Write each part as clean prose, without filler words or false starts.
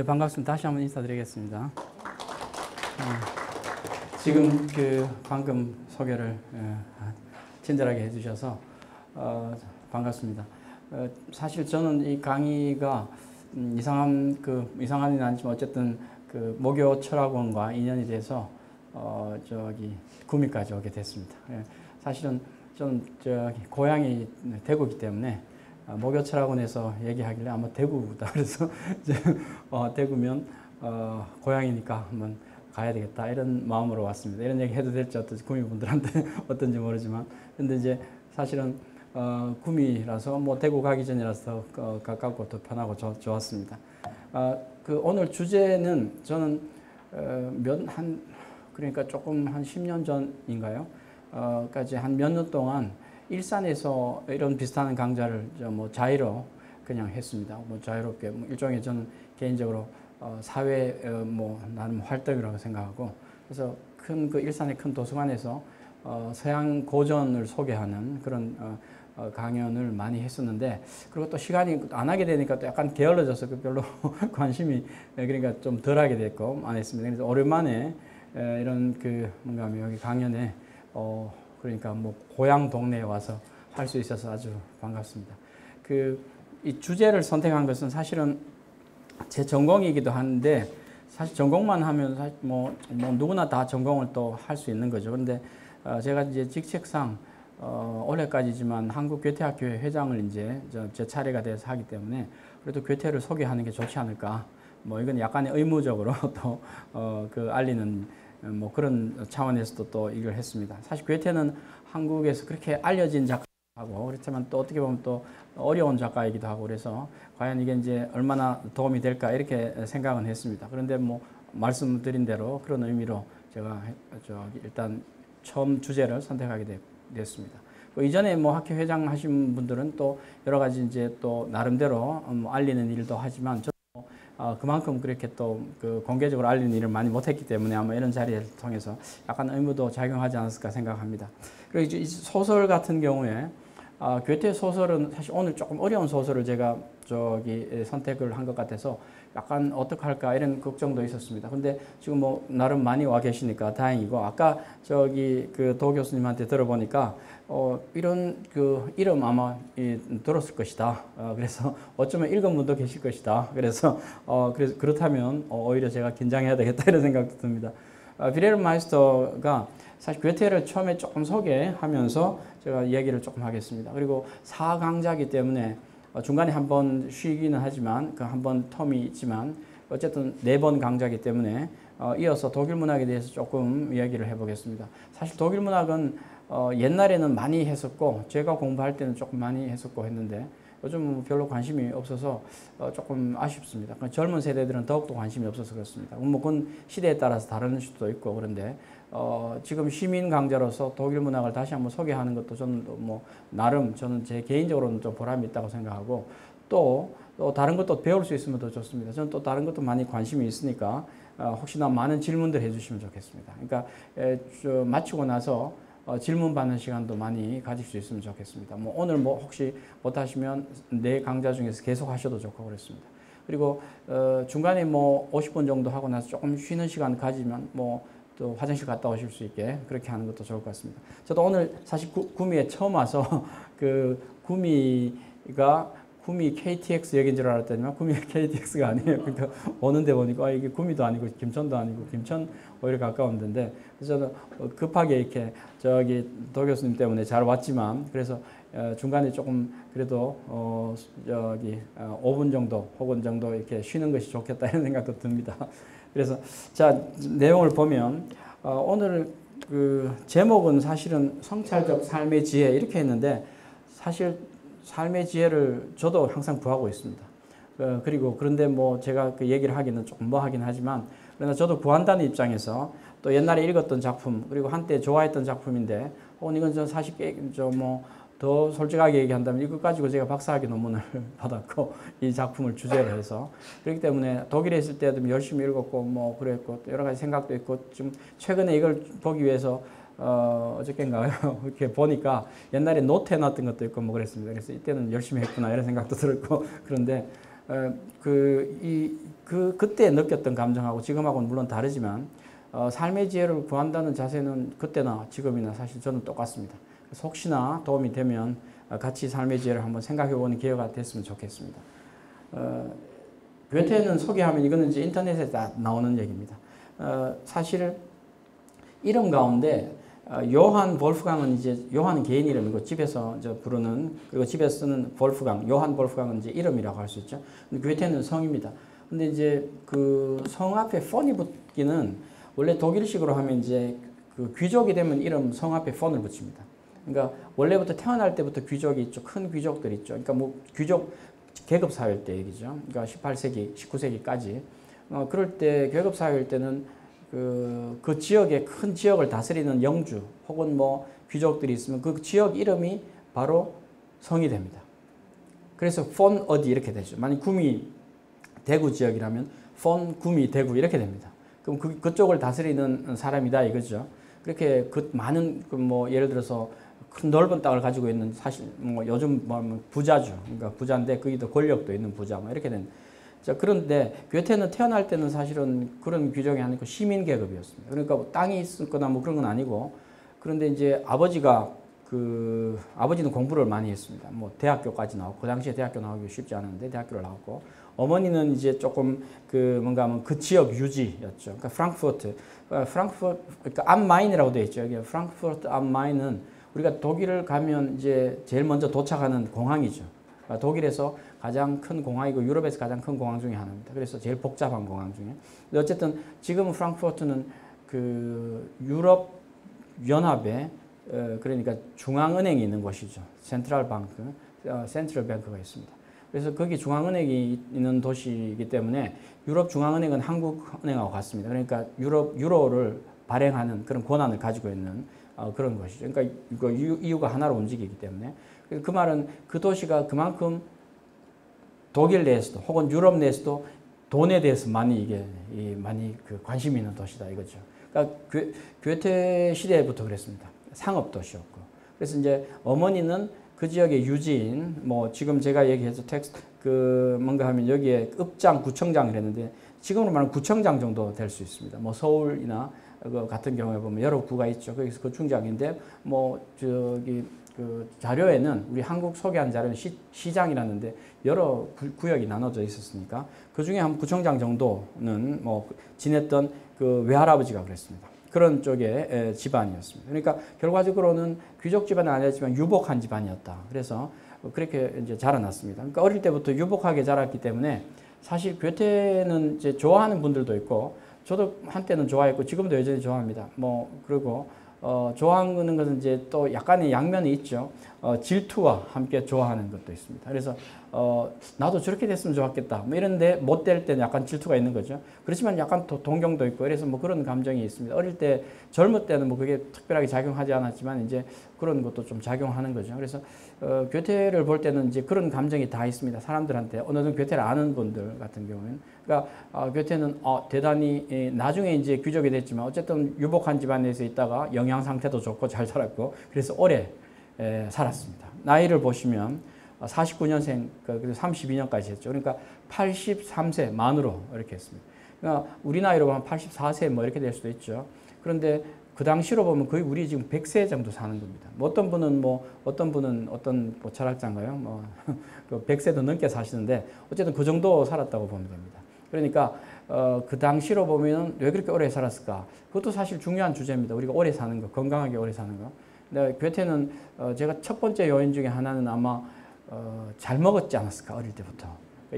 반갑습니다. 다시 한번 인사드리겠습니다. 지금 방금 소개를 친절하게 해주셔서 반갑습니다. 사실 저는 이 강의가 이상한이 아니지만 어쨌든 모교 철학원과 인연이 돼서 구미까지 오게 됐습니다. 사실은 저는 고향이 대구이기 때문에 모교 철학원에서 얘기하길래 아마 대구다 그래서 대구면 고향이니까 한번 가야 되겠다 이런 마음으로 왔습니다. 이런 얘기 해도 될지 어떨지 구미분들한테 어떤지 모르지만 근데 이제 사실은 구미라서 대구 가기 전이라서 가깝고 더 편하고 좋았습니다. 오늘 주제는 저는 그러니까 조금 한 10년 전인가요? 까지 한 몇 년 동안 일산에서 이런 비슷한 강좌를 자의로 그냥 했습니다. 자유롭게 일종의 저는 개인적으로 사회 나름 활동이라고 생각하고 그래서 일산의 큰 도서관에서 서양 고전을 소개하는 그런 강연을 많이 했었는데 그리고 또 시간이 안 하게 되니까 또 약간 게을러져서 별로 관심이 그러니까 좀 덜하게 됐고 안 했습니다. 그래서 오랜만에 이런 여기 강연에 그러니까 고향 동네에 와서 할 수 있어서 아주 반갑습니다. 이 주제를 선택한 것은 사실은 제 전공이기도 한데 사실 전공만 하면 사실 누구나 다 전공을 또 할 수 있는 거죠. 그런데 제가 이제 직책상 올해까지지만 한국괴테학교회 회장을 이제 제 차례가 돼서 하기 때문에 그래도 괴테를 소개하는 게 좋지 않을까. 이건 약간의 의무적으로 또 알리는 그런 차원에서도 또 이걸 했습니다. 사실 괴테는 한국에서 그렇게 알려진 작가고 그렇지만 또 어떻게 보면 또 어려운 작가이기도 하고 그래서 과연 이게 이제 얼마나 도움이 될까 이렇게 생각은 했습니다. 그런데 말씀드린 대로 그런 의미로 제가 일단 처음 주제를 선택하게 됐습니다. 이전에 학교 회장 하신 분들은 또 여러 가지 이제 또 나름대로 알리는 일도 하지만 그만큼 그렇게 또 공개적으로 알리는 일을 많이 못했기 때문에 아마 이런 자리를 통해서 약간 의무도 작용하지 않았을까 생각합니다. 그리고 이제 소설 같은 경우에 괴테 소설은 사실 오늘 조금 어려운 소설을 제가 선택을 한 것 같아서 약간 어떡할까 이런 걱정도 있었습니다. 근데 지금 나름 많이 와 계시니까 다행이고 아까 도 교수님한테 들어보니까 이런 이름 아마 들었을 것이다. 그래서 어쩌면 읽은 분도 계실 것이다. 그래서 그렇다면 오히려 제가 긴장해야 되겠다 이런 생각도 듭니다. 빌헬름 마이스터가 사실 괴테를 처음에 조금 소개하면서 제가 이야기를 조금 하겠습니다. 그리고 4강자이기 때문에 중간에 한번 쉬기는 하지만 한 번 텀이 있지만 어쨌든 4번 강좌이기 때문에 이어서 독일 문학에 대해서 조금 이야기를 해보겠습니다. 사실 독일 문학은 옛날에는 많이 했었고 제가 공부할 때는 조금 많이 했었고 했는데 요즘 별로 관심이 없어서 조금 아쉽습니다. 젊은 세대들은 더욱더 관심이 없어서 그렇습니다. 그건 시대에 따라서 다른 수도 있고 그런데 지금 시민 강좌로서 독일 문학을 다시 한번 소개하는 것도 저는 나름 저는 제 개인적으로는 좀 보람이 있다고 생각하고 또 다른 것도 배울 수 있으면 더 좋습니다. 저는 또 다른 것도 많이 관심이 있으니까 혹시나 많은 질문들 해주시면 좋겠습니다. 그러니까 마치고 나서 질문 받는 시간도 많이 가질 수 있으면 좋겠습니다. 오늘 혹시 못하시면 내 강좌 중에서 계속 하셔도 좋고 그렇습니다. 그리고 중간에 50분 정도 하고 나서 조금 쉬는 시간 가지면 또 화장실 갔다 오실 수 있게 그렇게 하는 것도 좋을 것 같습니다. 저도 오늘 사실 구미에 처음 와서 구미 KTX 역인 줄 알았더니만 구미 KTX가 아니에요. 그러니까 오는데 보니까 이게 구미도 아니고 김천도 아니고 김천 오히려 가까운 데인데 그래서 저는 급하게 이렇게 도 교수님 때문에 잘 왔지만 그래서 중간에 조금 그래도 5분 정도 혹은 정도 이렇게 쉬는 것이 좋겠다 이런 생각도 듭니다. 그래서 자 내용을 보면 오늘 제목은 사실은 성찰적 삶의 지혜 이렇게 했는데 사실 삶의 지혜를 저도 항상 구하고 있습니다. 그런데 제가 얘기를 하기는 조금 하긴 하지만 그러나 저도 구한다는 입장에서 또 옛날에 읽었던 작품 그리고 한때 좋아했던 작품인데 이건 저 사실 더 솔직하게 얘기한다면 이것 가지고 제가 박사학위 논문을 받았고 이 작품을 주제로 해서 그렇기 때문에 독일에 있을 때도 열심히 읽었고 그랬고 또 여러 가지 생각도 있고 지금 최근에 이걸 보기 위해서 어저께인가요? 이렇게 보니까 옛날에 노트 해놨던 것도 있고 그랬습니다. 그래서 이때는 열심히 했구나 이런 생각도 들었고 그런데 그때 느꼈던 감정하고 지금하고는 물론 다르지만 삶의 지혜를 구한다는 자세는 그때나 지금이나 사실 저는 똑같습니다. 그래서 혹시나 도움이 되면 같이 삶의 지혜를 한번 생각해보는 기회가 됐으면 좋겠습니다. 괴테는 소개하면 이거는 이제 인터넷에 다 나오는 얘기입니다. 사실 이름 가운데 요한 볼프강은 이제 요한은 개인 이름이고 집에서 부르는 그리고 집에서 쓰는 볼프강, 요한 볼프강은 이제 이름이라고 할 수 있죠. 근데 괴테는 성입니다. 근데 이제 그 성 앞에 폰이 붙기는 원래 독일식으로 하면 이제 그 귀족이 되면 이름 성 앞에 폰을 붙입니다. 그러니까 원래부터 태어날 때부터 귀족이 있죠. 큰 귀족들 있죠. 그러니까 뭐 귀족 계급 사회일 때 얘기죠. 그러니까 18세기, 19세기까지 그럴 때 계급 사회일 때는 그 지역의 큰 지역을 다스리는 영주 혹은 뭐 귀족들이 있으면 그 지역 이름이 바로 성이 됩니다. 그래서 폰 어디 이렇게 되죠. 만약 구미 대구 지역이라면 폰 구미 대구 이렇게 됩니다. 그럼 그쪽을 다스리는 사람이다 이거죠. 그렇게 그 많은 뭐 예를 들어서 큰 넓은 땅을 가지고 있는 사실 뭐 요즘 뭐 부자죠. 그러니까 부자인데 거기도 권력도 있는 부자 뭐 이렇게 된. 자, 그런데 괴테는 태어날 때는 사실은 그런 규정이 아니고 시민 계급이었습니다. 그러니까 땅이 있거나 뭐 그런 건 아니고 그런데 이제 아버지는 공부를 많이 했습니다. 뭐 대학교까지 나왔고 그 당시에 대학교 나오기 쉽지 않은데 대학교를 나왔고 어머니는 이제 조금 뭔가 하면 그 지역 유지였죠. 그러니까 프랑크푸르트 그러니까 암마인이라고 되어 있죠. 여기 프랑크푸르트 암마인은 우리가 독일을 가면 이제 제일 먼저 도착하는 공항이죠. 그러니까 독일에서 가장 큰 공항이고 유럽에서 가장 큰 공항 중에 하나입니다. 그래서 제일 복잡한 공항 중에. 근데 어쨌든 지금은 프랑크푸르트는 그 유럽 연합에 그러니까 중앙은행이 있는 곳이죠. 센트럴 뱅크가 있습니다. 그래서 거기 중앙은행이 있는 도시이기 때문에 유럽 중앙은행은 한국은행하고 같습니다. 그러니까 유로를 발행하는 그런 권한을 가지고 있는 그런 것이죠. 그러니까 이거 이유가 하나로 움직이기 때문에 그 말은 그 도시가 그만큼 독일 내에서도 혹은 유럽 내에서도 돈에 대해서 많이 그 관심이 있는 도시다 이거죠. 그러니까 괴테 시대부터 그랬습니다. 상업 도시였고. 그래서 이제 어머니는 그 지역의 유지인 뭐 지금 제가 얘기해서 뭔가 하면 여기에 읍장, 구청장을 했는데 지금으로 말하면 구청장 정도 될 수 있습니다. 뭐 서울이나 그 같은 경우에 보면 여러 구가 있죠. 거기서 구청장인데 뭐 그 자료에는 우리 한국 소개한 자료는 시장이라는데 여러 구역이 나눠져 있었으니까 그 중에 한 구청장 정도는 뭐 지냈던 그 외할아버지가 그랬습니다. 그런 쪽의 집안이었습니다. 그러니까 결과적으로는 귀족 집안은 아니었지만 유복한 집안이었다. 그래서 그렇게 이제 자라났습니다. 그러니까 어릴 때부터 유복하게 자랐기 때문에 사실 괴테는 이제 좋아하는 분들도 있고 저도 한때는 좋아했고 지금도 여전히 좋아합니다. 뭐 그리고 좋아하는 것은 이제 또 약간의 양면이 있죠. 질투와 함께 좋아하는 것도 있습니다. 그래서 나도 저렇게 됐으면 좋았겠다. 뭐 이런데 못 될 때는 약간 질투가 있는 거죠. 그렇지만 약간 또 동경도 있고 그래서 뭐 그런 감정이 있습니다. 어릴 때 젊을 때는 뭐 그게 특별하게 작용하지 않았지만 이제 그런 것도 좀 작용하는 거죠. 그래서 괴테를 볼 때는 이제 그런 감정이 다 있습니다. 사람들한테 어느 정도 괴테를 아는 분들 같은 경우에는 그러니까 괴테는 대단히 나중에 이제 귀족이 됐지만 어쨌든 유복한 집안에서 있다가 영양 상태도 좋고 잘 살았고 그래서 오래 살았습니다. 나이를 보시면 49년생, 그래서 32년까지 했죠. 그러니까 83세 만으로 이렇게 했습니다. 그러니까 우리 나이로 보면 84세 뭐 이렇게 될 수도 있죠. 그런데 그 당시로 보면 거의 우리 지금 100세 정도 사는 겁니다. 어떤 분은 어떤 철학자인가요? 뭐 100세도 넘게 사시는데 어쨌든 그 정도 살았다고 보면 됩니다. 그러니까 그 당시로 보면 왜 그렇게 오래 살았을까? 그것도 사실 중요한 주제입니다. 우리가 오래 사는 거, 건강하게 오래 사는 거. 근데 괴테는 제가 첫 번째 요인 중에 하나는 아마 잘 먹었지 않았을까 어릴 때부터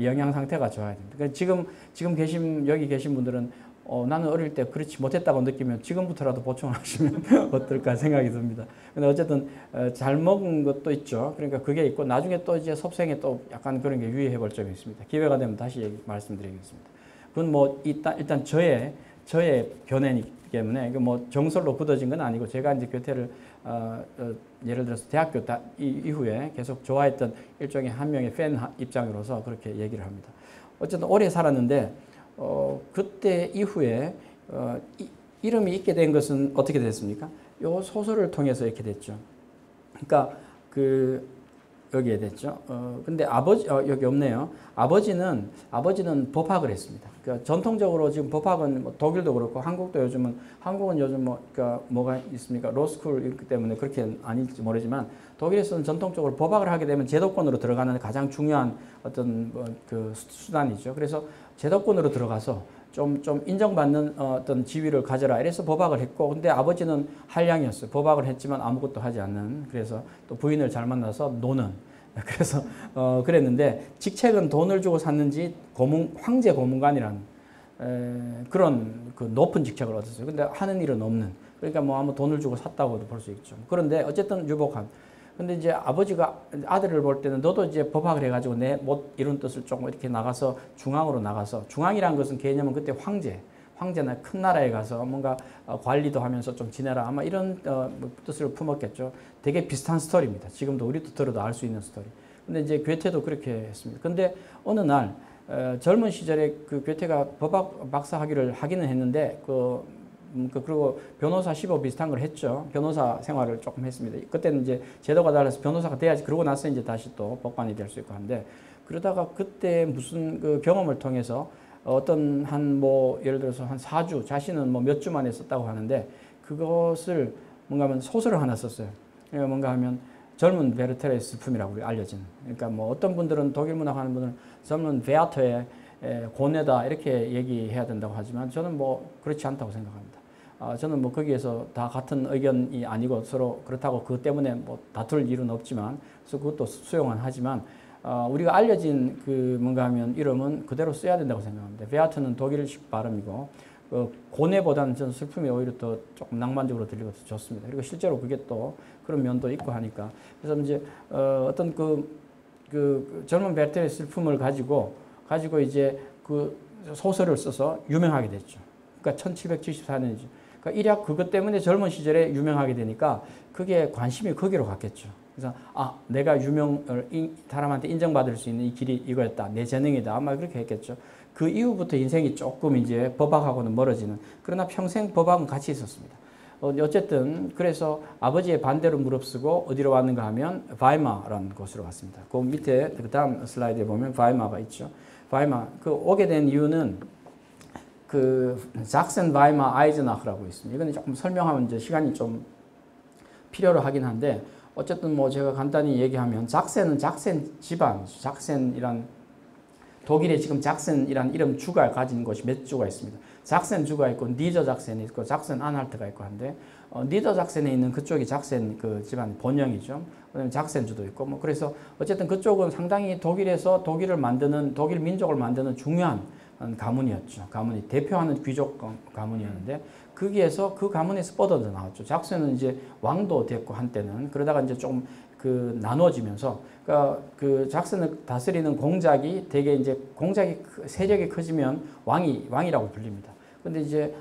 영양 상태가 좋아야 됩니다. 그러니까 지금 여기 계신 분들은 나는 어릴 때 그렇지 못했다고 느끼면 지금부터라도 보충하시면 어떨까 생각이 듭니다. 근데 어쨌든 잘 먹은 것도 있죠. 그러니까 그게 있고 나중에 또 이제 섭생에 또 약간 그런 게 유의해 볼 점이 있습니다. 기회가 되면 다시 말씀드리겠습니다. 그건 뭐 일단 저의 견해이기 때문에 뭐 정설로 굳어진 건 아니고 제가 이제 괴테를 예를 들어서 대학교 이후에 계속 좋아했던 일종의 한 명의 팬 입장으로서 그렇게 얘기를 합니다. 어쨌든 오래 살았는데 그때 이후에 이름이 있게 된 것은 어떻게 됐습니까? 요 소설을 통해서 이렇게 됐죠. 그러니까 여기에 됐죠. 근데 여기 없네요. 아버지는 법학을 했습니다. 그러니까 전통적으로 지금 법학은 뭐 독일도 그렇고 한국은 요즘 그러니까 뭐가 있습니까? 로스쿨 있기 때문에 그렇게 아닐지 모르지만 독일에서는 전통적으로 법학을 하게 되면 제도권으로 들어가는 가장 중요한 어떤 그 수단이죠. 그래서 제도권으로 들어가서 좀 인정받는 어떤 지위를 가져라. 이래서 법학을 했고, 근데 아버지는 한량이었어요. 법학을 했지만 아무것도 하지 않는. 그래서 또 부인을 잘 만나서 노는. 그래서 그랬는데 직책은 돈을 주고 샀는지 황제 고문관이라는 그런 그 높은 직책을 얻었어요. 근데 하는 일은 없는. 그러니까 뭐 아무 돈을 주고 샀다고도 볼 수 있죠. 그런데 어쨌든 유복한. 근데 이제 아버지가 아들을 볼 때는 너도 이제 법학을 해가지고 내 못 이룬 뜻을 조금 이렇게 나가서 중앙으로 나가서, 중앙이란 것은 개념은 그때 황제나 큰 나라에 가서 뭔가 관리도 하면서 좀 지내라, 아마 이런 뜻을 품었겠죠. 되게 비슷한 스토리입니다. 지금도 우리도 들어도 알 수 있는 스토리. 근데 이제 괴테도 그렇게 했습니다. 근데 어느 날 젊은 시절에 그 괴테가 법학 박사 학위를 하기는 했는데 그리고 변호사 시보 비슷한 걸 했죠. 변호사 생활을 조금 했습니다. 그때는 이제 제도가 달라서 변호사가 돼야지. 그러고 나서 이제 다시 또 법관이 될 수 있고 한데, 그러다가 그때 무슨 그 경험을 통해서 어떤 예를 들어서 한 4주, 자신은 뭐 몇 주 만에 썼다고 하는데, 그것을 뭔가 하면 소설을 하나 썼어요. 그러니까 뭔가 하면 젊은 베르테르의 슬픔이라고 알려진. 그러니까 뭐 어떤 분들은 독일 문학 하는 분들은 젊은 베아터의 고뇌다 이렇게 얘기해야 된다고 하지만 저는 뭐 그렇지 않다고 생각합니다. 저는 뭐 거기에서 다 같은 의견이 아니고 서로 그렇다고 그것 때문에 뭐 다툴 일은 없지만, 그래서 그것도 수용은 하지만 우리가 알려진 그 뭔가 하면 이름은 그대로 써야 된다고 생각합니다. 베아트는 독일식 발음이고 고뇌보다는 저는 슬픔이 오히려 더 조금 낭만적으로 들리고 더 좋습니다. 그리고 실제로 그게 또 그런 면도 있고 하니까, 그래서 이제 어떤 그 젊은 베르테르의 슬픔을 가지고 이제 그 소설을 써서 유명하게 됐죠. 그러니까 1774년이죠. 그러니까 일약 그것 때문에 젊은 시절에 유명하게 되니까 그게 관심이 거기로 갔겠죠. 그래서 내가 사람한테 인정받을 수 있는 이 길이 이거였다. 내 재능이다. 아마 그렇게 했겠죠. 그 이후부터 인생이 조금 이제 법학하고는 멀어지는, 그러나 평생 법학은 같이 있었습니다. 어쨌든 그래서 아버지의 반대로 무릅쓰고 어디로 왔는가 하면 바이마라는 곳으로 왔습니다. 그 밑에 그 다음 슬라이드에 보면 바이마가 있죠. 바이마 오게 된 이유는 그 작센 바이마 아이즈나흐라고 있습니다. 이건 조금 설명하면 이제 시간이 좀 필요로 하긴 한데, 어쨌든 뭐 제가 간단히 얘기하면 작센은 작센 집안, 작센이란 독일에 지금 작센이란 이름 주가 가진 곳이 몇 주가 있습니다. 작센 주가 있고 니저 작센이 있고 작센 안할트가 있고 한데, 니더 작센에 있는 그쪽이 작센 그 집안 본영이죠. 그다음에 작센주도 있고 뭐, 그래서 어쨌든 그쪽은 상당히 독일에서 독일 민족을 만드는 중요한 가문이었죠. 가문이 대표하는 귀족 가문이었는데, 거기에서 그 가문에서 뻗어져 나왔죠. 작센은 이제 왕도 됐고 한때는, 그러다가 이제 좀 그 나눠지면서, 그러니까 그 작센을 다스리는 공작이 되게 이제 세력이 커지면 왕이라고 불립니다. 근데 이제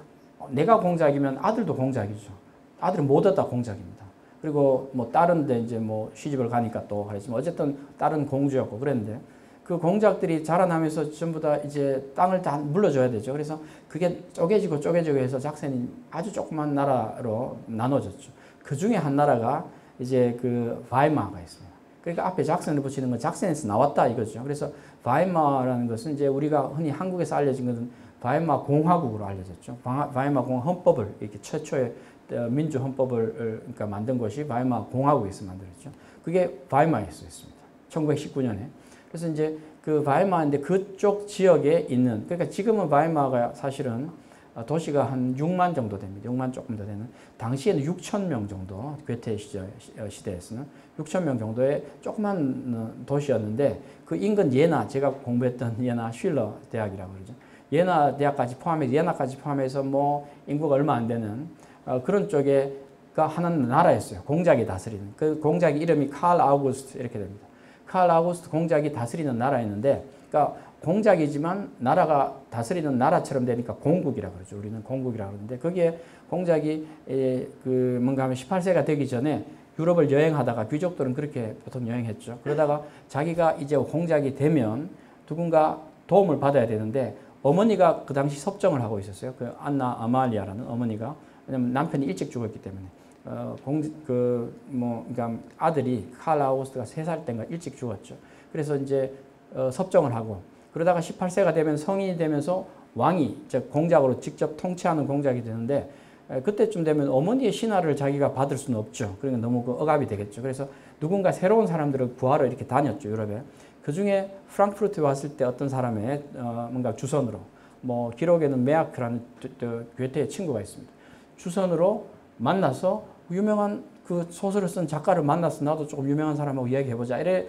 내가 공작이면 아들도 공작이죠. 아들은 모두 다 공작입니다. 그리고 뭐 딸은데 이제 뭐 시집을 가니까 또 그랬지만 어쨌든 딸은 공주였고 그랬는데, 그 공작들이 자라나면서 전부 다 이제 땅을 다 물려줘야 되죠. 그래서 그게 쪼개지고 해서 작센이 아주 조그만 나라로 나눠졌죠. 그 중에 한 나라가 이제 그 바이마가 있습니다. 그러니까 앞에 작센을 붙이는 건 작센에서 나왔다 이거죠. 그래서 바이마라는 것은 이제 우리가 흔히 한국에서 알려진 것은 바이마 공화국으로 알려졌죠. 바이마 헌법을 이렇게 최초의 민주 헌법을 그러니까 만든 것이 바이마 공화국에서 만들었죠. 그게 바이마에서 했습니다. 1919년에. 그래서 이제 그 바이마인데 그쪽 지역에 있는, 그러니까 지금은 바이마가 사실은 도시가 한 6만 정도 됩니다. 6만 조금 더 되는. 당시에는 6천 명 정도, 괴테 시대에서는 6천 명 정도의 조그만 도시였는데, 그 인근 제가 공부했던 쉴러 대학이라고 그러죠. 예나까지 포함해서 뭐 인구가 얼마 안 되는 그런 쪽에가 하나는 나라였어요. 공작이 다스리는. 그 공작의 이름이 칼 아우구스트 이렇게 됩니다. 칼 아우구스트 공작이 다스리는 나라였는데, 그러니까 공작이지만 나라가 다스리는 나라처럼 되니까 공국이라고 그러죠. 우리는 공국이라고 그러는데, 거기에 공작이 뭔가 하면 18세가 되기 전에 유럽을 여행하다가, 귀족들은 그렇게 보통 여행했죠. 그러다가 자기가 이제 공작이 되면 누군가 도움을 받아야 되는데, 어머니가 그 당시 섭정을 하고 있었어요. 그 안나 아말리아라는 어머니가. 왜냐면 남편이 일찍 죽었기 때문에. 그러니까 아들이 칼 아우구스트가 3살 때인가 일찍 죽었죠. 그래서 이제 섭정을 하고 그러다가 18세가 되면 성인이 되면서 왕이 즉 공작으로 직접 통치하는 공작이 되는데 그때쯤 되면 어머니의 신하를 자기가 받을 수는 없죠. 그러니까 너무 그 억압이 되겠죠. 그래서 누군가 새로운 사람들을 구하러 이렇게 다녔죠, 유럽에. 그 중에 프랑크푸르트에 왔을 때 어떤 사람의 뭔가 주선으로 뭐 기록에는 메아크라는 괴테의 친구가 있습니다. 주선으로 만나서 유명한 그 소설을 쓴 작가를 만나서 나도 조금 유명한 사람하고 이야기해보자. 이래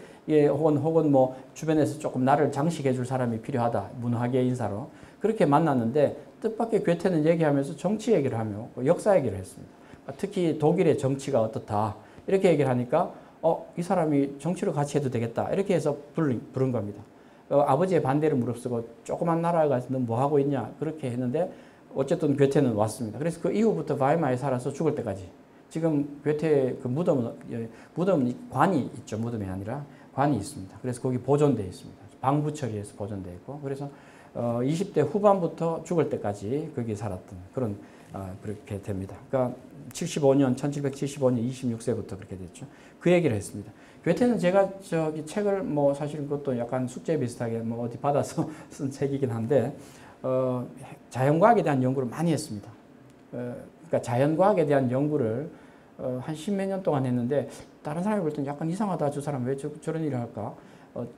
혹은 뭐 주변에서 조금 나를 장식해줄 사람이 필요하다. 문화계 인사로 그렇게 만났는데 뜻밖의 괴테는 얘기하면서 정치 얘기를 하며 역사 얘기를 했습니다. 특히 독일의 정치가 어떻다 이렇게 얘기를 하니까 이 사람이 정치를 같이 해도 되겠다 이렇게 해서 부른 겁니다. 아버지의 반대를 무릅쓰고 조그만 나라에 가서 너 뭐 하고 있냐 그렇게 했는데 어쨌든 괴테는 왔습니다. 그래서 그 이후부터 바이마르에 살아서 죽을 때까지 지금 괴테 그 무덤은 관이 있죠. 무덤이 아니라 관이 있습니다. 그래서 거기 보존되어 있습니다. 방부 처리해서 보존되어 있고 그래서 20대 후반부터 죽을 때까지 거기 살았던 그런 그렇게 됩니다. 그러니까 1775년 26세부터 그렇게 됐죠. 그 얘기를 했습니다. 괴테는 제가 저기 책을 뭐 사실 그것도 약간 숙제 비슷하게 뭐 어디 받아서 쓴 책이긴 한데 자연과학에 대한 연구를 많이 했습니다. 그러니까 자연과학에 대한 연구를 한 10몇 년 동안 했는데 다른 사람이 볼 때는 약간 이상하다. 저 사람 왜 저런 일을 할까?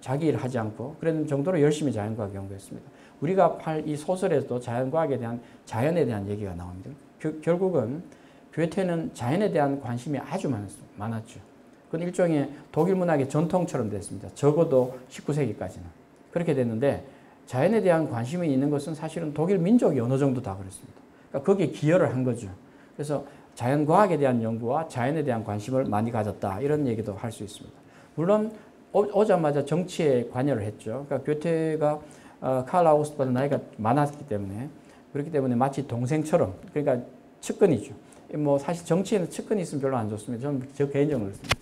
자기 일을 하지 않고 그런 정도로 열심히 자연과학 연구했습니다. 우리가 이 소설에서도 자연과학에 대한 자연에 대한 얘기가 나옵니다. 결국은 괴테는 자연에 대한 관심이 아주 많았죠. 그건 일종의 독일 문학의 전통처럼 됐습니다. 적어도 19세기까지는. 그렇게 됐는데 자연에 대한 관심이 있는 것은 사실은 독일 민족이 어느 정도 다 그렇습니다. 그러니까 거기에 기여를 한 거죠. 그래서 자연과학에 대한 연구와 자연에 대한 관심을 많이 가졌다. 이런 얘기도 할 수 있습니다. 물론 오자마자 정치에 관여를 했죠. 그러니까 괴테가 칼 아우구스트보다 나이가 많았기 때문에 그렇기 때문에 마치 동생처럼 그러니까 측근이죠. 뭐 사실 정치에는 측근이 있으면 별로 안 좋습니다. 저는 저 개인적으로 그렇습니다.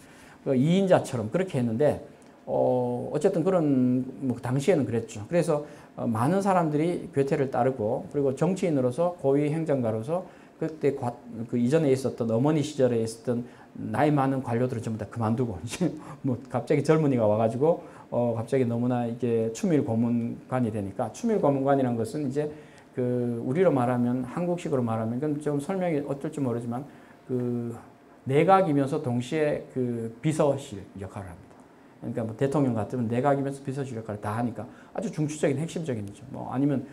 2인자처럼 그렇게 했는데 어쨌든 그런 뭐 당시에는 그랬죠. 그래서 많은 사람들이 괴테를 따르고 그리고 정치인으로서 고위 행정가로서 그때 그 이전에 있었던 어머니 시절에 있었던 나이 많은 관료들을 전부 다 그만두고 이제 뭐 갑자기 젊은이가 와가지고 갑자기 너무나 이게 추밀 고문관이 되니까 추밀 고문관이라는 것은 이제 그 우리로 말하면 한국식으로 말하면 그건 좀 설명이 어떨지 모르지만 그 내각이면서 동시에 그 비서실 역할을 합니다. 그러니까 뭐 대통령 같으면 내각이면서 비서실 역할을 다 하니까 아주 중추적인 핵심적인 거죠. 뭐 아니면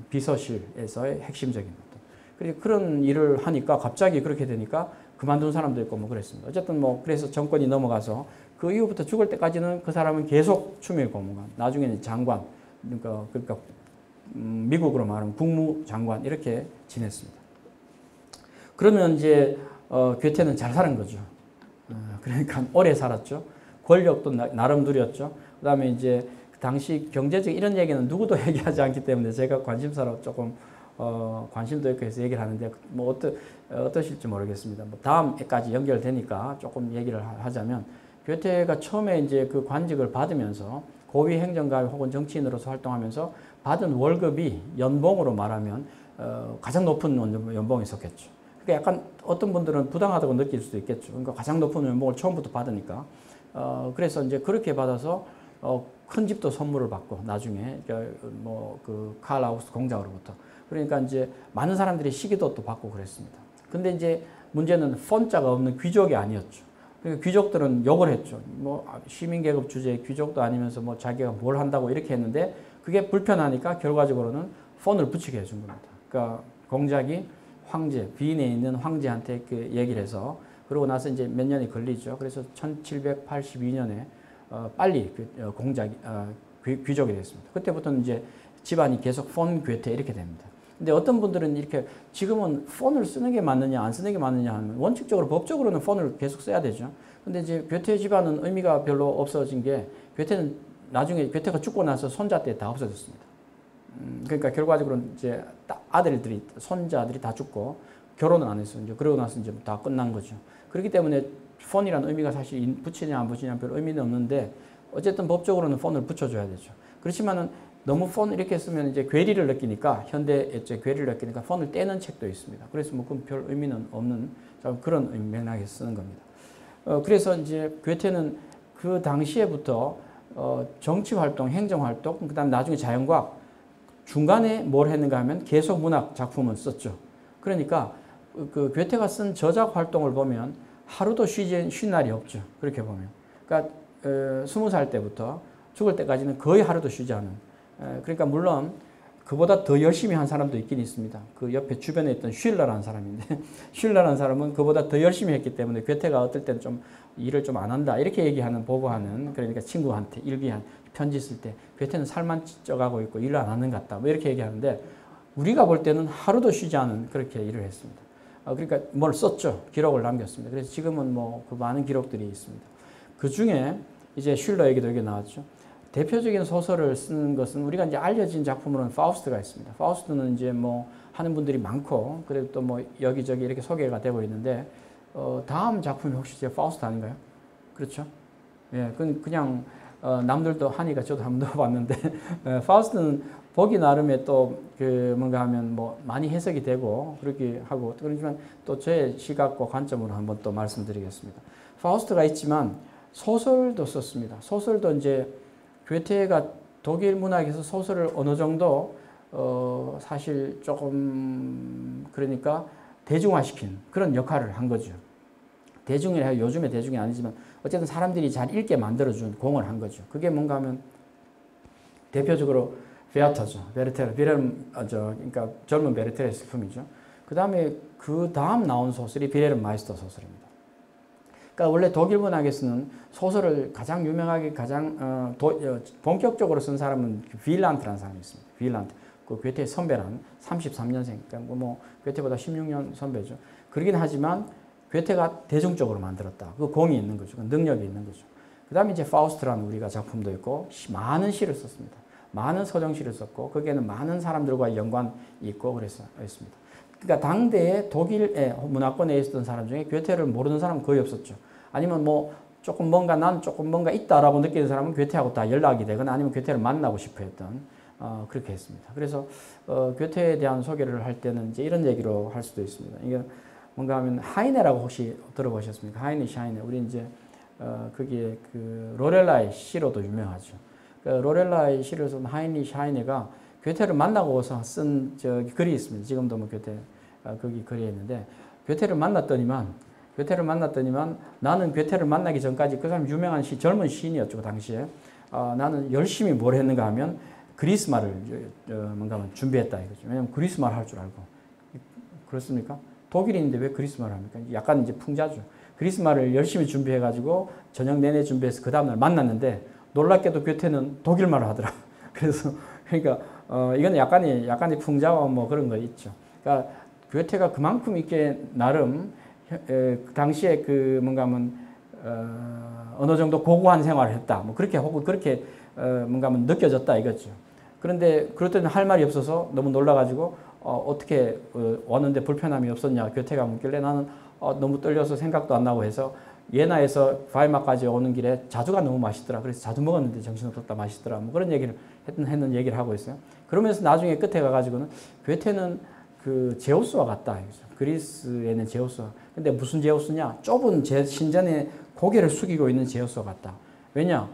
비서실에서의 핵심적인 어떤. 그리고 그런 일을 하니까 갑자기 그렇게 되니까 그만둔 사람도 있고 뭐 그랬습니다. 어쨌든 뭐 그래서 정권이 넘어가서 그 이후부터 죽을 때까지는 그 사람은 계속 추밀 고문관, 나중에는 장관, 그러니까 미국으로 말하면 국무장관 이렇게 지냈습니다. 그러면 이제 괴테는 잘 사는 거죠. 그러니까 오래 살았죠. 권력도 나름 누렸죠. 그 다음에 이제 그 당시 경제적 이런 얘기는 누구도 얘기하지 않기 때문에 제가 관심사로 조금 관심도 있고 해서 얘기를 하는데 뭐 어떠실지 모르겠습니다. 뭐 다음에까지 연결되니까 조금 얘기를 하자면 괴테가 처음에 이제 그 관직을 받으면서 고위 행정가 혹은 정치인으로서 활동하면서 받은 월급이 연봉으로 말하면 가장 높은 연봉에 속했죠. 그러니까 약간 어떤 분들은 부당하다고 느낄 수도 있겠죠. 그러니까 가장 높은 연봉을 처음부터 받으니까 그래서 이제 그렇게 받아서 큰 집도 선물을 받고 나중에 뭐 그 칼 아우구스트 공장으로부터 그러니까 이제 많은 사람들이 시기도 또 받고 그랬습니다. 근데 이제 문제는 폰자가 없는 귀족이 아니었죠. 그러니까 귀족들은 욕을 했죠. 뭐 시민계급 주제에 귀족도 아니면서 뭐 자기가 뭘 한다고 이렇게 했는데 그게 불편하니까 결과적으로는 폰을 붙이게 해준 겁니다. 그러니까 공작이 황제, 비인에 있는 황제한테 그 얘기를 해서 그러고 나서 이제 몇 년이 걸리죠. 그래서 1782년에 빨리 귀족이 됐습니다. 그때부터는 이제 집안이 계속 폰 괴테 이렇게 됩니다. 근데 어떤 분들은 이렇게 지금은 폰을 쓰는 게 맞느냐 안 쓰는 게 맞느냐 하면 원칙적으로 법적으로는 폰을 계속 써야 되죠. 근데 이제 괴테 집안은 의미가 별로 없어진 게 괴테는 나중에 괴테가 죽고 나서 손자 때 다 없어졌습니다. 그러니까 결과적으로 이제 아들들이 손자들이 다 죽고 결혼은 안 했어요. 이제 그러고 나서 이제 다 끝난 거죠. 그렇기 때문에 폰이라는 의미가 사실 붙이냐 안 붙이냐 별 의미는 없는데 어쨌든 법적으로는 폰을 붙여줘야 되죠. 그렇지만은 너무 폰 이렇게 쓰면 이제 괴리를 느끼니까 현대의 괴리를 느끼니까 폰을 떼는 책도 있습니다. 그래서 뭐 그건 별 의미는 없는 그런 맥락에서 쓰는 겁니다. 그래서 이제 괴테는 그 당시에부터 정치 활동, 행정 활동, 그다음 나중에 자연과학 중간에 뭘 했는가 하면 계속 문학 작품을 썼죠. 그러니까 그 괴테가 쓴 저작 활동을 보면 하루도 쉰 날이 없죠. 그렇게 보면. 그러니까 20살 때부터 죽을 때까지는 거의 하루도 쉬지 않은. 그러니까 물론 그보다 더 열심히 한 사람도 있긴 있습니다. 그 옆에 주변에 있던 쉴러라는 사람인데 쉴러라는 사람은 그보다 더 열심히 했기 때문에 괴테가 어떨 때는 좀 일을 좀 안 한다 이렇게 얘기하는 보고하는 그러니까 친구한테 일기한 편지 쓸 때 괴테는 살만 쪄가고 있고 일을 안 하는 것 같다 뭐 이렇게 얘기하는데 우리가 볼 때는 하루도 쉬지 않은 그렇게 일을 했습니다. 그러니까 뭘 썼죠. 기록을 남겼습니다. 그래서 지금은 뭐 그 많은 기록들이 있습니다. 그 중에 이제 쉴러 얘기도 여기 나왔죠. 대표적인 소설을 쓰는 것은 우리가 이제 알려진 작품으로는 파우스트가 있습니다. 파우스트는 이제 뭐 하는 분들이 많고 그래도 또 뭐 여기저기 이렇게 소개가 되고 있는데 다음 작품이 혹시 제 파우스트 아닌가요? 그렇죠? 예, 그냥 남들도 하니까 저도 한번 넣어봤는데 파우스트는 보기 나름의 또 그 뭔가 하면 뭐 많이 해석이 되고 그렇게 하고 그렇지만 또 제 시각과 관점으로 한번 또 말씀드리겠습니다. 파우스트가 있지만 소설도 썼습니다. 소설도 이제 괴테가 독일 문학에서 소설을 어느 정도 사실 조금 그러니까 대중화시킨 그런 역할을 한 거죠. 대중이라 해요. 요즘의 대중이 아니지만 어쨌든 사람들이 잘 읽게 만들어준 공을 한 거죠. 그게 뭔가 하면 대표적으로 베아터죠. 베르테르, 그러니까 젊은 베르테르의 작품이죠. 그 다음 나온 소설이 비레른 마이스터 소설입니다. 그러니까 원래 독일 문학에서는 소설을 가장 유명하게 가장 본격적으로 쓴 사람은 윌란트라는 사람이 있습니다. 윌란트. 그 괴테의 선배란 33년생. 그러니까 뭐 괴테보다 16년 선배죠. 그러긴 하지만 괴테가 대중적으로 만들었다. 그 공이 있는 거죠. 그 능력이 있는 거죠. 그 다음에 이제 파우스트라는 우리가 작품도 있고 많은 시를 썼습니다. 많은 서정시를 썼고 거기에는 많은 사람들과 연관이 있고 그래서 했습니다. 그러니까 당대에 독일의 문화권에 있었던 사람 중에 괴테를 모르는 사람은 거의 없었죠. 아니면 뭐 난 조금 뭔가 있다라고 느끼는 사람은 괴테하고 다 연락이 되거나 아니면 괴테를 만나고 싶어 했던 그렇게 했습니다. 그래서 괴테에 대한 소개를 할 때는 이제 이런 얘기로 할 수도 있습니다. 이게 뭔가 하면 하이네라고 혹시 들어보셨습니까? 하이네, 샤이네. 우리 이제 거기에 그 로렐라의 시로도 유명하죠. 그 로렐라의 시를 쓴 하이니 샤이네가 괴테를 만나고 와서 쓴 글이 있습니다. 지금도 뭐 괴테 거기 글이 있는데 괴테를 만났더니만 나는 괴테를 만나기 전까지 그 사람 유명한 젊은 시인이었죠. 그 당시에 나는 열심히 뭘 했는가 하면 그리스말을 뭔가 준비했다 이거죠. 왜냐면 그리스말 할 줄 알고. 그렇습니까? 독일인데 왜 그리스말을 합니까? 약간 이제 풍자죠. 그리스말을 열심히 준비해가지고 저녁 내내 준비해서 그 다음날 만났는데 놀랍게도 괴테는 독일말을 하더라. 그래서 그러니까 이건 약간의 풍자와 뭐 그런 거 있죠. 그러니까 괴테가 그만큼 이렇게 나름 그 당시에 그 뭔가 하면 어느 정도 고고한 생활을 했다. 뭐 그렇게 혹은 그렇게 뭔가 하면 느껴졌다 이거죠. 그런데 그럴 때는 할 말이 없어서 너무 놀라가지고 어떻게 왔는데 불편함이 없었냐 괴테가 묻길래 나는 너무 떨려서 생각도 안 나고 해서 예나에서 바이마까지 오는 길에 자두가 너무 맛있더라. 그래서 자두 먹었는데 정신없었다 맛있더라. 뭐 그런 얘기를 했는 얘기를 하고 있어요. 그러면서 나중에 끝에 가가지고는 괴테는 그 제우스와 같다. 그리스에는 제우스와. 근데 무슨 제우스냐? 좁은 신전에 고개를 숙이고 있는 제우스와 같다. 왜냐?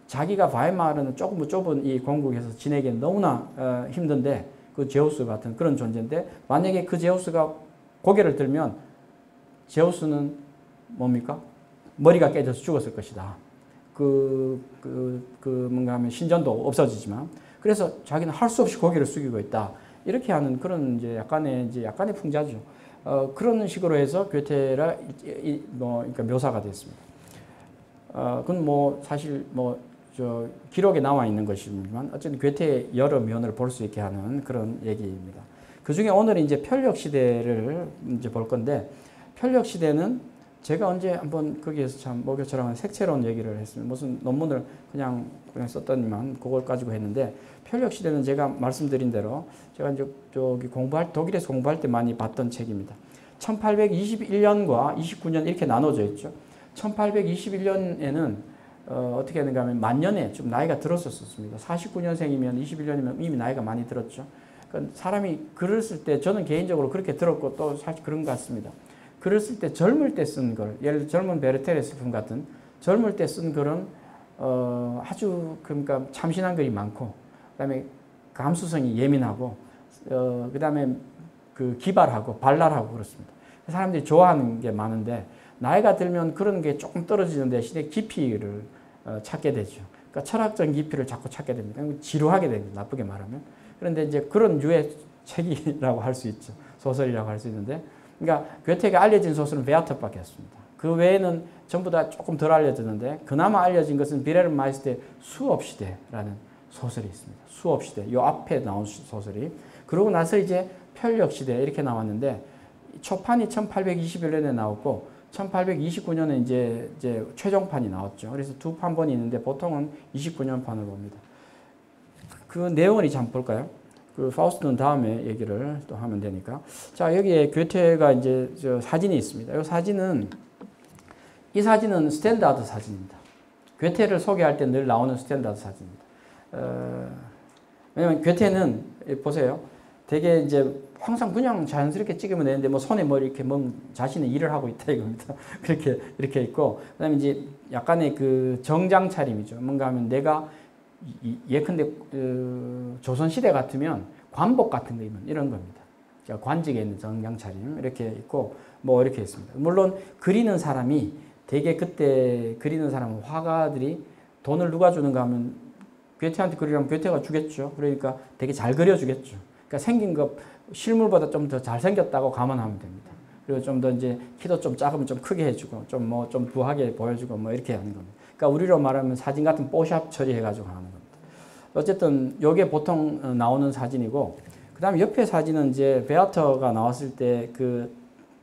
자기가 바이마르는 조금 좁은 이 공국에서 지내기엔 너무나 힘든데 그 제우스 같은 그런 존재인데 만약에 그 제우스가 고개를 들면 제우스는 뭡니까? 머리가 깨져서 죽었을 것이다. 뭔가 하면 신전도 없어지지만. 그래서 자기는 할 수 없이 고개를 숙이고 있다. 이렇게 하는 그런 이제 약간의 풍자죠. 그런 식으로 해서 괴테라 그러니까 묘사가 됐습니다. 그건 뭐 사실 기록에 나와 있는 것이지만 어쨌든 괴테의 여러 면을 볼 수 있게 하는 그런 얘기입니다. 그 중에 오늘은 이제 편력 시대를 이제 볼 건데 편력 시대는 제가 언제 한번 거기에서 참 목요처럼 색채로운 얘기를 했습니다. 무슨 논문을 그냥 썼더니만 그걸 가지고 했는데 편력 시대는 제가 말씀드린 대로 제가 이제 독일에서 공부할 때 많이 봤던 책입니다. 1821년과 29년 이렇게 나눠져 있죠. 1821년에는 어떻게 하는가 하면 만년에 좀 나이가 들었었습니다. 49년생이면 21년이면 이미 나이가 많이 들었죠. 그러니까 사람이 글을 쓸 때 저는 개인적으로 그렇게 들었고 또 사실 그런 것 같습니다. 글을 쓸 때 젊을 때 쓴 글, 예를 들어 젊은 베르테르 작품 같은 젊을 때 쓴 글은 아주 그러니까 참신한 글이 많고 그다음에 감수성이 예민하고 그다음에 그 기발하고 발랄하고 그렇습니다. 사람들이 좋아하는 게 많은데 나이가 들면 그런 게 조금 떨어지는 대신에 깊이를 찾게 되죠. 그러니까 철학적인 깊이를 자꾸 찾게 됩니다. 지루하게 됩니다. 나쁘게 말하면. 그런데 이제 그런 류의 책이라고 할 수 있죠. 소설이라고 할 수 있는데, 그러니까 괴테가 알려진 소설은 베아터밖에 없습니다. 그 외에는 전부 다 조금 덜 알려졌는데 그나마 알려진 것은 비레르 마이스터의 수업시대라는 소설이 있습니다. 수업시대. 이 앞에 나온 소설이. 그러고 나서 이제 편력시대 이렇게 나왔는데 초판이 1821년에 나왔고 1829년에 이제 최종판이 나왔죠. 그래서 두 판본이 있는데 보통은 29년 판을 봅니다. 그 내용을 이제 한번 볼까요? 그 파우스트는 다음에 얘기를 또 하면 되니까. 자, 여기에 괴테가 이제 저 사진이 있습니다. 이 사진은 스탠다드 사진입니다. 괴테를 소개할 때 늘 나오는 스탠다드 사진입니다. 왜냐면 괴테는 보세요. 되게 이제 항상 그냥 자연스럽게 찍으면 되는데 뭐 손에 뭐 이렇게 뭐 자신의 일을 하고 있다 이겁니다. 그렇게 이렇게 있고 그다음에 이제 약간의 그 정장 차림이죠. 뭔가 하면 내가 예컨대 조선 시대 같으면 관복 같은 거 입는 이런 겁니다. 그러니까 관직에 있는 정장 차림 이렇게 있고 뭐 이렇게 있습니다. 물론 그리는 사람이 되게 그때 그리는 사람은 화가들이 돈을 누가 주는가 하면 괴테한테 그리려면 괴테가 주겠죠. 그러니까 되게 잘 그려주겠죠. 그러니까 생긴 거 실물보다 좀 더 잘생겼다고 감안하면 됩니다. 그리고 좀 더 이제 키도 좀 작으면 좀 크게 해주고 좀 부하게 보여주고 뭐 이렇게 하는 겁니다. 그러니까 우리로 말하면 사진 같은 뽀샵 처리해가지고 하는 겁니다. 어쨌든 이게 보통 나오는 사진이고 그 다음에 옆에 사진은 이제 베아터가 나왔을 때 그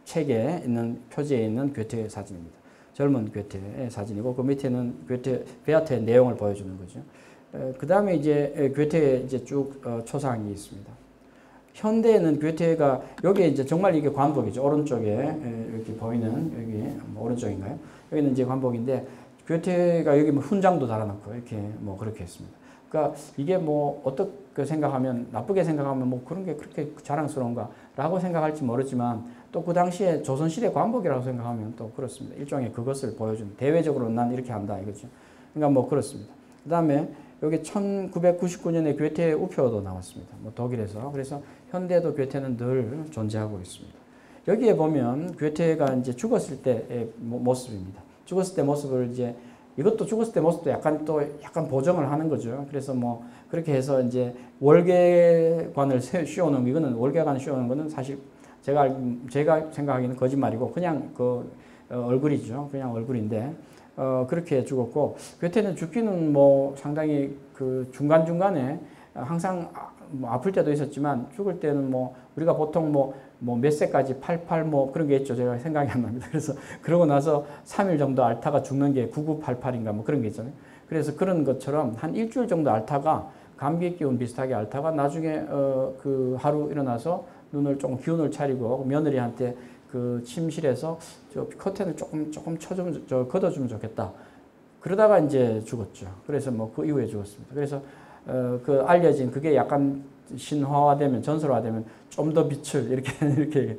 책에 있는 표지에 있는 괴테 사진입니다. 젊은 괴테의 사진이고 그 밑에는 베아터의 내용을 보여주는 거죠. 그 다음에 이제 괴테의 이제 쭉 초상이 있습니다. 현대에는 괴테가 여기에 이제 정말 이게 관복이죠. 오른쪽에 이렇게 보이는 여기 오른쪽인가요? 여기는 이제 관복인데 괴테가 여기 뭐 훈장도 달아놓고 이렇게 뭐 그렇게 했습니다. 그러니까 이게 뭐 어떻게 생각하면 나쁘게 생각하면 뭐 그런 게 그렇게 자랑스러운가라고 생각할지 모르지만 또 그 당시에 조선시대 관복이라고 생각하면 또 그렇습니다. 일종의 그것을 보여주는 대외적으로 난 이렇게 한다 이거죠. 그러니까 뭐 그렇습니다. 그 다음에 여기 1999년에 괴테의 우표도 나왔습니다. 뭐 독일에서. 그래서 현대도 괴테는 늘 존재하고 있습니다. 여기에 보면 괴테가 이제 죽었을 때의 모습입니다. 죽었을 때 모습을 이제 이것도 죽었을 때 모습도 약간 보정을 하는 거죠. 그래서 뭐 그렇게 해서 이제 월계관을 씌워놓은 이거는 월계관을 씌워놓은 거는 사실 제가 생각하기는 거짓말이고 그냥 그 얼굴이죠. 그냥 얼굴인데 그렇게 죽었고 괴테는 죽기는 뭐 상당히 그 중간중간에 항상 뭐 아플 때도 있었지만 죽을 때는 뭐 우리가 보통 뭐 몇 세까지 88 뭐 그런 게 있죠. 제가 생각이 안 납니다. 그래서 그러고 나서 3일 정도 앓다가 죽는 게 9988인가 뭐 그런 게 있잖아요. 그래서 그런 것처럼 한 일주일 정도 앓다가 감기 기운 비슷하게 앓다가 나중에 그 하루 일어나서 눈을 조금 기운을 차리고 며느리한테 그 침실에서 저 커튼을 조금 걷어주면 좋겠다. 그러다가 이제 죽었죠. 그래서 뭐 그 이후에 죽었습니다. 그래서 그 알려진 그게 약간 신화화되면 전설화되면 좀 더 빛을 이렇게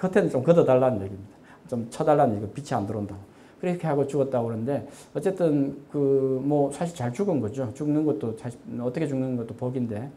커튼을 좀 걷어달라는 얘기입니다. 좀 쳐달라는 얘기, 빛이 안 들어온다고. 그렇게 하고 죽었다고 그러는데 어쨌든 그 뭐 사실 잘 죽은 거죠. 죽는 것도 사실 어떻게 죽는 것도 복인데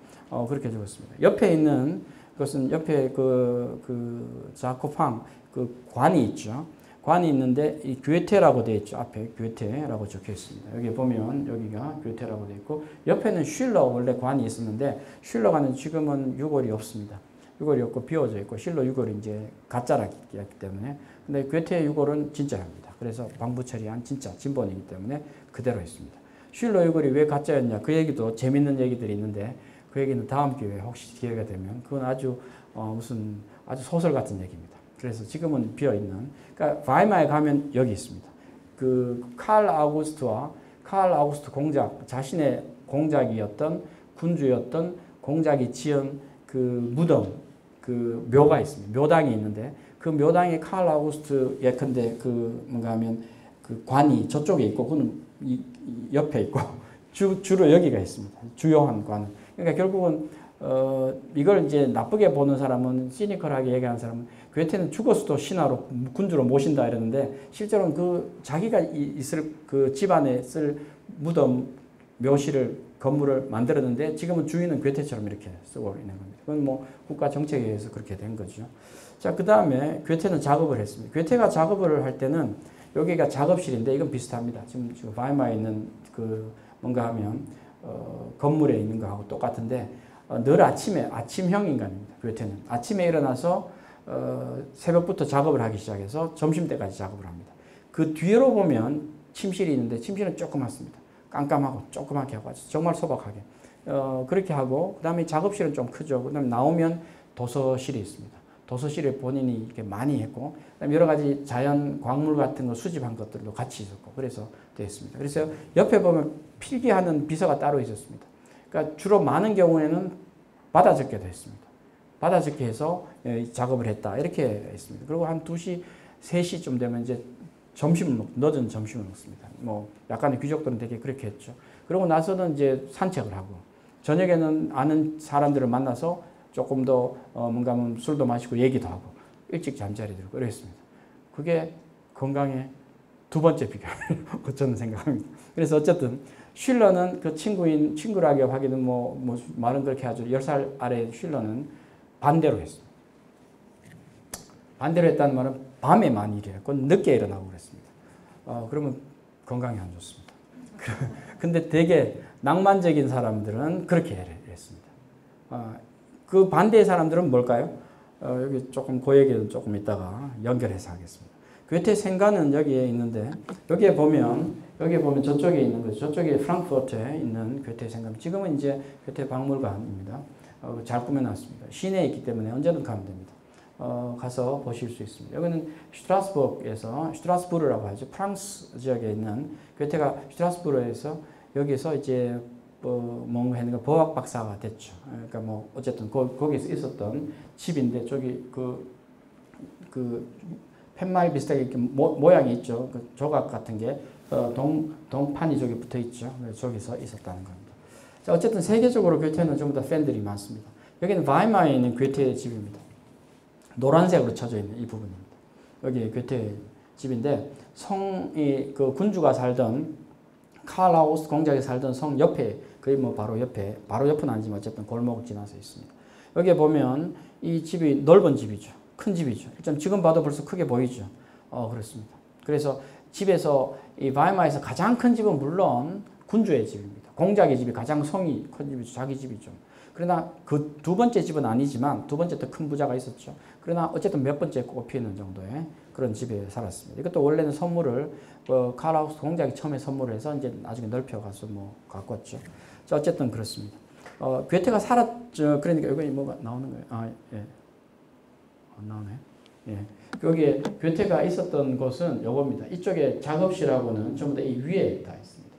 그렇게 죽었습니다. 옆에 있는 그것은 옆에 그 자코팡 그 관이 있죠. 관이 있는데 이 괴테라고 되어 있죠. 앞에 괴테라고 적혀 있습니다. 여기 보면 여기가 괴테라고 되어 있고 옆에는 슐러 원래 관이 있었는데 슐러관은 지금은 유골이 없습니다. 유골이 없고 비워져 있고 슐러 유골이 이제 가짜라기 때문에 근데 괴테의 유골은 진짜입니다. 그래서 방부 처리한 진짜 진본이기 때문에 그대로 있습니다. 슐러 유골이 왜 가짜였냐 그 얘기도 재밌는 얘기들이 있는데 그 얘기는 다음 기회에 혹시 기회가 되면 그건 아주 무슨 아주 소설 같은 얘기입니다. 그래서 지금은 비어 있는 그러니까 바이마에 가면 여기 있습니다. 그 칼 아우구스트 공작 자신의 공작이었던 군주였던 공작이 지은 그 무덤 그 묘가 있습니다. 묘당이 있는데 그 묘당에 칼 아우구스트 예컨대 그 뭔가 하면 그 관이 저쪽에 있고 그는 이 옆에 있고 주로 여기가 있습니다. 주요한 관. 그러니까 결국은 이걸 이제 나쁘게 보는 사람은 시니컬하게 얘기하는 사람은 괴테는 죽어서도 신하로 군주로 모신다 이러는데 실제로는 그 자기가 있을 그 집안에 쓸 무덤 묘실을 건물을 만들었는데 지금은 주인은 괴테처럼 이렇게 쓰고 있는 겁니다. 그건 뭐 국가 정책에 의해서 그렇게 된 거죠. 자, 그 다음에 괴테는 작업을 했습니다. 괴테가 작업을 할 때는 여기가 작업실인데 이건 비슷합니다. 지금 바이마에 있는 그 뭔가 하면 건물에 있는 거하고 똑같은데 늘 아침에 아침형 인간입니다. 괴테는 아침에 일어나서 새벽부터 작업을 하기 시작해서 점심때까지 작업을 합니다. 그 뒤로 보면 침실이 있는데 침실은 조그맣습니다. 깜깜하고 조그맣게 하고 정말 소박하게 그렇게 하고 그 다음에 작업실은 좀 크죠. 그 다음에 나오면 도서실이 있습니다. 도서실에 본인이 이렇게 많이 했고 그다음에 여러 가지 자연 광물 같은 거 수집한 것들도 같이 있었고 그래서 됐습니다. 그래서 옆에 보면 필기하는 비서가 따로 있었습니다. 그러니까 주로 많은 경우에는 받아 적게도 했습니다. 받아 적게 해서 작업을 했다 이렇게 했습니다. 그리고 한 2시, 3시쯤 되면 이제 늦은 점심을 먹습니다. 뭐 약간의 귀족들은 되게 그렇게 했죠. 그러고 나서는 이제 산책을 하고 저녁에는 아는 사람들을 만나서 조금 더 뭔가 술도 마시고 얘기도 하고 일찍 잠자리 들고 그랬습니다. 그게 건강의 두 번째 비결이라고 저는 생각합니다. 그래서 어쨌든 쉴러는 그 친구라고 하기는 뭐 말은 그렇게 하죠. 10살 아래 쉴러는 반대로 했습니다. 반대로 했다는 말은 밤에 많이 일해요. 그건 늦게 일어나고 그랬습니다. 그러면 건강에 안 좋습니다. 근데 되게 낭만적인 사람들은 그렇게 했습니다. 그 반대의 사람들은 뭘까요? 여기 조금 그 얘기는 조금 이따가 연결해서 하겠습니다. 괴테 생가는 여기에 있는데 여기에 보면 저쪽에 있는 거죠. 저쪽에 프랑크푸르트에 있는 괴테 생가. 지금은 이제 괴테 박물관입니다. 잘 꾸며놨습니다. 시내에 있기 때문에 언제든 가면 됩니다. 가서 보실 수 있습니다. 여기는 슈트라스부르라고 하죠. 프랑스 지역에 있는 괴테가 슈트라스부르에서 여기서 이제 뭔가 했는 거 법학 박사가 됐죠. 그러니까 뭐 어쨌든 거기서 있었던 집인데 저기 그 팻말 비슷하게 이렇게 모양이 있죠. 그 조각 같은 게 동판이 저기 붙어 있죠. 저기서 있었다는 겁니다. 자, 어쨌든 세계적으로 괴테는 전부 다 팬들이 많습니다. 여기는 바이마에 있는 괴테의 집입니다. 노란색으로 쳐져 있는 이 부분입니다. 여기 괴테의 집인데 성이 그 군주가 살던 칼라우스 공작에 살던 성 옆에 거의 뭐 바로 옆은 아니지만 어쨌든 골목을 지나서 있습니다. 여기에 보면 이 집이 넓은 집이죠. 큰 집이죠. 일단 지금 봐도 벌써 크게 보이죠. 그렇습니다. 그래서 집에서 이 바이마에서 가장 큰 집은 물론 군주의 집입니다. 공작의 집이 가장 성이 큰 집이죠. 자기 집이죠. 그러나 그 두 번째 집은 아니지만 두 번째 더 큰 부자가 있었죠. 그러나 어쨌든 몇 번째 꼽히는 정도의 그런 집에 살았습니다. 이것도 원래는 선물을 칼라우스 공작이 처음에 선물을 해서 이제 나중에 넓혀가서 뭐 가꿨죠. 자, 어쨌든 그렇습니다. 괴테가 살았죠. 그러니까 여기 뭐가 나오는 거예요. 예. 안 나오네. 예. 여기에 괴테가 있었던 곳은 요겁니다. 이쪽에 작업실하고는 전부 다 이 위에 다 있습니다.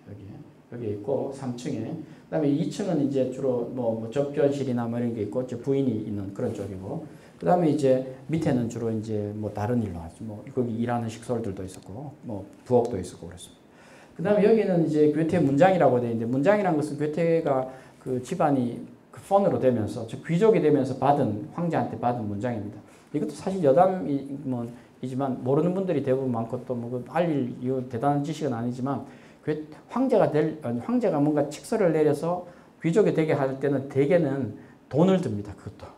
여기에 있고 3층에. 그다음에 2층은 이제 주로 뭐 접견실이나 뭐 이런 게 있고 부인이 있는 그런 쪽이고. 그다음에 이제 밑에는 주로 이제 뭐 다른 일로 하죠. 뭐 거기 일하는 식솔들도 있었고 뭐 부엌도 있었고 그렇습니다. 그다음에 여기는 이제 괴테 문장이라고 되어 있는데 문장이라는 것은 괴테가 그 집안이 그 폰으로 되면서 즉 귀족이 되면서 황제한테 받은 문장입니다. 이것도 사실 여담이지만 모르는 분들이 대부분 많고 또 뭐 알릴 이유 대단한 지식은 아니지만 황제가 뭔가 칙서를 내려서 귀족이 되게 할 때는 대개는 돈을 듭니다. 그것도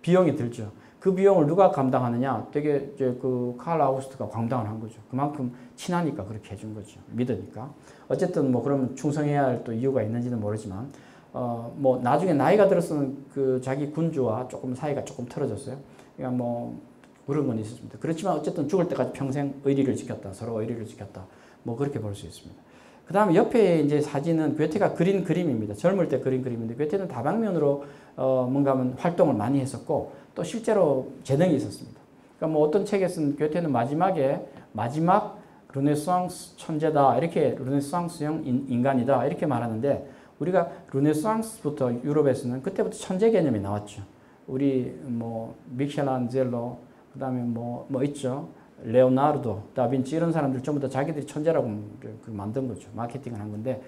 비용이 들죠. 그 비용을 누가 감당하느냐? 되게 이제 그 칼 아우구스트가 감당을 한 거죠. 그만큼 친하니까 그렇게 해준 거죠. 믿으니까. 어쨌든 뭐 그러면 충성해야 할 또 이유가 있는지는 모르지만 뭐 나중에 나이가 들어서는 그 자기 군주와 조금 사이가 조금 틀어졌어요. 그러니까 뭐 그런 건 있었습니다. 그렇지만 어쨌든 죽을 때까지 평생 의리를 지켰다. 서로 의리를 지켰다. 뭐 그렇게 볼 수 있습니다. 그 다음에 옆에 이제 사진은 괴테가 그린 그림입니다. 젊을 때 그린 그림인데 괴테는 다방면으로 뭔가 활동을 많이 했었고 또 실제로 재능이 있었습니다. 그러니까 뭐 어떤 책에서는 괴테는 마지막 르네상스 천재다 이렇게 르네상스형 인간이다 이렇게 말하는데 우리가 르네상스부터 유럽에서는 그때부터 천재 개념이 나왔죠. 우리 뭐 미켈란젤로 그다음에 뭐 있죠. 레오나르도, 다빈치 이런 사람들 전부 다 자기들이 천재라고 만든 거죠. 마케팅을 한 건데,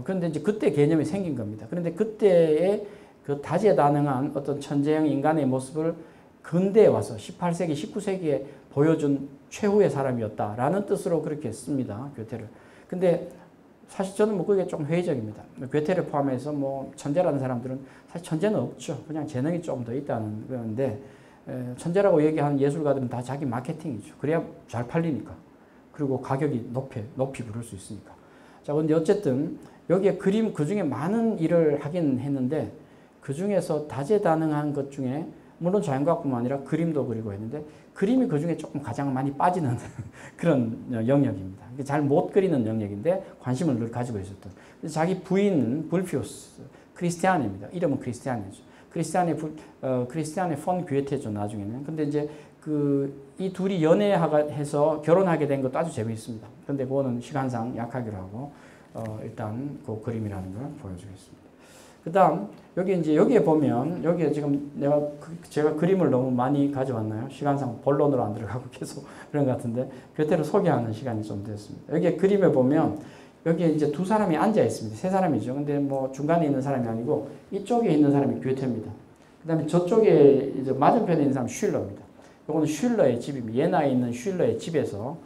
그런데 이제 그때 개념이 생긴 겁니다. 그런데 그때의 그 다재다능한 어떤 천재형 인간의 모습을 근대에 와서 18세기, 19세기에 보여준 최후의 사람이었다라는 뜻으로 그렇게 씁니다. 괴테를. 근데 사실 저는 뭐 그게 좀 회의적입니다. 괴테를 포함해서 뭐 천재라는 사람들은 사실 천재는 없죠. 그냥 재능이 조금 더 있다는 건데, 천재라고 얘기하는 예술가들은 다 자기 마케팅이죠. 그래야 잘 팔리니까. 그리고 가격이 높이 부를 수 있으니까. 자, 근데 어쨌든 여기에 그림 그 중에 많은 일을 하긴 했는데 그 중에서 다재다능한 것 중에 물론 자연과학뿐만 아니라 그림도 그리고 했는데 그림이 그 중에 조금 가장 많이 빠지는 그런 영역입니다. 잘 못 그리는 영역인데 관심을 늘 가지고 있었던. 자기 부인 불피우스 크리스티아네입니다. 이름은 크리스티아네죠. 크리스티아네 폰 괴테죠, 나중에는. 근데 이제 이 둘이 연애해서 결혼하게 된 것도 아주 재미있습니다. 근데 그거는 시간상 약하기로 하고, 일단 그 그림이라는 걸 보여주겠습니다. 그 다음, 여기에 보면, 여기에 지금 제가 그림을 너무 많이 가져왔나요? 시간상 본론으로 안 들어가고 계속 그런 것 같은데, 괴테를 소개하는 시간이 좀 됐습니다. 여기에 그림에 보면, 여기에 이제 두 사람이 앉아 있습니다. 세 사람이죠. 근데 뭐 중간에 있는 사람이 아니고 이쪽에 있는 사람이 괴테입니다. 그 다음에 저쪽에 이제 맞은편에 있는 사람이 슐러입니다. 이거는 슐러의 집입니다. 예나에 있는 슐러의 집에서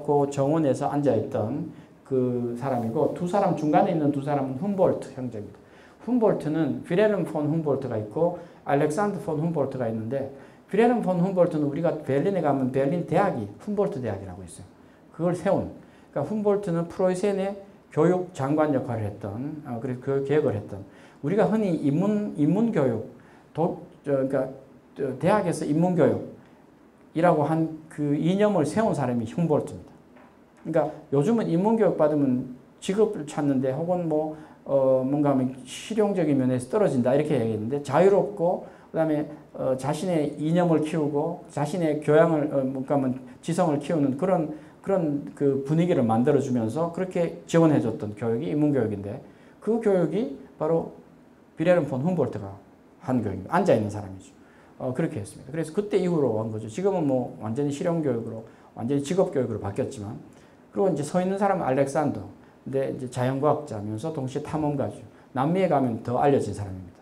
그 정원에서 앉아있던 그 사람이고, 두 사람 중간에 있는 두 사람은 훔볼트 형제입니다. 훔볼트는 빌헬름 폰 훔볼트가 있고 알렉산더 폰 훔볼트가 있는데, 빌헬름 폰 훔볼트는 우리가 베를린에 가면 베를린 대학이 훔볼트 대학이라고 있어요. 그걸 세운. 그러니까 훔볼트는 프로이센의 교육 장관 역할을 했던, 그래서 그 계획을 했던. 우리가 흔히 인문교육, 그러니까 대학에서 인문교육이라고 한 그 이념을 세운 사람이 훔볼트입니다. 그러니까 요즘은 인문교육 받으면 직업을 찾는데 혹은 뭔가 하면 실용적인 면에서 떨어진다 이렇게 얘기했는데, 자유롭고 그다음에 자신의 이념을 키우고 자신의 교양을 뭔가 하면 지성을 키우는 그런 그 분위기를 만들어주면서 그렇게 지원해줬던 교육이 인문교육인데, 그 교육이 바로 빌헬름 폰 훔볼트가 한 교육입니다. 앉아있는 사람이죠. 그렇게 했습니다. 그래서 그때 이후로 온 거죠. 지금은 뭐 완전히 실용교육으로, 완전히 직업교육으로 바뀌었지만, 그리고 이제 서 있는 사람은 알렉산더. 근데 이제 자연과학자면서 동시에 탐험가죠. 남미에 가면 더 알려진 사람입니다.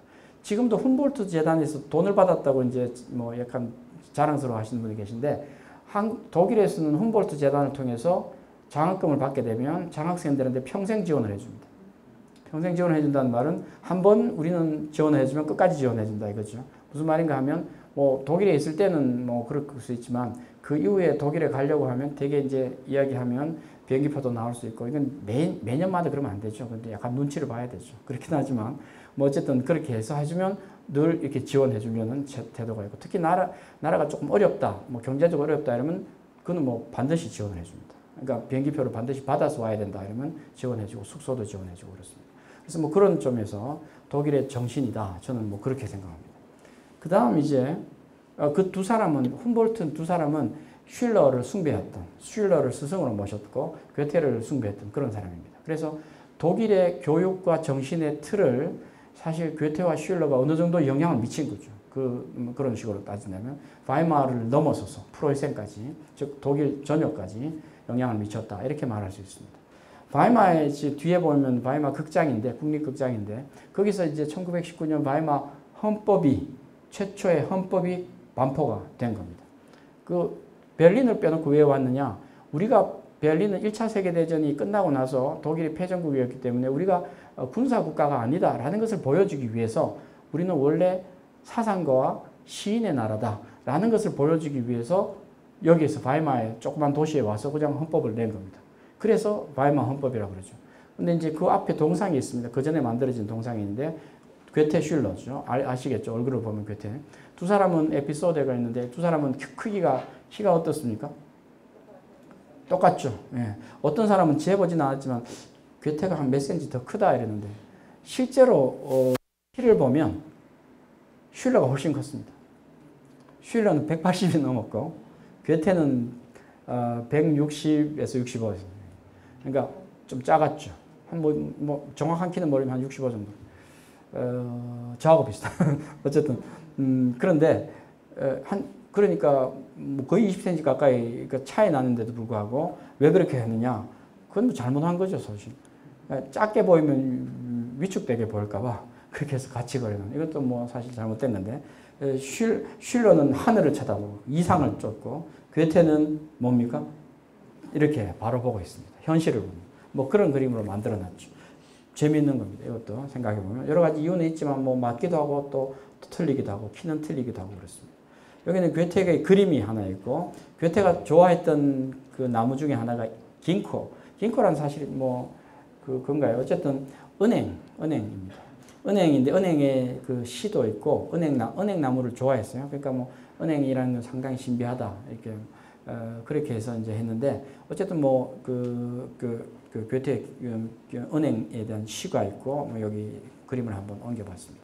지금도 훔볼트 재단에서 돈을 받았다고 이제 뭐 약간 자랑스러워 하시는 분이 계신데, 독일에서는 훔볼트 재단을 통해서 장학금을 받게 되면 장학생들한테 평생 지원을 해줍니다. 평생 지원을 해준다는 말은 한 번 우리는 지원을 해주면 끝까지 지원해준다 이거죠. 무슨 말인가 하면, 뭐 독일에 있을 때는 뭐 그럴 수 있지만 그 이후에 독일에 가려고 하면 되게 이제 이야기하면 비행기표도 나올 수 있고, 이건 매년마다 그러면 안 되죠. 근데 약간 눈치를 봐야 되죠. 그렇긴 하지만 뭐 어쨌든 그렇게 해서 해주면 늘 이렇게 지원해주면은 태도가 있고, 특히 나라가 조금 어렵다, 뭐 경제적으로 어렵다 이러면 그는 뭐 반드시 지원을 해줍니다. 그러니까 비행기표를 반드시 받아서 와야 된다 이러면 지원해주고 숙소도 지원해주고 그렇습니다. 그래서 뭐 그런 점에서 독일의 정신이다. 저는 뭐 그렇게 생각합니다. 그 다음 이제 그 두 사람은, 훔볼트 두 사람은 슐러를 숭배했던, 슐러를 스승으로 모셨고 괴테를 숭배했던 그런 사람입니다. 그래서 독일의 교육과 정신의 틀을 사실 괴테와 슐러가 어느 정도 영향을 미친 거죠. 그런 식으로 따진다면 바이마르를 넘어서서 프로이센까지, 즉 독일 전역까지 영향을 미쳤다 이렇게 말할 수 있습니다. 바이마의 뒤에 보면 바이마 극장인데, 국립극장인데, 거기서 이제 1919년 바이마 최초의 헌법이 반포가 된 겁니다. 베를린을 빼놓고 왜 왔느냐? 우리가 베를린은 1차 세계대전이 끝나고 나서 독일이 패전국이었기 때문에 우리가 군사국가가 아니다라는 것을 보여주기 위해서, 우리는 원래 사상가와 시인의 나라다라는 것을 보여주기 위해서 여기에서 바이마의 조그만 도시에 와서 그냥 헌법을 낸 겁니다. 그래서 바이마 헌법이라고 그러죠. 근데 이제 그 앞에 동상이 있습니다. 그 전에 만들어진 동상이 있는데, 괴테 슐러죠. 아시겠죠? 얼굴을 보면 괴테. 두 사람은 에피소드가 있는데, 두 사람은 키가 어떻습니까? 똑같죠. 예. 어떤 사람은 재보진 않았지만 괴테가 한 몇 센치 더 크다 이랬는데, 실제로 키를 보면 슐러가 훨씬 컸습니다. 슐러는 180이 넘었고 괴테는 160에서 65였습니다. 그러니까 좀 작았죠. 뭐 정확한 키는 모르면 한 65 정도. 저하고 비슷한. 어쨌든 그런데 그러니까 뭐 거의 20cm 가까이 차이 나는데도 불구하고 왜 그렇게 했느냐? 그건 뭐 잘못한 거죠, 사실. 작게 보이면 위축되게 보일까봐 그렇게 해서 같이 그리는 이것도 뭐 사실 잘못됐는데 슐러는 하늘을 쳐다보고 이상을 쫓고 괴테는 뭡니까? 이렇게 바로 보고 있습니다. 현실을 보는 뭐 그런 그림으로 만들어놨죠. 재미있는 겁니다. 이것도 생각해보면 여러 가지 이유는 있지만 뭐 맞기도 하고 또 틀리기도 하고 키는 틀리기도 하고 그렇습니다. 여기는 괴테의 그림이 하나 있고 괴테가 좋아했던 그 나무 중에 하나가 긴코란 사실 뭐 그건가요? 어쨌든 은행입니다. 은행인데 은행에 그 시도 있고 은행나무를 좋아했어요. 그러니까 뭐 은행이라는 건 상당히 신비하다 이렇게 그렇게 해서 이제 했는데 어쨌든 뭐 괴테 은행에 대한 시가 있고 뭐 여기 그림을 한번 옮겨봤습니다.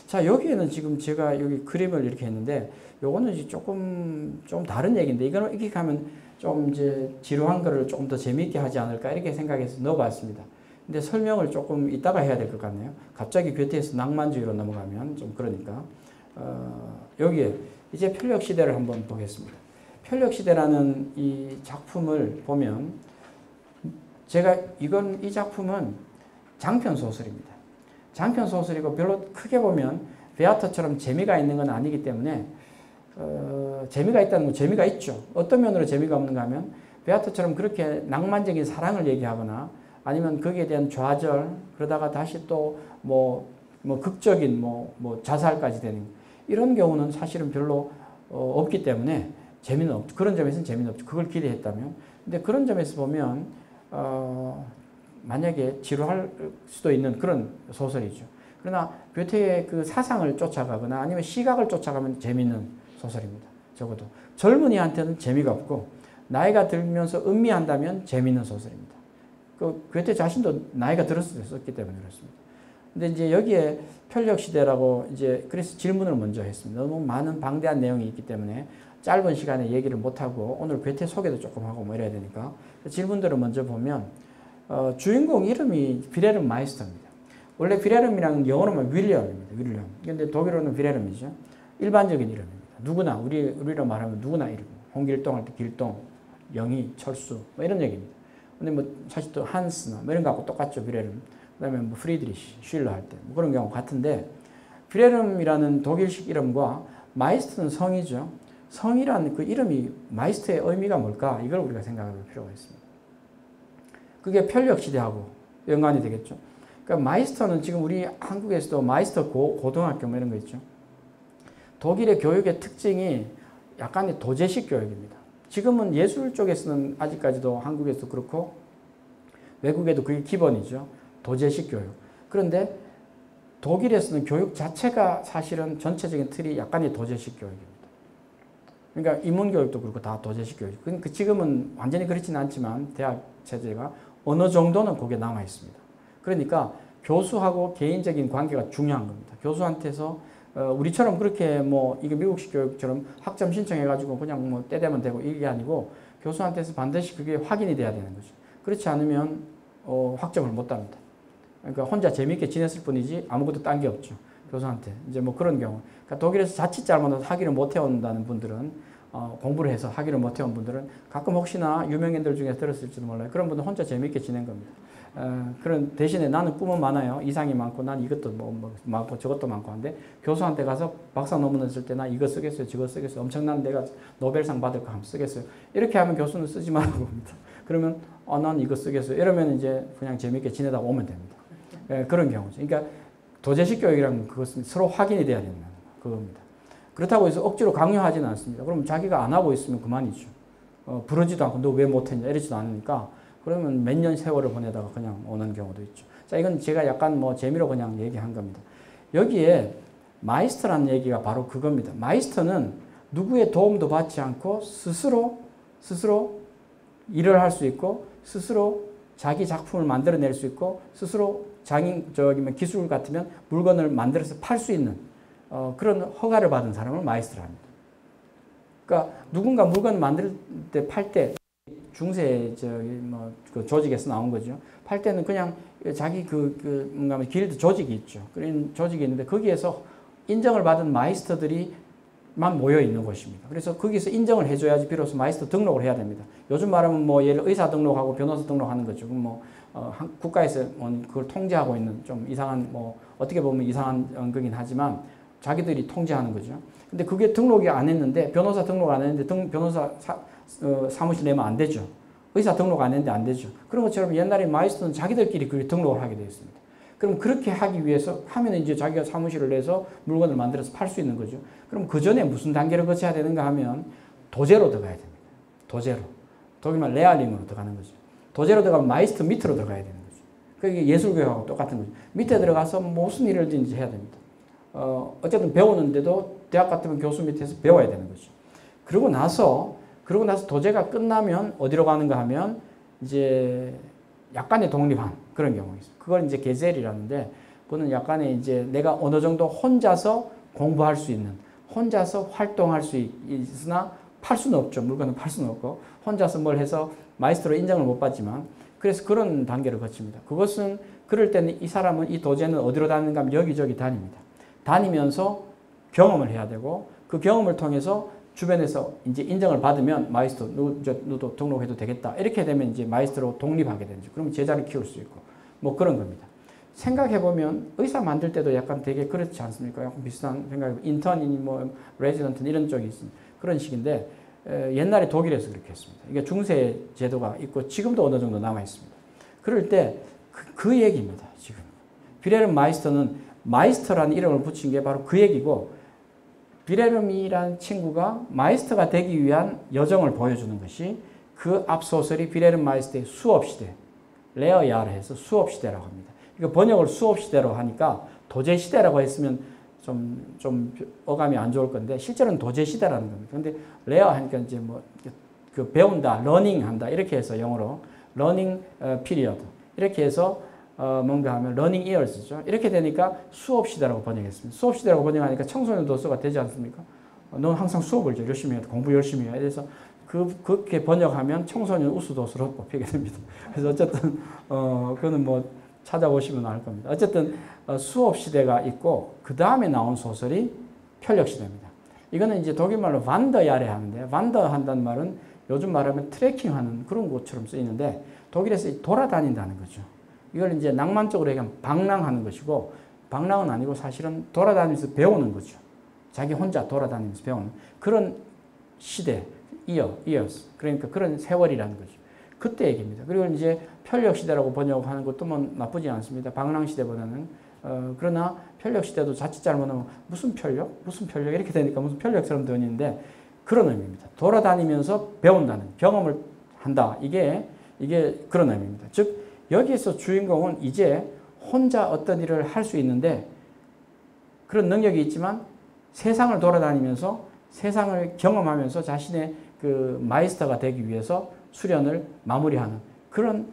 자 여기에는 지금 제가 여기 그림을 이렇게 했는데 요거는 이제 좀 다른 얘기인데 이거는 이렇게 하면 좀 이제 지루한 거를 조금 더 재미있게 하지 않을까 이렇게 생각해서 넣어봤습니다. 근데 설명을 조금 이따가 해야 될 것 같네요. 갑자기 괴테에서 낭만주의로 넘어가면 좀 그러니까 여기에 이제 편력시대를 한번 보겠습니다. 편력시대라는 이 작품을 보면 제가 이 작품은 장편소설입니다. 장편소설이고 별로 크게 보면 베아터처럼 재미가 있는 건 아니기 때문에 재미가 있다는 건 재미가 있죠. 어떤 면으로 재미가 없는가 하면 베아터처럼 그렇게 낭만적인 사랑을 얘기하거나 아니면 거기에 대한 좌절 그러다가 다시 또 뭐 극적인 뭐 자살까지 되는 이런 경우는 사실은 별로 없기 때문에 재미는 없죠. 그런 점에서는 재미는 없죠. 그걸 기대했다면. 근데 그런 점에서 보면 만약에 지루할 수도 있는 그런 소설이죠. 그러나 괴테의 그 사상을 쫓아가거나 아니면 시각을 쫓아가면 재미있는 소설입니다. 적어도 젊은이한테는 재미가 없고 나이가 들면서 음미한다면 재미있는 소설입니다. 그 괴테 자신도 나이가 들었었기 때문에 그렇습니다. 근데 이제 여기에 편력시대라고 이제 그래서 질문을 먼저 했습니다. 너무 많은 방대한 내용이 있기 때문에 짧은 시간에 얘기를 못하고 오늘 괴테 소개도 조금 하고 뭐 이래야 되니까 질문들을 먼저 보면 주인공 이름이 비레름 마이스터입니다. 원래 비레름이라는 영어로는 윌리엄입니다. 윌리엄. 근데 독일어는 비레름이죠. 일반적인 이름입니다. 누구나 우리로 말하면 누구나 이름. 홍길동 할 때 길동, 영희, 철수 뭐 이런 얘기입니다. 근데 뭐 사실 또 한스나 뭐 이런 거하고 똑같죠. 비레름. 그다음에 뭐 프리드리시, 슐러 할 때 뭐 그런 경우 같은데 비레름이라는 독일식 이름과 마이스터는 성이죠. 성이라는 그 이름이 마이스터의 의미가 뭘까? 이걸 우리가 생각할 필요가 있습니다. 그게 편력시대하고 연관이 되겠죠. 그러니까 마이스터는 지금 우리 한국에서도 마이스터 고등학교 뭐 이런 거 있죠. 독일의 교육의 특징이 약간의 도제식 교육입니다. 지금은 예술 쪽에서는 아직까지도 한국에서도 그렇고 외국에도 그게 기본이죠. 도제식 교육. 그런데 독일에서는 교육 자체가 사실은 전체적인 틀이 약간의 도제식 교육입니다. 그러니까 인문교육도 그렇고 다 도제식 교육. 그러니까 지금은 완전히 그렇지는 않지만 대학 체제가 어느 정도는 거기에 남아 있습니다. 그러니까 교수하고 개인적인 관계가 중요한 겁니다. 교수한테서 우리처럼 그렇게 뭐 이게 미국식 교육처럼 학점 신청해가지고 그냥 뭐 때 되면 되고 이게 아니고 교수한테서 반드시 그게 확인이 돼야 되는 거죠. 그렇지 않으면 학점을 못 땁니다. 그러니까 혼자 재미있게 지냈을 뿐이지 아무것도 딴 게 없죠. 교수한테. 이제 뭐 그런 경우. 그러니까 독일에서 자칫 잘못해서 학위를 못 해온다는 분들은 공부를 해서 학위를 못 해온 분들은 가끔 혹시나 유명인들 중에 들었을지도 몰라요. 그런 분들 혼자 재미있게 지낸 겁니다. 그런 대신에 나는 꿈은 많아요. 이상이 많고 난 이것도 뭐 많고 저것도 많고 한데 교수한테 가서 박사 논문을 쓸 때 나 이거 쓰겠어요. 저거 쓰겠어요. 엄청난 내가 노벨상 받을 거 한번 쓰겠어요. 이렇게 하면 교수는 쓰지 말라고 합니다. 그러면 난 이거 쓰겠어요. 이러면 이제 그냥 재미있게 지내다 오면 됩니다. 그런 경우죠. 그러니까 도제식 교육이라는 그것은 서로 확인이 돼야 되는 그겁니다. 그렇다고 해서 억지로 강요하지는 않습니다. 그럼 자기가 안 하고 있으면 그만이죠. 부르지도 않고 너 왜 못했냐 이러지도 않으니까 그러면 몇 년 세월을 보내다가 그냥 오는 경우도 있죠. 자, 이건 제가 약간 뭐 재미로 그냥 얘기한 겁니다. 여기에 마이스터라는 얘기가 바로 그겁니다. 마이스터는 누구의 도움도 받지 않고 스스로 일을 할 수 있고 스스로 자기 작품을 만들어낼 수 있고 스스로 기술 같으면 물건을 만들어서 팔 수 있는 그런 허가를 받은 사람을 마이스터라 합니다. 그러니까 누군가 물건을 만들 때 팔 때 중세 그 조직에서 나온 거죠. 팔 때는 그냥 자기 뭔가 길드 조직이 있죠. 그런 조직이 있는데 거기에서 인정을 받은 마이스터들이 모여 있는 곳입니다. 그래서 거기서 인정을 해줘야지 비로소 마이스터 등록을 해야 됩니다. 요즘 말하면 뭐 예를 의사 등록하고 변호사 등록하는 거죠. 뭐 국가에서 그걸 통제하고 있는 좀 이상한 뭐 어떻게 보면 이상한 거긴 하지만 자기들이 통제하는 거죠. 근데 그게 등록이 안 했는데 변호사 등록 안 했는데 변호사 사무실 내면 안 되죠. 의사 등록 안 했는데 안 되죠. 그런 것처럼 옛날에 마이스터는 자기들끼리 그 등록을 하게 되어 있습니다. 그럼 그렇게 하기 위해서 하면 이제 자기가 사무실을 내서 물건을 만들어서 팔 수 있는 거죠. 그럼 그 전에 무슨 단계를 거쳐야 되는가 하면 도제로 들어가야 됩니다. 도제로. 독일말 레알링으로 들어가는 거죠. 도제로 들어가면 마이스터 밑으로 들어가야 되는 거죠. 그게 예술교육하고 똑같은 거죠. 밑에 들어가서 무슨 일을든지 해야 됩니다. 어쨌든 배우는데도 대학 같으면 교수 밑에서 배워야 되는 거죠. 그러고 나서 도제가 끝나면 어디로 가는가 하면 이제 약간의 독립한 그런 경우가 있어요. 그걸 이제 게젤이라는데 그거는 약간의 이제 내가 어느 정도 혼자서 공부할 수 있는, 혼자서 활동할 수 있으나 팔 수는 없죠. 물건은 팔 수는 없고 혼자서 뭘 해서 마이스터로 인정을 못 받지만 그래서 그런 단계를 거칩니다. 그것은 그럴 때는 이 사람은 이 도제는 어디로 다니는가 하면 여기저기 다닙니다. 다니면서 경험을 해야 되고 그 경험을 통해서 주변에서 이제 인정을 받으면 마이스터 너도 등록해도 되겠다. 이렇게 되면 이제 마이스터로 독립하게 되죠. 그러면 제자를 키울 수 있고 뭐 그런 겁니다. 생각해보면 의사 만들 때도 약간 되게 그렇지 않습니까? 약간 비슷한 생각이 인턴이니 뭐 레지던트 이런 쪽이 있습니다. 그런 식인데 옛날에 독일에서 그렇게 했습니다. 이게 중세 제도가 있고 지금도 어느 정도 남아 있습니다. 그럴 때 그 얘기입니다. 지금 빌헬름 마이스터는 마이스터라는 이름을 붙인 게 바로 그 얘기고 빌헬름이라는 친구가 마이스터가 되기 위한 여정을 보여주는 것이 그 앞 소설이 빌헬름 마이스터의 수업시대, 레어야를 해서 수업시대라고 합니다. 이거 번역을 수업시대로 하니까 도제시대라고 했으면 좀 어감이 안 좋을 건데 실제로는 도제시대라는 겁니다. 근데 레어 하니까 이제 뭐 그 배운다, 러닝 한다 이렇게 해서 영어로 러닝 피리어드 이렇게 해서 뭔가 하면 러닝 이어스죠. 이렇게 되니까 수업시대라고 번역했습니다. 수업시대라고 번역하니까 청소년 도서가 되지 않습니까? 넌 항상 수업을 열심히 해야 돼. 공부 열심히 해야 돼. 그래서 그렇게 번역하면 청소년 우수도서로 뽑히게 됩니다. 그래서 어쨌든 그거는 뭐 찾아보시면 알 겁니다. 어쨌든 수업시대가 있고 그 다음에 나온 소설이 편력시대입니다. 이거는 이제 독일말로 반더야레 하는데 반더 한다는 말은 요즘 말하면 트레킹하는 그런 것처럼 쓰이는데 독일에서 돌아다닌다는 거죠. 이걸 이제 낭만적으로 얘기하면 방랑하는 것이고 방랑은 아니고 사실은 돌아다니면서 배우는 거죠. 자기 혼자 돌아다니면서 배우는 그런 시대, years. 그러니까 그런 세월이라는 거죠. 그때 얘기입니다. 그리고 이제 편력시대라고 번역하는 것도 뭐 나쁘지 않습니다. 방랑시대보다는. 그러나 편력시대도 자칫 잘못하면 무슨 편력? 무슨 편력? 이렇게 되니까 무슨 편력처럼 들리는데 그런 의미입니다. 돌아다니면서 배운다는, 경험을 한다. 이게 그런 의미입니다. 즉, 여기에서 주인공은 이제 혼자 어떤 일을 할 수 있는데 그런 능력이 있지만 세상을 돌아다니면서 세상을 경험하면서 자신의 그 마이스터가 되기 위해서 수련을 마무리하는 그런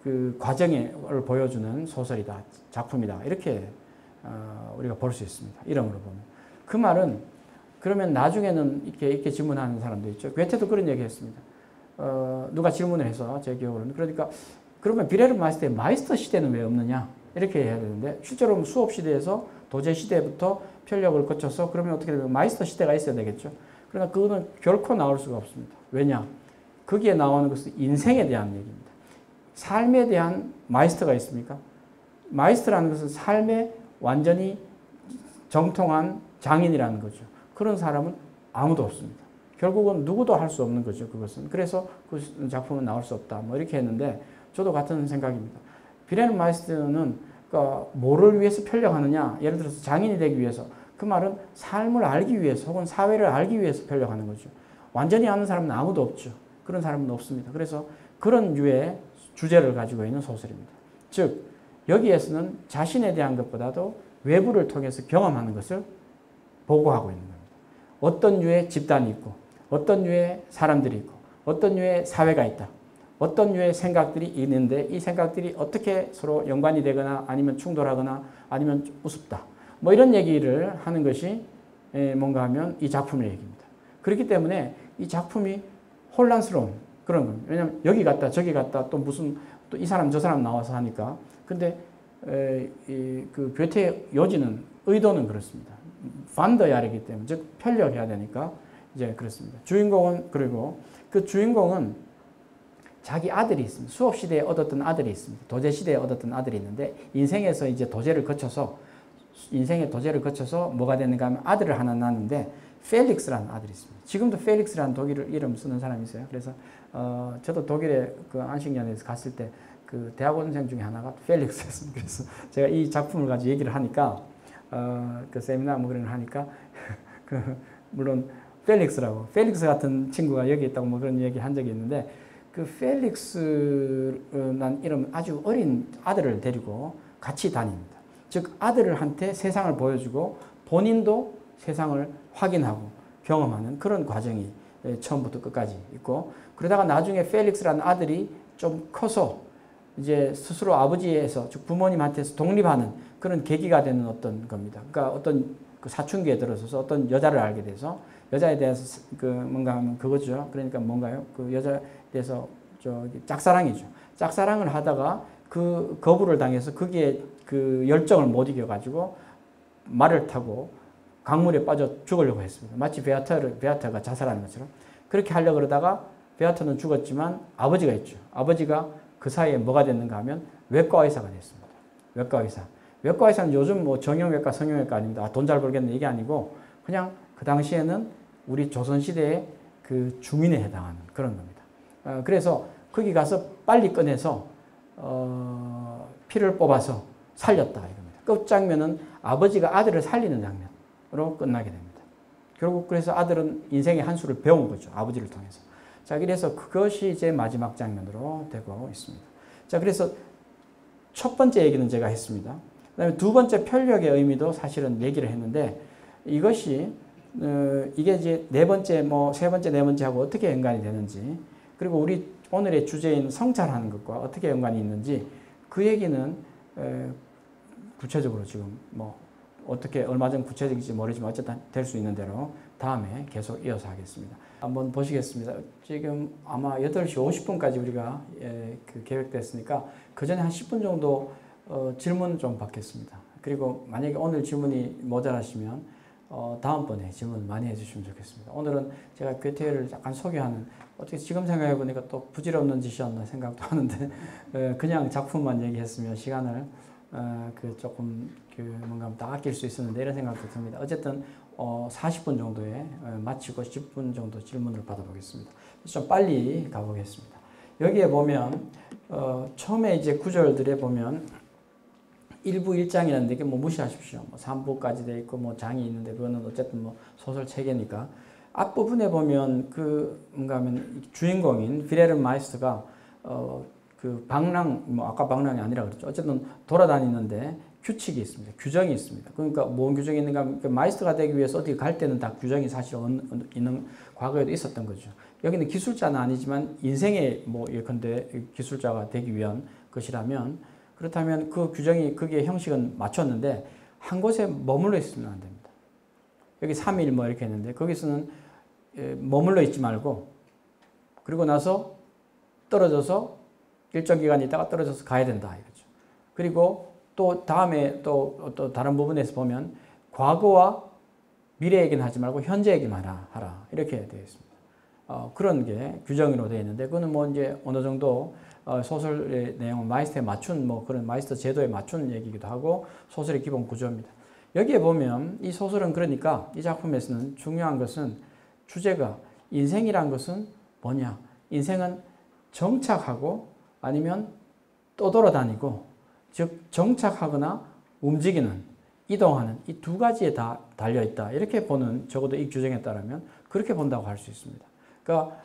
그 과정을 보여주는 소설이다, 작품이다. 이렇게 우리가 볼 수 있습니다. 이름으로 보면. 그 말은 그러면 나중에는 이렇게 질문하는 사람도 있죠. 괴테도 그런 얘기 했습니다. 누가 질문을 해서 제 기억으로는. 그러니까 그러면 빌헬름 마이스터의 마이스터 시대는 왜 없느냐? 이렇게 해야 되는데 실제로 수업 시대에서 도제 시대부터 편력을 거쳐서 그러면 어떻게 되면 마이스터 시대가 있어야 되겠죠. 그러나 그거는 결코 나올 수가 없습니다. 왜냐? 거기에 나오는 것은 인생에 대한 얘기입니다. 삶에 대한 마이스터가 있습니까? 마이스터라는 것은 삶에 완전히 정통한 장인이라는 거죠. 그런 사람은 아무도 없습니다. 결국은 누구도 할 수 없는 거죠. 그것은. 그래서 그 작품은 나올 수 없다. 뭐 이렇게 했는데 저도 같은 생각입니다. 빌헬름 마이스터는 그러니까 뭐를 위해서 편력하느냐? 예를 들어서 장인이 되기 위해서. 그 말은 삶을 알기 위해서 혹은 사회를 알기 위해서 편력하는 거죠. 완전히 아는 사람은 아무도 없죠. 그런 사람은 없습니다. 그래서 그런 류의 주제를 가지고 있는 소설입니다. 즉 여기에서는 자신에 대한 것보다도 외부를 통해서 경험하는 것을 보고하고 있는 겁니다. 어떤 류의 집단이 있고 어떤 류의 사람들이 있고 어떤 류의 사회가 있다. 어떤 류의 생각들이 있는데 이 생각들이 어떻게 서로 연관이 되거나 아니면 충돌하거나 아니면 우습다. 뭐 이런 얘기를 하는 것이 뭔가 하면 이 작품의 얘기입니다. 그렇기 때문에 이 작품이 혼란스러운 그런 겁니다. 왜냐하면 여기 갔다 저기 갔다 또 무슨 또 이 사람 저 사람 나와서 하니까. 근데 그 괴테의 요지는 의도는 그렇습니다. 반더야르기 때문에, 즉 편력해야 되니까 이제 그렇습니다. 주인공은, 그리고 그 주인공은 자기 아들이 있습니다. 수업 시대에 얻었던 아들이 있습니다. 도제 시대에 얻었던 아들이 있는데 인생에서 이제 인생의 도제를 거쳐서 뭐가 되는가 하면 아들을 하나 낳는데 펠릭스라는 아들이 있습니다. 지금도 펠릭스라는 독일 이름 쓰는 사람이 있어요. 그래서 저도 독일에 그 안식년에서 갔을 때 그 대학원생 중에 하나가 펠릭스였습니다. 그래서 제가 이 작품을 가지고 얘기를 하니까 그 세미나 뭐 그런 걸 하니까 그 물론 펠릭스 같은 친구가 여기 있다고 뭐 그런 얘기 한 적이 있는데 그 펠릭스란 이름 아주 어린 아들을 데리고 같이 다닙니다. 즉 아들한테 세상을 보여주고 본인도 세상을 확인하고 경험하는 그런 과정이 처음부터 끝까지 있고, 그러다가 나중에 펠릭스라는 아들이 좀 커서 이제 스스로 아버지에서 즉 부모님한테서 독립하는 그런 계기가 되는 어떤 겁니다. 그러니까 어떤 그 사춘기에 들어서서 어떤 여자를 알게 돼서 여자에 대해서 그 뭔가 하면 그거죠. 그러니까 뭔가요? 그 여자에 대해서 저기 짝사랑이죠. 짝사랑을 하다가 그 거부를 당해서 거기에 그 열정을 못 이겨가지고 말을 타고 강물에 빠져 죽으려고 했습니다. 마치 베아타가 자살하는 것처럼 그렇게 하려고 그러다가 베아타는 죽었지만 아버지가 있죠. 아버지가 그 사이에 뭐가 됐는가 하면 외과 의사가 됐습니다. 외과 의사. 외과 의사는 요즘 뭐 정형외과, 성형외과 아닙니다. 돈 잘 벌겠네 이게 아니고 그냥 그 당시에는 우리 조선시대의 그 중인에 해당하는 그런 겁니다. 그래서 거기 가서 빨리 꺼내서 피를 뽑아서 살렸다 이겁니다. 끝장면은 아버지가 아들을 살리는 장면으로 끝나게 됩니다. 결국 그래서 아들은 인생의 한 수를 배운 거죠. 아버지를 통해서. 자, 그래서 그것이 이제 마지막 장면으로 되고 있습니다. 자, 그래서 첫 번째 얘기는 제가 했습니다. 그다음에 두 번째 편력의 의미도 사실은 얘기를 했는데 이것이 이게 이제 네 번째, 뭐 세 번째, 네 번째하고 어떻게 연관이 되는지, 그리고 우리 오늘의 주제인 성찰하는 것과 어떻게 연관이 있는지 그 얘기는 구체적으로 지금 뭐 어떻게 얼마 전 구체적인지 모르지만 어쨌든 될 수 있는 대로 다음에 계속 이어서 하겠습니다. 한번 보시겠습니다. 지금 아마 8시 50분까지 우리가 그 계획됐으니까 그 전에 한 10분 정도 질문 좀 받겠습니다. 그리고 만약에 오늘 질문이 모자라시면 다음번에 질문 많이 해주시면 좋겠습니다. 오늘은 제가 괴테를 약간 소개하는, 어떻게 지금 생각해 보니까 또 부질없는 짓이었나 생각도 하는데 그냥 작품만 얘기했으면 시간을 그 조금 그 뭔가 다 아낄 수 있었는데 이런 생각도 듭니다. 어쨌든 40분 정도에 마치고 10분 정도 질문을 받아보겠습니다. 좀 빨리 가보겠습니다. 여기에 보면 처음에 이제 구절들에 보면 1부 1장이라는데 이게 뭐 무시하십시오. 뭐 3부까지 돼 있고 뭐 장이 있는데 그거는 어쨌든 뭐 소설 체계니까 앞부분에 보면 그 뭔가 하면 주인공인 비레르 마이스터가 그 방랑, 뭐 아까 방랑이 아니라 그랬죠. 어쨌든 돌아다니는데 규칙이 있습니다. 규정이 있습니다. 그러니까 뭔 규정이 있는가 하면 마이스터가 되기 위해서 어디 갈 때는 다 규정이 사실 있는 과거에도 있었던 거죠. 여기는 기술자는 아니지만 인생의 뭐 예컨대 기술자가 되기 위한 것이라면, 그렇다면 그 규정이 거기에 형식은 맞췄는데 한 곳에 머물러 있으면 안 됩니다. 여기 3일 뭐 이렇게 했는데 거기서는 머물러 있지 말고 그리고 나서 떨어져서 일정 기간 있다가 떨어져서 가야 된다 이거죠. 그리고 또 다음에 또 다른 부분에서 보면 과거와 미래 얘기는 하지 말고 현재 얘기만 하라 이렇게 되어 있습니다. 그런 게 규정으로 되어 있는데 그거는 뭐 이제 어느 정도 소설의 내용은 마이스터에 맞춘 뭐 그런 마이스터 제도에 맞춘 얘기이기도 하고 소설의 기본 구조입니다. 여기에 보면 이 소설은 그러니까 이 작품에서는 중요한 것은 주제가 인생이란 것은 뭐냐? 인생은 정착하고 아니면 또 돌아다니고, 즉 정착하거나 움직이는, 이동하는 이 두 가지에 다 달려있다. 이렇게 보는, 적어도 이 규정에 따르면 그렇게 본다고 할 수 있습니다. 그러니까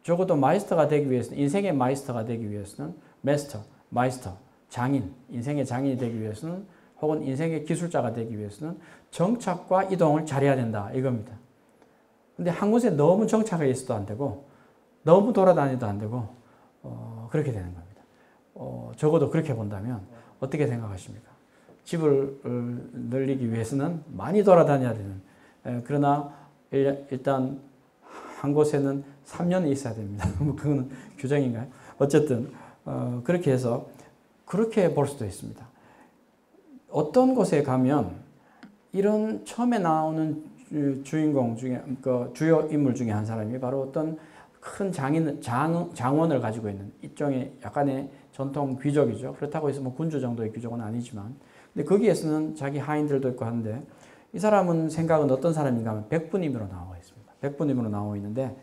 적어도 마이스터가 되기 위해서는, 인생의 마이스터가 되기 위해서는 마이스터, 장인, 인생의 장인이 되기 위해서는 혹은 인생의 기술자가 되기 위해서는 정착과 이동을 잘해야 된다 이겁니다. 근데 한 곳에 너무 정착해 있어도 안 되고 너무 돌아다녀도 안 되고 그렇게 되는 겁니다. 적어도 그렇게 본다면 어떻게 생각하십니까? 집을 늘리기 위해서는 많이 돌아다녀야 되는, 그러나 일단 한 곳에는 3년이 있어야 됩니다. 뭐 그거는 규정인가요? 어쨌든 그렇게 해서 그렇게 볼 수도 있습니다. 어떤 곳에 가면 이런 처음에 나오는 주인공 중에 그 주요 인물 중에 한 사람이 바로 어떤 큰 장원을 가지고 있는 일종의 약간의 전통 귀족이죠. 그렇다고 해서 뭐 군주 정도의 귀족은 아니지만, 근데 거기에서는 자기 하인들도 있고 하는데, 이 사람은 생각은 어떤 사람인가 하면 백부님으로 나와 있습니다. 백부님으로 나오고 있는데,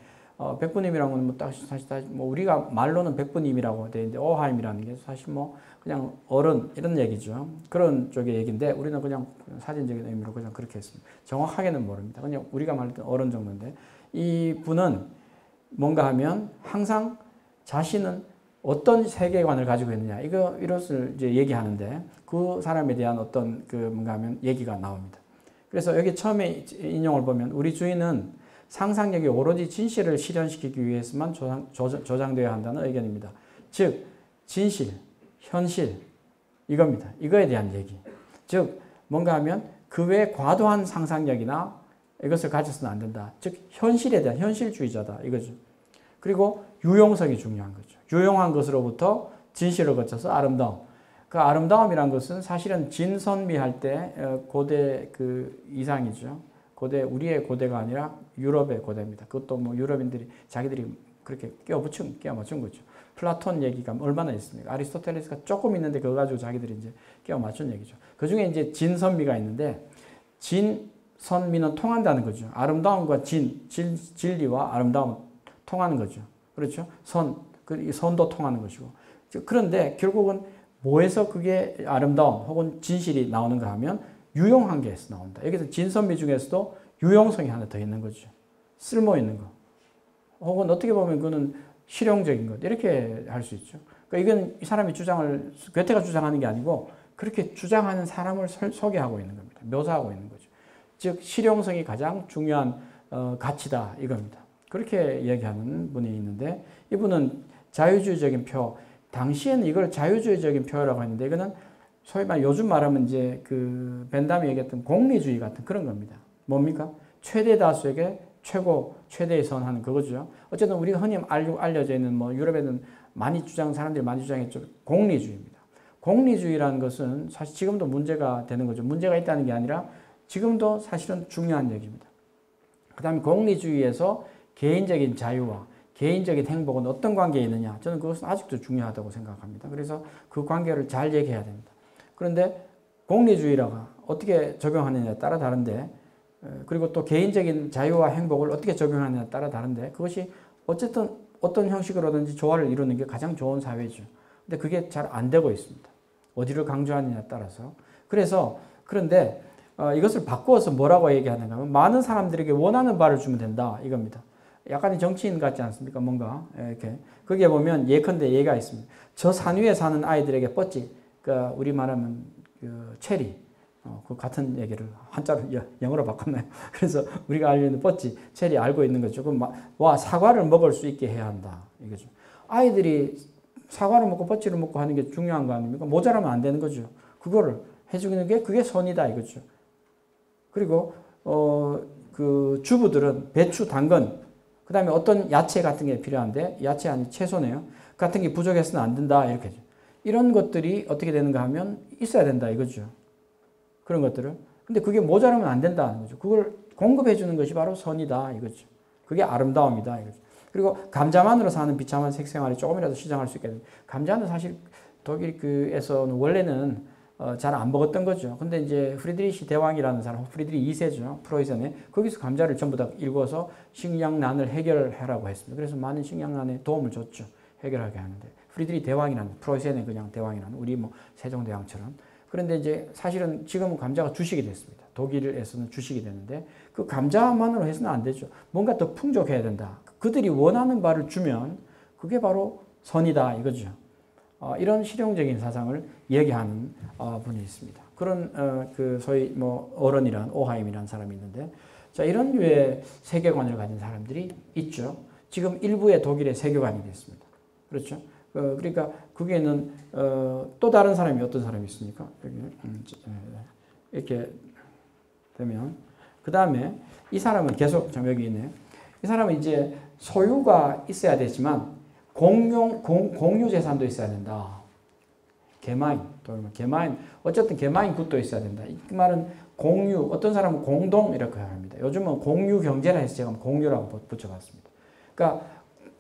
백부님이라는 건 뭐 사실 뭐 우리가 말로는 백부님이라고 되어 있는데, 오하임이라는 게 사실 뭐 그냥 어른 이런 얘기죠. 그런 쪽의 얘기인데, 우리는 그냥 사진적인 의미로 그냥 그렇게 했습니다. 정확하게는 모릅니다. 그냥 우리가 말했던 어른 정도인데, 이 분은 뭔가 하면 항상 자신은 어떤 세계관을 가지고 있느냐, 이것을 이제 얘기하는데, 그 사람에 대한 어떤 뭔가 하면 얘기가 나옵니다. 그래서 여기 처음에 인용을 보면, 우리 주인은 상상력이 오로지 진실을 실현시키기 위해서만 조장되어야 한다는 의견입니다. 즉, 진실, 현실, 이겁니다. 이거에 대한 얘기. 즉, 뭔가 하면 그 외에 과도한 상상력이나 이것을 가져서는 안 된다. 즉, 현실에 대한 현실주의자다. 이거죠. 그리고 유용성이 중요한 거죠. 유용한 것으로부터 진실을 거쳐서 아름다움. 그 아름다움이란 것은 사실은 진선미할 때 고대 그 이상이죠. 고대, 우리의 고대가 아니라 유럽의 고대입니다. 그것도 뭐 유럽인들이 자기들이 그렇게 끼워 맞춘 거죠. 플라톤 얘기가 얼마나 있습니까? 아리스토텔레스가 조금 있는데 그거 가지고 자기들이 이제 끼워 맞춘 얘기죠. 그 중에 이제 진선미가 있는데, 진선미는 통한다는 거죠. 아름다움과 진리와 아름다움은 통하는 거죠. 그렇죠? 선도 통하는 것이고. 그런데 결국은 뭐에서 그게 아름다움 혹은 진실이 나오는가 하면 유용한 게에서 나온다. 여기서 진선미 중에서도 유용성이 하나 더 있는 거죠. 쓸모 있는 거. 혹은 어떻게 보면 그거는 실용적인 것. 이렇게 할 수 있죠. 그러니까 이건 이 사람이 괴테가 주장하는 게 아니고 그렇게 주장하는 사람을 소개하고 있는 겁니다. 묘사하고 있는 거죠. 즉, 실용성이 가장 중요한 가치다. 이겁니다. 그렇게 얘기하는 분이 있는데, 이분은 자유주의적인 표, 당시에는 이걸 자유주의적인 표라고 했는데, 이거는 소위 말 요즘 말하면 이제 그 벤담이 얘기했던 공리주의 같은 그런 겁니다. 뭡니까? 최대 다수에게 최대의 선하는 그거죠. 어쨌든 우리가 흔히 알려져 있는 뭐 유럽에는 사람들이 많이 주장했죠. 공리주의입니다. 공리주의라는 것은 사실 지금도 문제가 되는 거죠. 문제가 있다는 게 아니라 지금도 사실은 중요한 얘기입니다. 그 다음에 공리주의에서 개인적인 자유와 개인적인 행복은 어떤 관계에 있느냐. 저는 그것은 아직도 중요하다고 생각합니다. 그래서 그 관계를 잘 얘기해야 됩니다. 그런데 공리주의라가 어떻게 적용하느냐에 따라 다른데, 그리고 또 개인적인 자유와 행복을 어떻게 적용하느냐에 따라 다른데, 그것이 어쨌든 어떤 형식으로든지 조화를 이루는 게 가장 좋은 사회죠. 근데 그게 잘 안 되고 있습니다. 어디를 강조하느냐에 따라서. 그런데 이것을 바꾸어서 뭐라고 얘기하는가 하면, 많은 사람들에게 원하는 바를 주면 된다. 이겁니다. 약간의 정치인 같지 않습니까? 뭔가 이렇게. 거기에 보면 예컨대 얘가 있습니다. 저 산 위에 사는 아이들에게 뻗지. 그러니까 우리 말하면 체리. 그 같은 얘기를 한자로 영어로 바꿨나요? 그래서 우리가 알고 있는 뻗지, 체리 알고 있는 거죠. 사과를 먹을 수 있게 해야 한다. 이거죠. 아이들이 사과를 먹고 뻗지를 먹고 하는 게 중요한 거 아닙니까? 모자라면 안 되는 거죠. 그거를 해주는 게 그게 선이다 이거죠. 그리고 그 주부들은 배추, 당근, 그 다음에 어떤 야채 같은 게 필요한데, 야채 아니 채소네요. 같은 게 부족해서는 안 된다 이렇게. 이런 것들이 어떻게 되는가 하면 있어야 된다 이거죠. 그런 것들을. 근데 그게 모자라면 안 된다는 거죠. 그걸 공급해 주는 것이 바로 선이다 이거죠. 그게 아름다움이다 이거죠. 그리고 감자만으로 사는 비참한 색생활이 조금이라도 시장할 수 있게 됩니다. 감자는 사실 독일에서는 원래는 잘 안 먹었던 거죠. 근데 이제 프리드리히 대왕이라는 사람, 프리드리히 2세죠. 프로이센에 거기서 감자를 전부 다 읽어서 식량난을 해결하라고 했습니다. 그래서 많은 식량난에 도움을 줬죠. 해결하게 하는데. 프리드리히 대왕이라는, 프로이센의 그냥 대왕이라는, 우리 뭐 세종대왕처럼. 그런데 이제 사실은 지금은 감자가 주식이 됐습니다. 독일에서는 주식이 되는데, 그 감자만으로 해서는 안 되죠. 뭔가 더 풍족해야 된다. 그들이 원하는 바를 주면 그게 바로 선이다 이거죠. 이런 실용적인 사상을 얘기하는 분이 있습니다. 그런 그 소위 뭐 어른이란 오하임이라는 사람이 있는데, 자, 이런 류의 세계관을 가진 사람들이 있죠. 지금 일부의 독일의 세계관이 됐습니다. 그렇죠? 그러니까 거기에는 또 다른 사람이 어떤 사람이 있습니까? 이렇게 되면 그 다음에 이 사람은 계속 여기 있네요. 이 사람은 이제 소유가 있어야 되지만 공유 재산도 있어야 된다. 게마인, 게마인, 어쨌든 게마인 굿도 있어야 된다. 이 말은 공유, 어떤 사람은 공동 이렇게 합니다. 요즘은 공유 경제라 해서 제가 공유라고 붙여봤습니다. 그러니까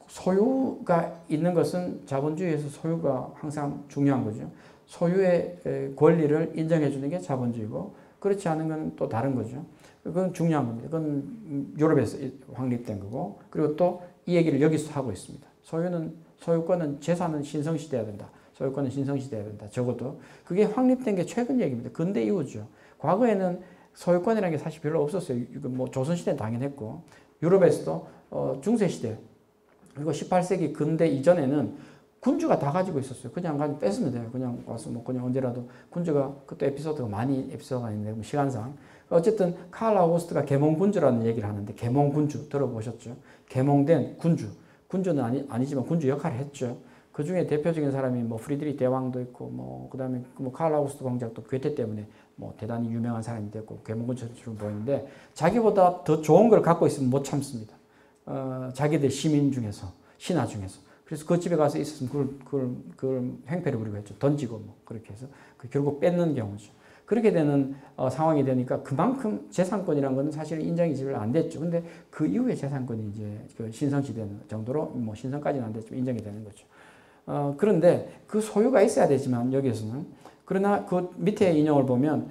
소유가 있는 것은 자본주의에서 소유가 항상 중요한 거죠. 소유의 권리를 인정해 주는 게 자본주의고 그렇지 않은 건 또 다른 거죠. 그건 중요한 겁니다. 그건 유럽에서 확립된 거고 그리고 또 이 얘기를 여기서 하고 있습니다. 소유권은 재산은 신성시돼야 된다. 소유권은 신성시돼야 된다. 적어도 그게 확립된 게 최근 얘기입니다. 근대 이후죠. 과거에는 소유권이라는 게 사실 별로 없었어요. 이거 뭐 조선시대는 당연했고 유럽에서도 중세시대 그리고 18세기 근대 이전에는 군주가 다 가지고 있었어요. 그냥 가지고 뺏으면 돼요. 그냥 와서 뭐 그냥 언제라도 군주가 그때 에피소드가 있는데 뭐 시간상 어쨌든 칼 아우구스트가 계몽군주라는 얘기를 하는데 계몽군주 들어보셨죠? 계몽된 군주는 아니지만 군주 역할을 했죠. 그 중에 대표적인 사람이 뭐 프리드리 대왕도 있고 뭐 그다음에 뭐 칼 아우구스트 공작도 괴테 때문에 뭐 대단히 유명한 사람이 됐고 계몽군주처럼 보이는데 자기보다 더 좋은 걸 갖고 있으면 못 참습니다. 자기들 시민 중에서 신하 중에서 그래서 그 집에 가서 있었으면 그걸 행패를 부리고 했죠. 던지고 뭐 그렇게 해서 결국 뺏는 경우죠. 그렇게 되는 상황이 되니까 그만큼 재산권이라는 것은 사실 인정이 잘 안 됐죠. 근데 그 이후에 재산권이 이제 그 신성시되는 정도로 뭐 신성까지는 안 됐지만 인정이 되는 거죠. 그런데 그 소유가 있어야 되지만 여기에서는 그러나 그 밑에 인용을 보면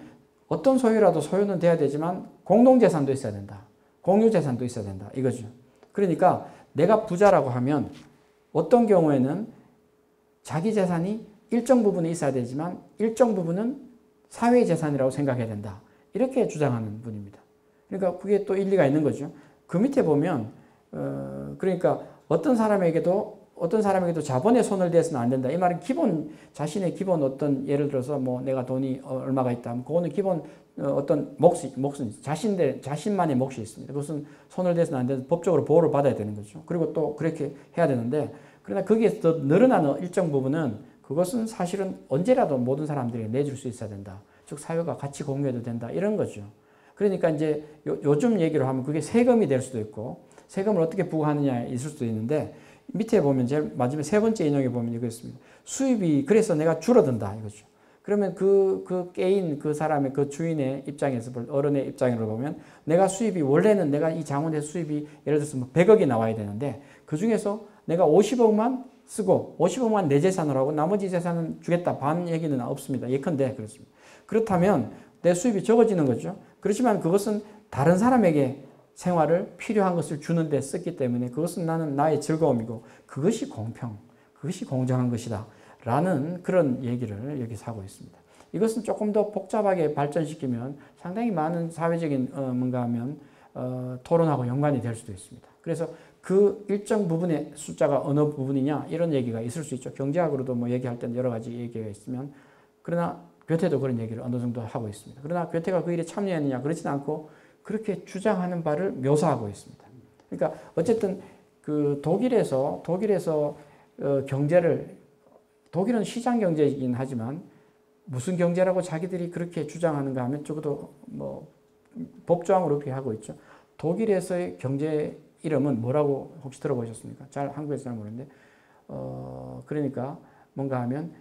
어떤 소유라도 소유는 돼야 되지만 공동재산도 있어야 된다. 공유재산도 있어야 된다. 이거죠. 그러니까 내가 부자라고 하면 어떤 경우에는 자기 재산이 일정 부분이 있어야 되지만 일정 부분은 사회의 재산이라고 생각해야 된다. 이렇게 주장하는 분입니다. 그러니까 그게 또 일리가 있는 거죠. 그 밑에 보면 그러니까 어떤 사람에게도 자본에 손을 대서는 안 된다. 이 말은 자신의 기본 어떤 예를 들어서 뭐 내가 돈이 얼마가 있다. 그거는 기본 어떤 몫은 자신만의 몫이 있습니다. 그것은 손을 대서는 안 되는 법적으로 보호를 받아야 되는 거죠. 그리고 또 그렇게 해야 되는데 그러나 거기에 더 늘어나는 일정 부분은 그것은 사실은 언제라도 모든 사람들이 내줄 수 있어야 된다. 즉 사회가 같이 공유해도 된다. 이런 거죠. 그러니까 이제 요즘 얘기로 하면 그게 세금이 될 수도 있고 세금을 어떻게 부과하느냐에 있을 수도 있는데 밑에 보면 제일 마지막에 세 번째 인용에 보면 이거 있습니다. 수입이 그래서 내가 줄어든다 이거죠. 그러면 그 깨인 그 사람의 그 주인의 입장에서 어른의 입장으로 보면 내가 수입이 원래는 내가 이 장원의 수입이 예를 들어서 뭐 100억이 나와야 되는데 그 중에서 내가 50억만 쓰고 50억만 내 재산으로 하고 나머지 재산은 주겠다. 반 얘기는 없습니다. 예컨대 그렇습니다. 그렇다면 내 수입이 적어지는 거죠. 그렇지만 그것은 다른 사람에게 생활을 필요한 것을 주는 데 썼기 때문에 그것은 나의 즐거움이고 그것이 그것이 공정한 것이다. 라는 그런 얘기를 여기서 하고 있습니다. 이것은 조금 더 복잡하게 발전시키면 상당히 많은 사회적인 뭔가 하면 토론하고 연관이 될 수도 있습니다. 그래서 그 일정 부분의 숫자가 어느 부분이냐 이런 얘기가 있을 수 있죠. 경제학으로도 뭐 얘기할 때는 여러 가지 얘기가 있으면 그러나 괴테도 그런 얘기를 어느 정도 하고 있습니다. 그러나 괴테가 그 일에 참여했느냐 그렇지는 않고 그렇게 주장하는 바를 묘사하고 있습니다. 그러니까 어쨌든 그 독일에서 경제를 독일은 시장 경제이긴 하지만 무슨 경제라고 자기들이 그렇게 주장하는가 하면 적어도 뭐 법조항으로 그렇게 하고 있죠. 독일에서의 경제 이름은 뭐라고 혹시 들어보셨습니까? 한국에서 잘 모르는데 그러니까 뭔가 하면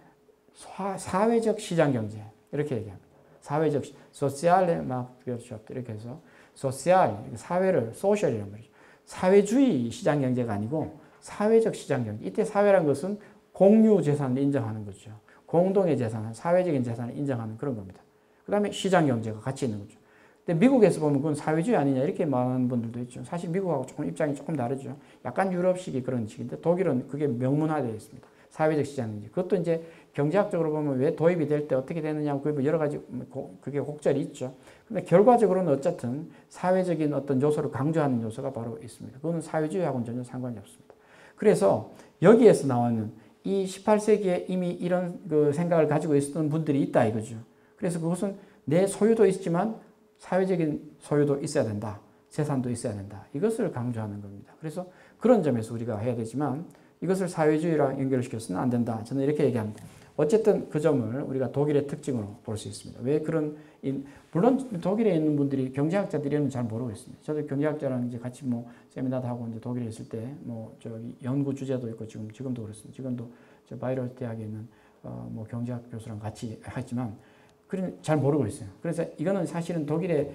사회적 시장 경제 이렇게 얘기합니다. 사회적 소시알레 마크wirtschaft 이렇게 해서 사회를 소셜이란 말이죠. 사회주의 시장 경제가 아니고 사회적 시장 경제. 이때 사회란 것은 공유 재산을 인정하는 거죠. 공동의 재산, 사회적인 재산을 인정하는 그런 겁니다. 그 다음에 시장 경제가 같이 있는 거죠. 근데 미국에서 보면 그건 사회주의 아니냐 이렇게 말하는 분들도 있죠. 사실 미국하고 입장이 조금 다르죠. 약간 유럽식이 그런 식인데 독일은 그게 명문화되어 있습니다. 사회적 시장 경제. 그것도 이제 경제학적으로 보면 왜 도입이 될 때 어떻게 되느냐 그 여러 가지 그게 곡절이 있죠. 근데 결과적으로는 어쨌든 사회적인 어떤 요소를 강조하는 요소가 바로 있습니다. 그거는 사회주의하고는 전혀 상관이 없습니다. 그래서 여기에서 나오는 이 18세기에 이미 이런 그 생각을 가지고 있었던 분들이 있다 이거죠. 그래서 그것은 내 소유도 있지만 사회적인 소유도 있어야 된다. 재산도 있어야 된다. 이것을 강조하는 겁니다. 그래서 그런 점에서 우리가 해야 되지만 이것을 사회주의랑 연결시켜서는 안 된다. 저는 이렇게 얘기합니다. 어쨌든 그 점을 우리가 독일의 특징으로 볼 수 있습니다. 왜 그런 물론 독일에 있는 분들이 경제학자들이는 잘 모르고 있습니다. 저도 경제학자랑 이제 같이 뭐 세미나도 하고 이제 독일에 있을 때 뭐 저기 연구 주제도 있고 지금도 그렇습니다. 지금도 저 바이럴 대학에 있는 뭐 경제학 교수랑 같이 하지만 그런 잘 모르고 있어요. 그래서 이거는 사실은 독일의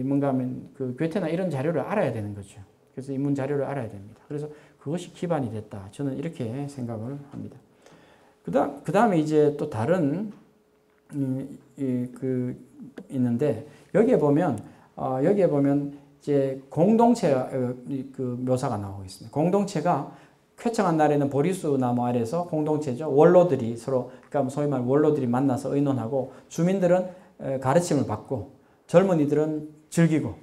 뭔가 하면 그 괴테나 이런 자료를 알아야 되는 거죠. 그래서 인문 자료를 알아야 됩니다. 그래서 그것이 기반이 됐다. 저는 이렇게 생각을 합니다. 그 다음에 이제 또 다른 있는데 여기에 보면 이제 공동체 그 묘사가 나오고 있습니다. 공동체가 쾌청한 날에는 보리수 나무 아래서 공동체죠. 원로들이 서로 그러니까 소위 말 원로들이 만나서 의논하고 주민들은 가르침을 받고 젊은이들은 즐기고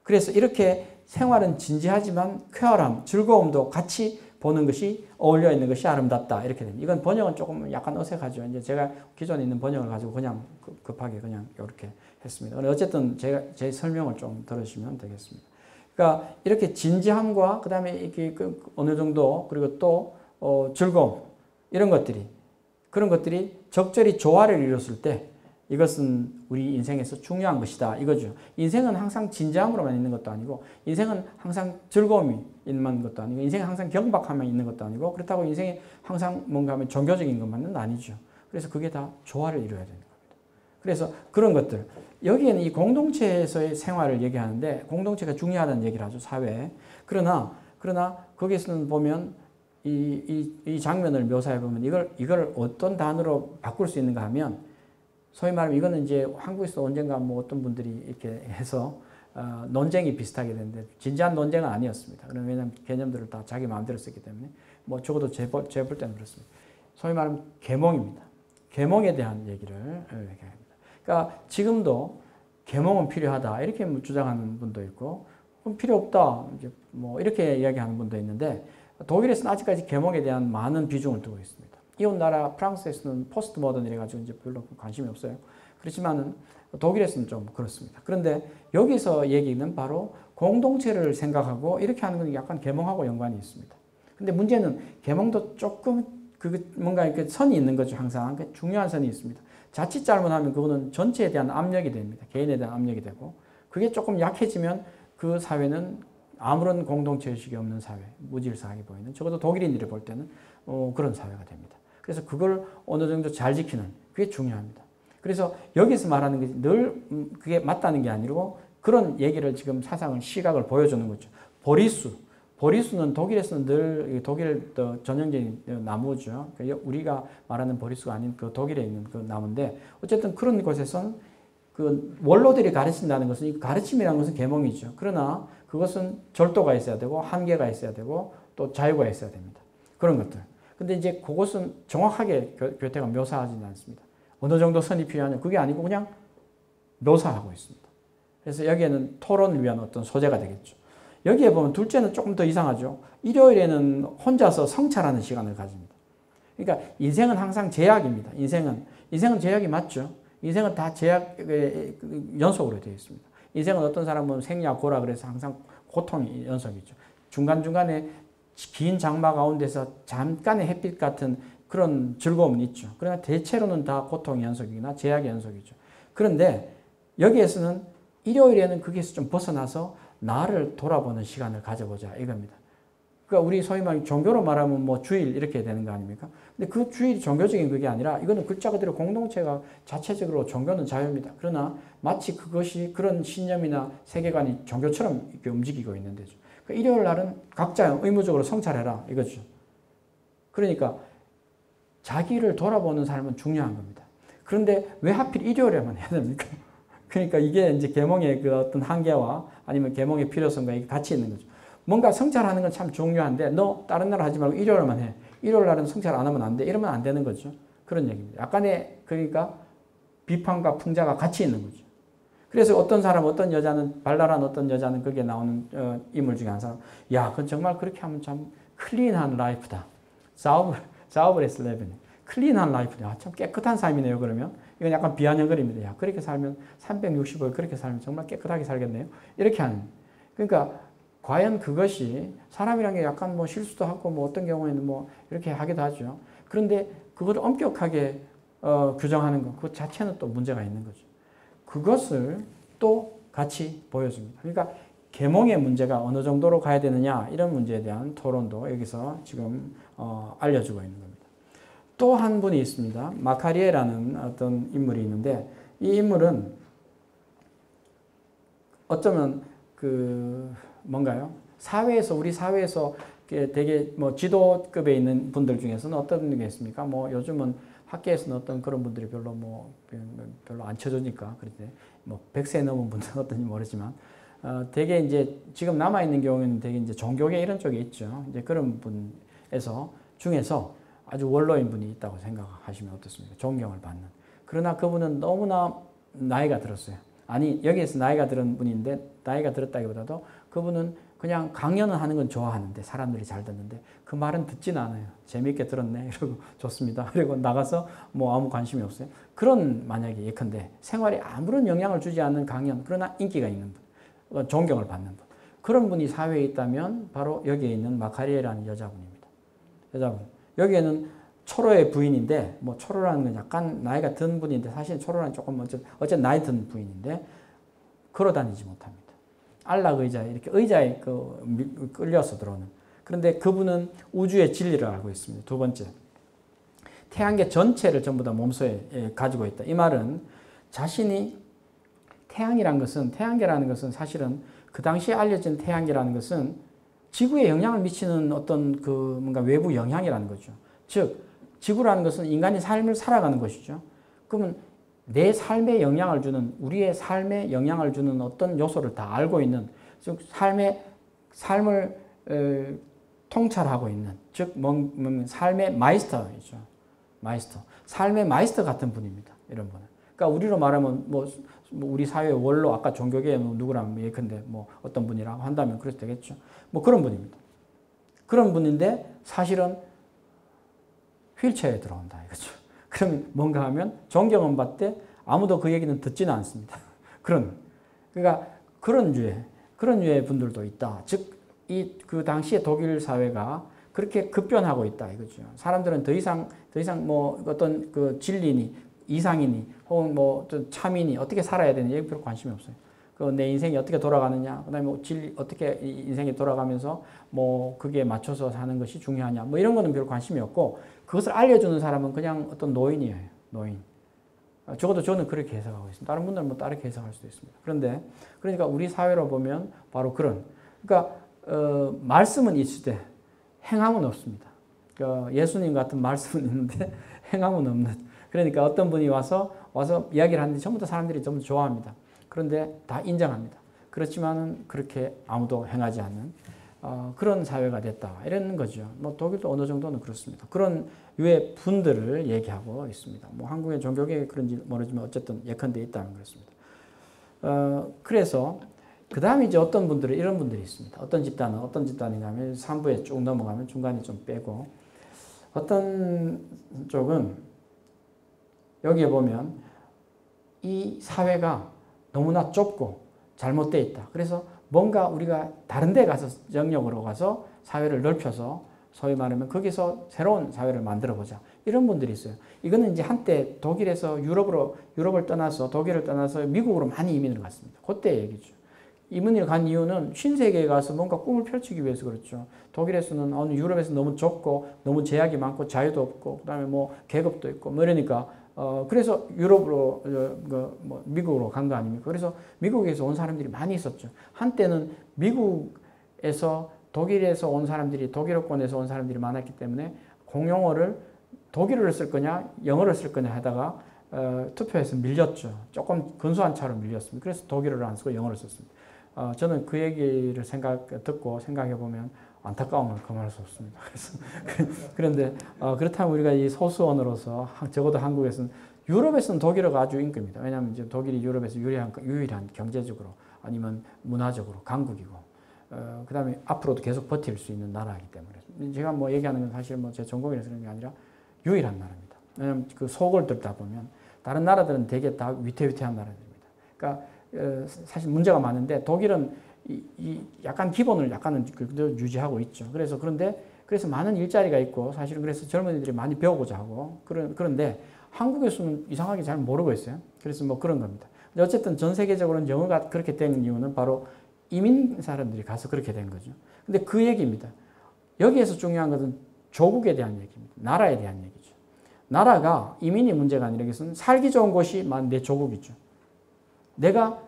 그래서 이렇게 생활은 진지하지만 쾌활함, 즐거움도 같이 보는 것이 어울려 있는 것이 아름답다. 이렇게 됩니다. 이건 번역은 조금 약간 어색하죠. 이제 제가 기존에 있는 번역을 가지고 그냥 급하게 그냥 이렇게 했습니다. 어쨌든 제 설명을 좀 들으시면 되겠습니다. 그러니까 이렇게 진지함과 그다음에 이렇게 어느 정도 그리고 또 즐거움 이런 것들이 그런 것들이 적절히 조화를 이뤘을 때 이것은 우리 인생에서 중요한 것이다 이거죠. 인생은 항상 진지함으로만 있는 것도 아니고 인생은 항상 즐거움이 있는 것도 아니고 인생은 항상 경박함만 있는 것도 아니고 그렇다고 인생이 항상 뭔가 하면 종교적인 것만은 아니죠. 그래서 그게 다 조화를 이루어야 되는 겁니다. 그래서 그런 것들 여기에는 이 공동체에서의 생활을 얘기하는데 공동체가 중요하다는 얘기를 하죠. 사회에. 그러나 거기에서는 보면 이 장면을 묘사해 보면 이걸 어떤 단어로 바꿀 수 있는가 하면 소위 말하면 이거는 이제 한국에서 언젠가 뭐 어떤 분들이 이렇게 해서 논쟁이 비슷하게 되는데 진지한 논쟁은 아니었습니다. 왜냐하면 개념들을 다 자기 마음대로 썼기 때문에 뭐 적어도 제 볼 때는 그렇습니다. 소위 말하면 계몽입니다. 계몽에 대한 얘기를 얘기합니다. 그러니까 지금도 계몽은 필요하다 이렇게 주장하는 분도 있고 그럼 필요 없다 이제 뭐 이렇게 이야기하는 분도 있는데 독일에서는 아직까지 계몽에 대한 많은 비중을 두고 있습니다. 이웃 나라 프랑스에서는 포스트 모던이래 가지고 이제 별로 관심이 없어요. 그렇지만은 독일에서는 좀 그렇습니다. 그런데 여기서 얘기는 바로 공동체를 생각하고 이렇게 하는 건 약간 계몽하고 연관이 있습니다. 근데 문제는 계몽도 조금 뭔가 이렇게 선이 있는 거죠. 항상 중요한 선이 있습니다. 자칫 잘못하면 그거는 전체에 대한 압력이 됩니다. 개인에 대한 압력이 되고 그게 조금 약해지면 그 사회는 아무런 공동체 의식이 없는 사회, 무질서하게 보이는 적어도 독일인들이 볼 때는 그런 사회가 됩니다. 그래서 그걸 어느 정도 잘 지키는 그게 중요합니다. 그래서 여기서 말하는 게 늘 그게 맞다는 게 아니고 그런 얘기를 지금 사상은 시각을 보여주는 거죠. 보리수는 독일에서는 늘 독일 전형적인 나무죠. 우리가 말하는 보리수가 아닌 그 독일에 있는 그 나무인데 어쨌든 그런 곳에서는 그 원로들이 가르친다는 것은 이 가르침이라는 것은 계몽이죠. 그러나 그것은 절도가 있어야 되고 한계가 있어야 되고 또 자유가 있어야 됩니다. 그런 것들. 근데 이제 그것은 정확하게 교태가 묘사하지는 않습니다. 어느 정도 선이 필요하냐 그게 아니고 그냥 묘사하고 있습니다. 그래서 여기에는 토론을 위한 어떤 소재가 되겠죠. 여기에 보면 둘째는 조금 더 이상하죠. 일요일에는 혼자서 성찰하는 시간을 가집니다. 그러니까 인생은 항상 제약입니다. 인생은 제약이 맞죠. 인생은 다 제약의 연속으로 되어 있습니다. 인생은 어떤 사람은 생야고라 그래서 항상 고통이 연속이죠. 중간중간에 긴 장마 가운데서 잠깐의 햇빛 같은 그런 즐거움은 있죠. 그러나 대체로는 다 고통의 연속이나 제약의 연속이죠. 그런데 여기에서는 일요일에는 거기에서 좀 벗어나서 나를 돌아보는 시간을 가져보자 이겁니다. 그러니까 우리 소위 말하는 종교로 말하면 뭐 주일 이렇게 되는 거 아닙니까? 근데 그 주일이 종교적인 그게 아니라 이거는 글자 그대로 공동체가 자체적으로 종교는 자유입니다. 그러나 마치 그것이 그런 신념이나 세계관이 종교처럼 이렇게 움직이고 있는 데죠. 그러니까 일요일 날은 각자 의무적으로 성찰해라 이거죠. 그러니까 자기를 돌아보는 삶은 중요한 겁니다. 그런데 왜 하필 일요일에만 해야 됩니까? 그러니까 이게 이제 계몽의 그 어떤 한계와 아니면 계몽의 필요성과 이게 같이 있는 거죠. 뭔가 성찰하는 건 참 중요한데 너 다른 날 하지 말고 일요일만 해. 일요일 날은 성찰 안 하면 안 돼. 이러면 안 되는 거죠. 그런 얘기입니다. 약간의 그러니까 비판과 풍자가 같이 있는 거죠. 그래서 어떤 사람, 어떤 여자는 발랄한 어떤 여자는 거기에 나오는 인물 중에 한 사람, 야, 그건 정말 그렇게 하면 참 클린한 라이프다. 사우브레스 레벤. 클린한 라이프다. 참 깨끗한 삶이네요. 그러면 이건 약간 비아냥거립니다. 야, 그렇게 살면 365일 그렇게 살면 정말 깨끗하게 살겠네요. 이렇게 하는. 그러니까 과연 그것이 사람이란 게 약간 뭐 실수도 하고 뭐 어떤 경우에는 뭐 이렇게 하기도 하죠. 그런데 그걸 엄격하게 규정하는 것, 그 자체는 또 문제가 있는 거죠. 그것을 또 같이 보여줍니다. 그러니까 계몽의 문제가 어느 정도로 가야 되느냐 이런 문제에 대한 토론도 여기서 지금 알려주고 있는 겁니다. 또 한 분이 있습니다. 마카리에라는 어떤 인물이 있는데 이 인물은 어쩌면 그 뭔가요? 사회에서 우리 사회에서 되게 뭐 지도급에 있는 분들 중에서는 어떤 게 있습니까? 뭐 요즘은 학계에서는 어떤 그런 분들이 별로 별로 안 쳐주니까 그런데 뭐 100세 넘은 분들은 어떤지 모르지만 되게 이제 지금 남아 있는 경우에는 되게 이제 종교계 이런 쪽에 있죠. 이제 그런 분에서 중에서 아주 원로인 분이 있다고 생각하시면 어떻습니까? 존경을 받는. 그러나 그분은 너무나 나이가 들었어요. 아니 여기에서 나이가 들은 분인데 나이가 들었다기보다도 그분은 그냥 강연을 하는 건 좋아하는데 사람들이 잘 듣는데 그 말은 듣지는 않아요. 재미있게 들었네 이러고 좋습니다. 그리고 나가서 뭐 아무 관심이 없어요. 그런 만약에 예컨대 생활에 아무런 영향을 주지 않는 강연 그러나 인기가 있는 분, 존경을 받는 분 그런 분이 사회에 있다면 바로 여기에 있는 마카리에라는 여자분입니다. 여자분 여기에는 초로의 부인인데 뭐 초로라는 건 약간 나이가 든 분인데 사실 초로는 조금 어쨌든 나이 든 부인인데 걸어다니지 못합니다. 안락 의자에 이렇게 의자에 끌려서 들어오는. 그런데 그분은 우주의 진리를 알고 있습니다. 두 번째, 태양계 전체를 전부 다 몸속에 가지고 있다. 이 말은 자신이 태양계라는 것은 사실은 그 당시에 알려진 태양계라는 것은 지구에 영향을 미치는 어떤 그 뭔가 외부 영향이라는 거죠. 즉 지구라는 것은 인간이 삶을 살아가는 것이죠. 그러면 내 삶에 영향을 주는 우리의 삶에 영향을 주는 어떤 요소를 다 알고 있는 즉 삶을 통찰하고 있는 즉 삶의 마이스터이죠. 마이스터. 삶의 마이스터 같은 분입니다. 이런 분은. 그러니까 우리로 말하면 뭐 우리 사회의 원로 아까 종교계에 누구라면 예컨대 뭐 어떤 분이라고 한다면 그래도 되겠죠. 뭐 그런 분입니다. 그런 분인데 사실은 휠체어에 들어온다 이거죠. 그러면 뭔가 하면 존경은 받되 아무도 그 얘기는 듣지는 않습니다. 그러니까 그런 유의 분들도 있다. 즉 그 당시에 독일 사회가 그렇게 급변하고 있다 이거죠. 사람들은 더 이상 뭐 어떤 그 진리니 이상이니 혹은 뭐 참이니 어떻게 살아야 되는 얘기 별로 관심이 없어요. 그 내 인생이 어떻게 돌아가느냐, 그다음에 뭐 진리 어떻게 인생이 돌아가면서 뭐 그게 맞춰서 사는 것이 중요하냐, 뭐 이런 거는 별 관심이 없고 그것을 알려주는 사람은 그냥 어떤 노인이에요. 노인. 적어도 저는 그렇게 해석하고 있습니다. 다른 분들은 뭐 다르게 해석할 수도 있습니다. 그러니까 우리 사회로 보면 바로 그러니까 말씀은 있을 때 행함은 없습니다. 예수님 같은 말씀은 있는데 행함은 없는. 그러니까 어떤 분이 와서 이야기를 하는데 전부 다 사람들이 전부 좋아합니다. 그런데 다 인정합니다. 그렇지만은 그렇게 아무도 행하지 않는 그런 사회가 됐다. 이런 거죠. 뭐 독일도 어느 정도는 그렇습니다. 그런 유의 분들을 얘기하고 있습니다. 뭐 한국의 종교계에 그런지 모르지만 어쨌든 예컨대 있다는 그렇습니다. 그래서 그 다음에 이제 어떤 분들은 이런 분들이 있습니다. 어떤 집단이냐면 3부에 쭉 넘어가면 중간에 좀 빼고 어떤 쪽은 여기에 보면 이 사회가 너무나 좁고 잘못되어 있다. 그래서 뭔가 우리가 다른 데 가서 영역으로 가서 사회를 넓혀서 소위 말하면 거기서 새로운 사회를 만들어 보자. 이런 분들이 있어요. 이거는 이제 한때 독일에서 유럽을 떠나서 독일을 떠나서 미국으로 많이 이민을 갔습니다. 그때 얘기죠. 이민을 간 이유는 신세계에 가서 뭔가 꿈을 펼치기 위해서 그렇죠. 독일에서는 유럽에서 너무 좁고 너무 제약이 많고 자유도 없고 그다음에 뭐 계급도 있고 뭐 이러니까 그래서 유럽으로 뭐 미국으로 간 거 아닙니까? 그래서 미국에서 온 사람들이 많이 있었죠. 한때는 미국에서 독일에서 온 사람들이 독일어권에서 온 사람들이 많았기 때문에 공용어를 독일어를 쓸 거냐 영어를 쓸 거냐 하다가 투표에서 밀렸죠. 조금 근소한 차로 밀렸습니다. 그래서 독일어를 안 쓰고 영어를 썼습니다. 저는 그 얘기를 듣고 생각해 보면 안타까움을 금할 수 없습니다. 그런데 그렇다면 우리가 이 소수언어로서 적어도 한국에서는 유럽에서는 독일어가 아주 인기입니다. 왜냐하면 이제 독일이 유럽에서 유일한 경제적으로 아니면 문화적으로 강국이고 그 다음에 앞으로도 계속 버틸 수 있는 나라이기 때문에 제가 뭐 얘기하는 건 사실 뭐 제 전공이라서 그런 게 아니라 유일한 나라입니다. 왜냐하면 그 속을 듣다 보면 다른 나라들은 되게 다 위태위태한 나라들입니다. 그러니까 사실 문제가 많은데 독일은 약간 기본을 약간은 유지하고 있죠. 그래서 많은 일자리가 있고 사실은 그래서 젊은이들이 많이 배우고자 하고 그런데 한국에서는 이상하게 잘 모르고 있어요. 그래서 뭐 그런 겁니다. 근데 어쨌든 전 세계적으로는 영어가 그렇게 된 이유는 바로 이민 사람들이 가서 그렇게 된 거죠. 근데 그 얘기입니다. 여기에서 중요한 것은 조국에 대한 얘기입니다. 나라에 대한 얘기죠. 나라가 이민이 문제가 아니라 이것은 살기 좋은 곳이 내 조국이죠. 내가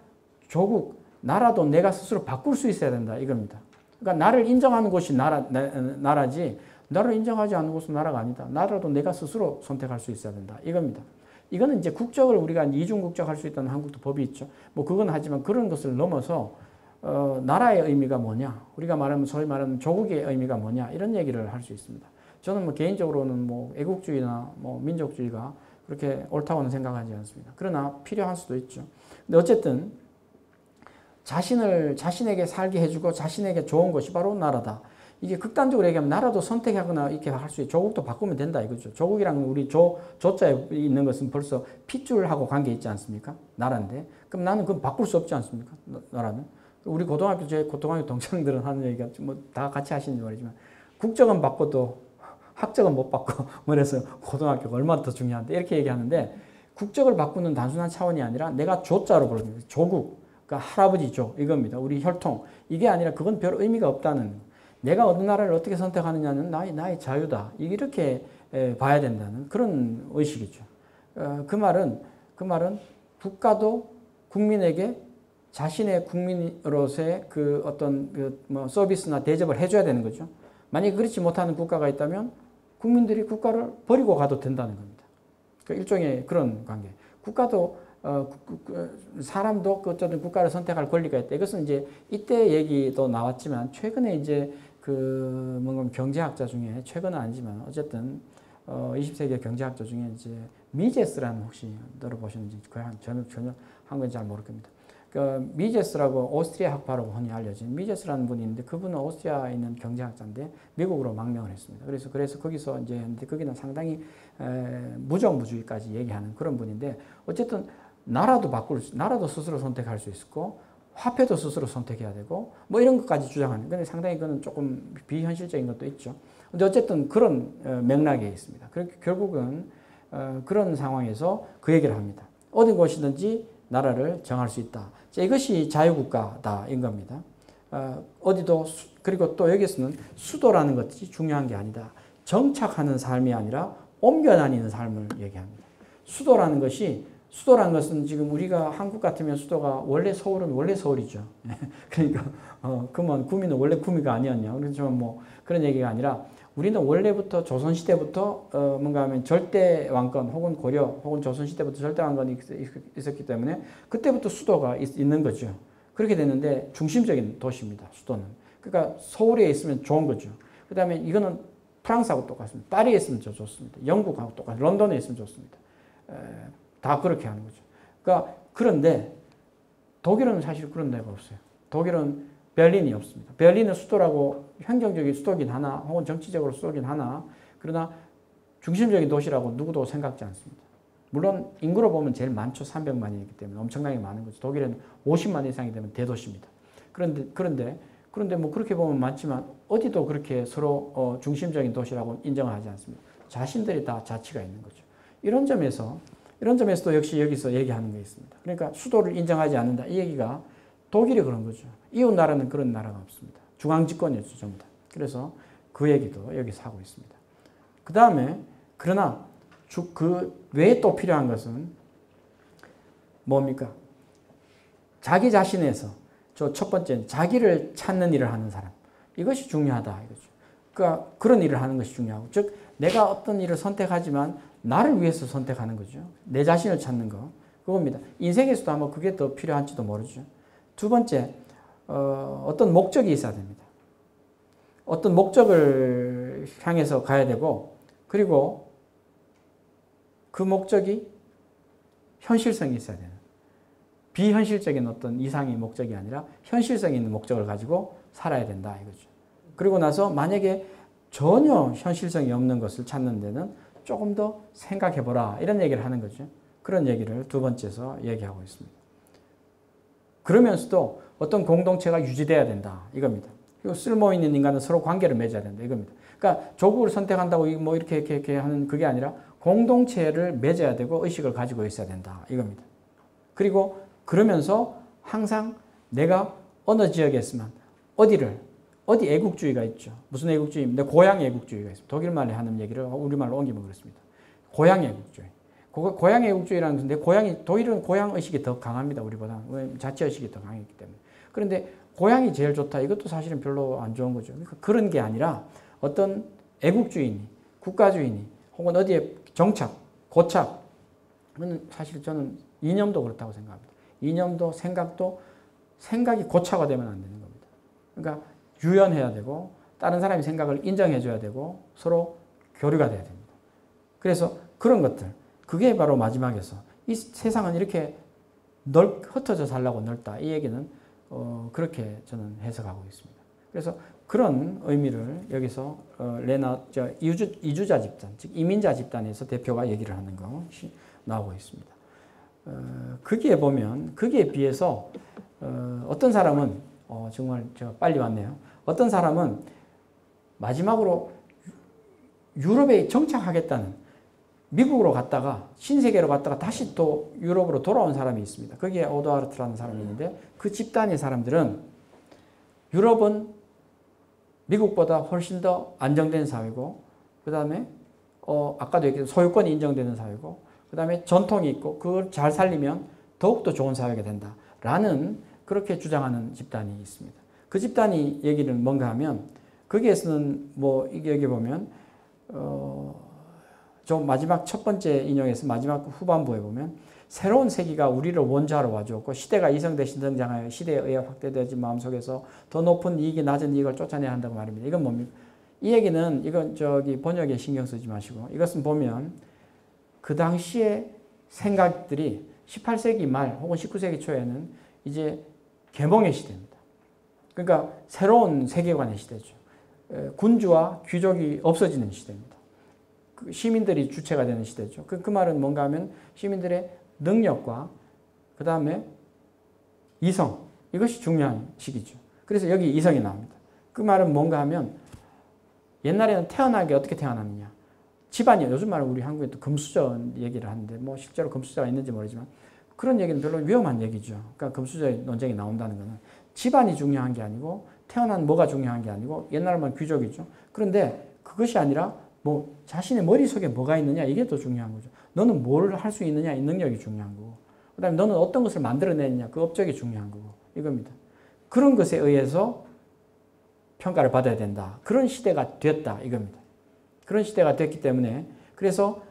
조국, 나라도 내가 스스로 바꿀 수 있어야 된다 이겁니다. 그러니까 나를 인정하는 곳이 나라지 나를 인정하지 않는 곳은 나라가 아니다. 나라도 내가 스스로 선택할 수 있어야 된다 이겁니다. 이거는 이제 국적을 우리가 이중국적 할 수 있다는 한국도 법이 있죠. 뭐 그건 하지만 그런 것을 넘어서 나라의 의미가 뭐냐, 우리가 말하면 소위 말하는 조국의 의미가 뭐냐 이런 얘기를 할 수 있습니다. 저는 뭐 개인적으로는 뭐 애국주의나 뭐 민족주의가 그렇게 옳다고는 생각하지 않습니다. 그러나 필요할 수도 있죠. 근데 어쨌든 자신에게 살게 해주고 자신에게 좋은 것이 바로 나라다. 이게 극단적으로 얘기하면 나라도 선택하거나 이렇게 할 수 있고 조국도 바꾸면 된다 이거죠. 조국이랑 우리 조자에 있는 것은 벌써 핏줄하고 관계 있지 않습니까? 나라인데. 그럼 나는 그건 바꿀 수 없지 않습니까? 나라는. 우리 제 고등학교 동창들은 하는 얘기가 뭐 다 같이 하시는 말이지만 국적은 바꿔도 학적은 못 바꿔. 그래서 고등학교가 얼마나 더 중요한데 이렇게 얘기하는데 국적을 바꾸는 단순한 차원이 아니라 내가 조자로 부르는 거예요. 조국. 그러니까 할아버지 조 이겁니다. 우리 혈통. 이게 아니라 그건 별 의미가 없다는 내가 어느 나라를 어떻게 선택하느냐는 나의 자유다. 이렇게 봐야 된다는 그런 의식이죠. 그 말은 국가도 국민에게 자신의 국민으로서의 그 어떤 뭐 서비스나 대접을 해줘야 되는 거죠. 만약에 그렇지 못하는 국가가 있다면 국민들이 국가를 버리고 가도 된다는 겁니다. 그 일종의 그런 관계. 국가도 사람도 어쨌든 국가를 선택할 권리가 있다. 이것은 이제 이때 얘기도 나왔지만 최근에 이제 뭔가 경제학자 중에 최근은 아니지만 어쨌든 20세기 경제학자 중에 이제 미제스라는 혹시 들어보셨는지 저는 전혀 한국인 잘 모를 겁니다. 미제스라고 오스트리아 학파라고 흔히 알려진 미제스라는 분이 있는데 그분은 오스트리아에 있는 경제학자인데 미국으로 망명을 했습니다. 그래서 거기서 이제 거기는 상당히 무정부주의까지 얘기하는 그런 분인데 어쨌든 나라도 스스로 선택할 수 있고 화폐도 스스로 선택해야 되고 뭐 이런 것까지 주장하는. 근데 상당히 그건 조금 비현실적인 것도 있죠. 근데 어쨌든 그런 맥락에 있습니다. 결국은 그런 상황에서 그 얘기를 합니다. 어느 곳이든지 나라를 정할 수 있다. 자, 이것이 자유국가다 인 겁니다. 어디도 그리고 또 여기서는 수도라는 것이 중요한 게 아니다. 정착하는 삶이 아니라 옮겨 다니는 삶을 얘기합니다. 수도라는 것은 지금 우리가 한국 같으면 수도가 서울은 원래 서울이죠. 그러니까 그러면 구미는 원래 구미가 아니었냐. 그렇지만 뭐 그런 얘기가 아니라 우리는 원래부터 조선시대부터 뭔가 하면 절대 왕권 혹은 고려 혹은 조선시대부터 절대 왕권이 있었기 때문에 그때부터 수도가 있는 거죠. 그렇게 됐는데 중심적인 도시입니다. 수도는. 그러니까 서울에 있으면 좋은 거죠. 그 다음에 이거는 프랑스하고 똑같습니다. 파리에 있으면 좋습니다. 영국하고 똑같습니다. 런던에 있으면 좋습니다. 다 그렇게 하는 거죠. 그러니까 그런데 독일은 사실 그런 데가 없어요. 독일은 베를린이 없습니다. 베를린은 수도라고 행정적인 수도긴 하나 혹은 정치적으로 수도긴 하나 그러나 중심적인 도시라고 누구도 생각지 않습니다. 물론 인구로 보면 제일 많죠. 300만이기 때문에 엄청나게 많은 거죠. 독일은 50만 이상이 되면 대도시입니다. 그런데 뭐 그렇게 보면 많지만 어디도 그렇게 서로 중심적인 도시라고 인정을 하지 않습니다. 자신들이 다 자치가 있는 거죠. 이런 점에서도 역시 여기서 얘기하는 게 있습니다. 그러니까 수도를 인정하지 않는다. 이 얘기가 독일이 그런 거죠. 이웃 나라는 그런 나라가 없습니다. 중앙집권이었죠, 전부 다. 그래서 그 얘기도 여기서 하고 있습니다. 그 다음에 그러나 그 외에 또 필요한 것은 뭡니까? 자기 자신에서 첫 번째는 자기를 찾는 일을 하는 사람. 이것이 중요하다 이거죠. 그러니까 그런 일을 하는 것이 중요하고 즉 내가 어떤 일을 선택하지만 나를 위해서 선택하는 거죠. 내 자신을 찾는 거. 그겁니다. 인생에서도 아마 그게 더 필요한지도 모르죠. 두 번째, 어떤 목적이 있어야 됩니다. 어떤 목적을 향해서 가야 되고 그리고 그 목적이 현실성이 있어야 되는 비현실적인 어떤 이상의 목적이 아니라 현실성 있는 목적을 가지고 살아야 된다 이거죠. 그리고 나서 만약에 전혀 현실성이 없는 것을 찾는 데는 조금 더 생각해보라 이런 얘기를 하는 거죠. 그런 얘기를 두 번째에서 얘기하고 있습니다. 그러면서도 어떤 공동체가 유지돼야 된다 이겁니다. 그리고 쓸모있는 인간은 서로 관계를 맺어야 된다 이겁니다. 그러니까 조국을 선택한다고 뭐 이렇게 하는 그게 아니라 공동체를 맺어야 되고 의식을 가지고 있어야 된다 이겁니다. 그리고 그러면서 항상 내가 어느 지역에 있으면 어디 애국주의가 있죠. 무슨 애국주의입니다. 고향 애국주의가 있습니다. 독일말에 하는 얘기를 우리말로 옮기면 그렇습니다. 고향 애국주의. 고향 애국주의라는 건데 독일은 고향 의식이 더 강합니다. 우리보다. 자치 의식이 더 강했기 때문에. 그런데 고향이 제일 좋다. 이것도 사실은 별로 안 좋은 거죠. 그러니까 그런 게 아니라 어떤 애국주의니 국가주의니 혹은 어디에 정착, 고착. 그건 사실 저는 이념도 그렇다고 생각합니다. 이념도 생각이 고착화되면 안 되는 겁니다. 그러니까 유연해야 되고 다른 사람의 생각을 인정해 줘야 되고 서로 교류가 돼야 됩니다. 그래서 그런 것들. 그게 바로 마지막에서 이 세상은 이렇게 흩어져 살라고 넓다. 이 얘기는 그렇게 저는 해석하고 있습니다. 그래서 그런 의미를 여기서 이주자 집단, 즉 이민자 집단에서 대표가 얘기를 하는 것이 나오고 있습니다. 거기에 비해서 어떤 사람은 정말 제가 빨리 왔네요. 어떤 사람은 마지막으로 유럽에 정착하겠다는 미국으로 갔다가 신세계로 갔다가 다시 또 유럽으로 돌아온 사람이 있습니다. 거기에 오도아르트라는 사람이 있는데 그 집단의 사람들은 유럽은 미국보다 훨씬 더 안정된 사회고 그 다음에 아까도 얘기했던 소유권이 인정되는 사회고 그 다음에 전통이 있고 그걸 잘 살리면 더욱더 좋은 사회가 된다라는 그렇게 주장하는 집단이 있습니다. 그 집단이 얘기를 뭔가 하면 거기에서는 여기 보면 좀 마지막 첫 번째 인용에서 마지막 후반부에 보면 새로운 세기가 우리를 원조하러 와주었고 시대가 이성대신 등장하여 시대에 의해 확대되어진 마음속에서 더 높은 이익이 낮은 이익을 쫓아내야 한다고 말입니다. 이건 뭡니까? 이 얘기는 이건 번역에 신경 쓰지 마시고 이것은 보면 그 당시의 생각들이 18세기 말 혹은 19세기 초에는 이제 계몽의 시대입니다. 그러니까 새로운 세계관의 시대죠. 군주와 귀족이 없어지는 시대입니다. 시민들이 주체가 되는 시대죠. 그 말은 뭔가 하면 시민들의 능력과 그 다음에 이성 이것이 중요한 시기죠. 그래서 여기 이성이 나옵니다. 그 말은 뭔가 하면 옛날에는 태어나게 어떻게 태어났느냐. 집안이 요즘 말은 우리 한국에 또 금수저 얘기를 하는데 실제로 금수저가 있는지 모르지만 그런 얘기는 별로 위험한 얘기죠. 그러니까 금수저의 논쟁이 나온다는 것은 집안이 중요한 게 아니고 태어난 뭐가 중요한 게 아니고 옛날만 귀족이죠. 그런데 그것이 아니라 자신의 머릿속에 뭐가 있느냐 이게 더 중요한 거죠. 너는 뭘 할 수 있느냐 이 능력이 중요한 거고 그 다음에 너는 어떤 것을 만들어내느냐 그 업적이 중요한 거고 이겁니다. 그런 것에 의해서 평가를 받아야 된다. 그런 시대가 됐다 이겁니다. 그런 시대가 됐기 때문에 그래서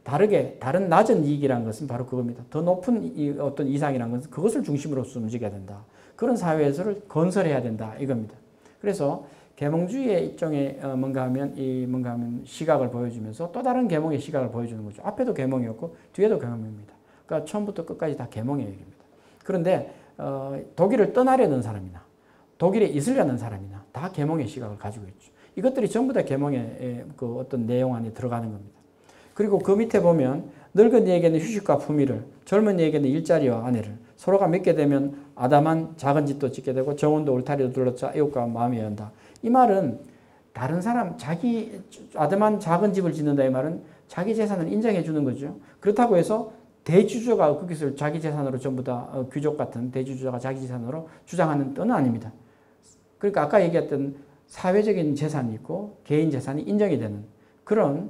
다른 낮은 이익이라는 것은 바로 그겁니다. 더 높은 어떤 이상이라는 것은 그것을 중심으로서 움직여야 된다. 그런 사회를 건설해야 된다 이겁니다. 그래서 계몽주의의 일종의 뭔가 하면 시각을 보여주면서 또 다른 계몽의 시각을 보여주는 거죠. 앞에도 계몽이었고 뒤에도 계몽입니다. 그러니까 처음부터 끝까지 다 계몽의 얘기입니다. 그런데 독일을 떠나려는 사람이나 독일에 있으려는 사람이나 다 계몽의 시각을 가지고 있죠. 이것들이 전부 다 계몽의 그 어떤 내용 안에 들어가는 겁니다. 그리고 그 밑에 보면 늙은 이에게는 휴식과 품위를, 젊은 이에게는 일자리와 아내를, 서로가 맺게 되면 아담한 작은 집도 짓게 되고 정원도 울타리도 둘러싸 이웃과 마음이 연다. 이 말은 다른 사람 아담한 작은 집을 짓는다 이 말은 자기 재산을 인정해 주는 거죠. 그렇다고 해서 대주주가 그것을 자기 재산으로 전부 다 귀족 같은 대주주가 자기 재산으로 주장하는 뜻은 아닙니다. 그러니까 아까 얘기했던 사회적인 재산이 있고 개인 재산이 인정이 되는 그런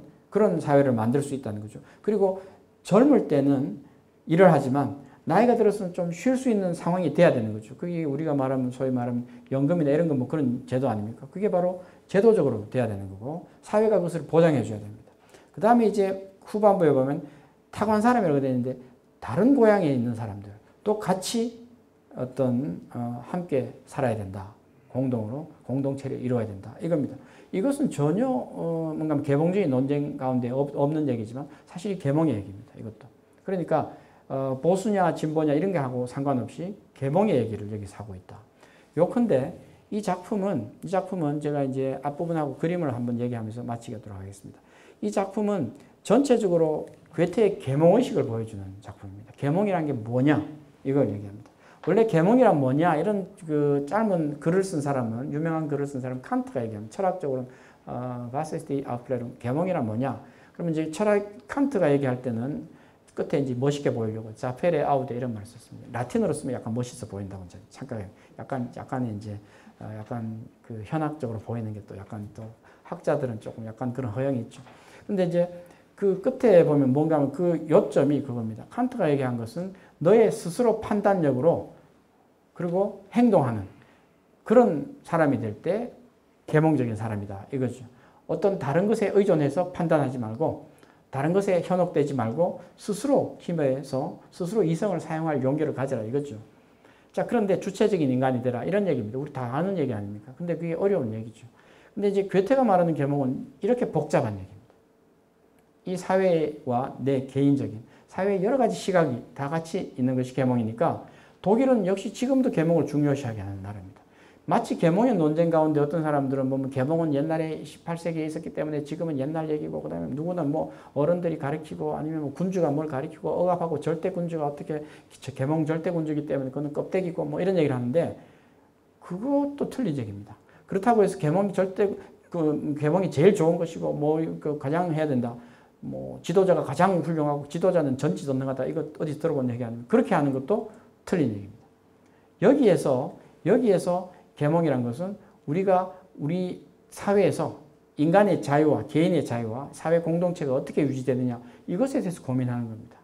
사회를 만들 수 있다는 거죠. 그리고 젊을 때는 일을 하지만 나이가 들어서는 좀 쉴 수 있는 상황이 돼야 되는 거죠. 그게 우리가 소위 말하면 연금이나 이런 건 그런 제도 아닙니까? 그게 바로 제도적으로 돼야 되는 거고 사회가 그것을 보장해 줘야 됩니다. 그 다음에 이제 후반부에 보면 타고난 사람이라고 되어 있는데 다른 고향에 있는 사람들 또 같이 함께 살아야 된다. 공동체를 이루어야 된다. 이겁니다. 이것은 전혀 뭔가 계몽주의 논쟁 가운데 없는 얘기지만 사실 계몽의 얘기입니다. 이것도. 그러니까 보수냐 진보냐 이런 게 하고 상관없이 계몽의 얘기를 여기서 하고 있다. 요컨대 이 작품은 제가 이제 앞부분하고 그림을 한번 얘기하면서 마치도록 하겠습니다. 이 작품은 전체적으로 괴테의 계몽의식을 보여주는 작품입니다. 계몽이라는 게 뭐냐 이걸 얘기합니다. 원래 계몽이란 뭐냐 이런 그 짧은 글을 쓴 사람은 유명한 글을 쓴 사람은 칸트가 얘기합니다. 철학적으로는 Was ist die Aufklärung? 계몽이란 뭐냐? 그러면 이제 칸트가 얘기할 때는 끝에 이제 멋있게 보이려고 자페레 아우데 이런 말을 썼습니다. 라틴어로 쓰면 약간 멋있어 보인다고 잠깐 약간 이제 약간 그 현학적으로 보이는 게 또 약간 또 학자들은 조금 약간 그런 허영이 있죠. 근데 이제 그 끝에 보면 뭔가 하면 그 요점이 그겁니다. 칸트가 얘기한 것은 너의 스스로 판단력으로 그리고 행동하는 그런 사람이 될 때 계몽적인 사람이다. 이거죠. 어떤 다른 것에 의존해서 판단하지 말고 다른 것에 현혹되지 말고 스스로 힘에서 스스로 이성을 사용할 용기를 가져라 이거죠. 자, 그런데 주체적인 인간이 되라 이런 얘기입니다. 우리 다 아는 얘기 아닙니까? 근데 그게 어려운 얘기죠. 근데 이제 괴테가 말하는 계몽은 이렇게 복잡한 얘기입니다. 이 사회와 내 개인적인 사회의 여러 가지 시각이 다 같이 있는 것이 계몽이니까 독일은 역시 지금도 계몽을 중요시하게 하는 나라입니다. 마치 계몽의 논쟁 가운데 어떤 사람들은 보면 계몽은 옛날에 18세기에 있었기 때문에 지금은 옛날 얘기고 그다음에 누구나 뭐 어른들이 가르치고 아니면 뭐 군주가 뭘 가르치고 억압하고 절대 군주가 어떻게 계몽 절대 군주이기 때문에 그건 껍데기고 뭐 이런 얘기를 하는데 그것도 틀린 얘기입니다. 그렇다고 해서 계몽이 절대 그 계몽이 제일 좋은 것이고 뭐 그 가장 해야 된다. 뭐 지도자가 가장 훌륭하고 지도자는 전지전능하다. 이거 어디서 들어본 얘기 아닙니까? 그렇게 하는 것도 틀린 얘기입니다. 여기에서 계몽이란 것은 우리가 우리 사회에서 인간의 자유와 개인의 자유와 사회 공동체가 어떻게 유지되느냐 이것에 대해서 고민하는 겁니다.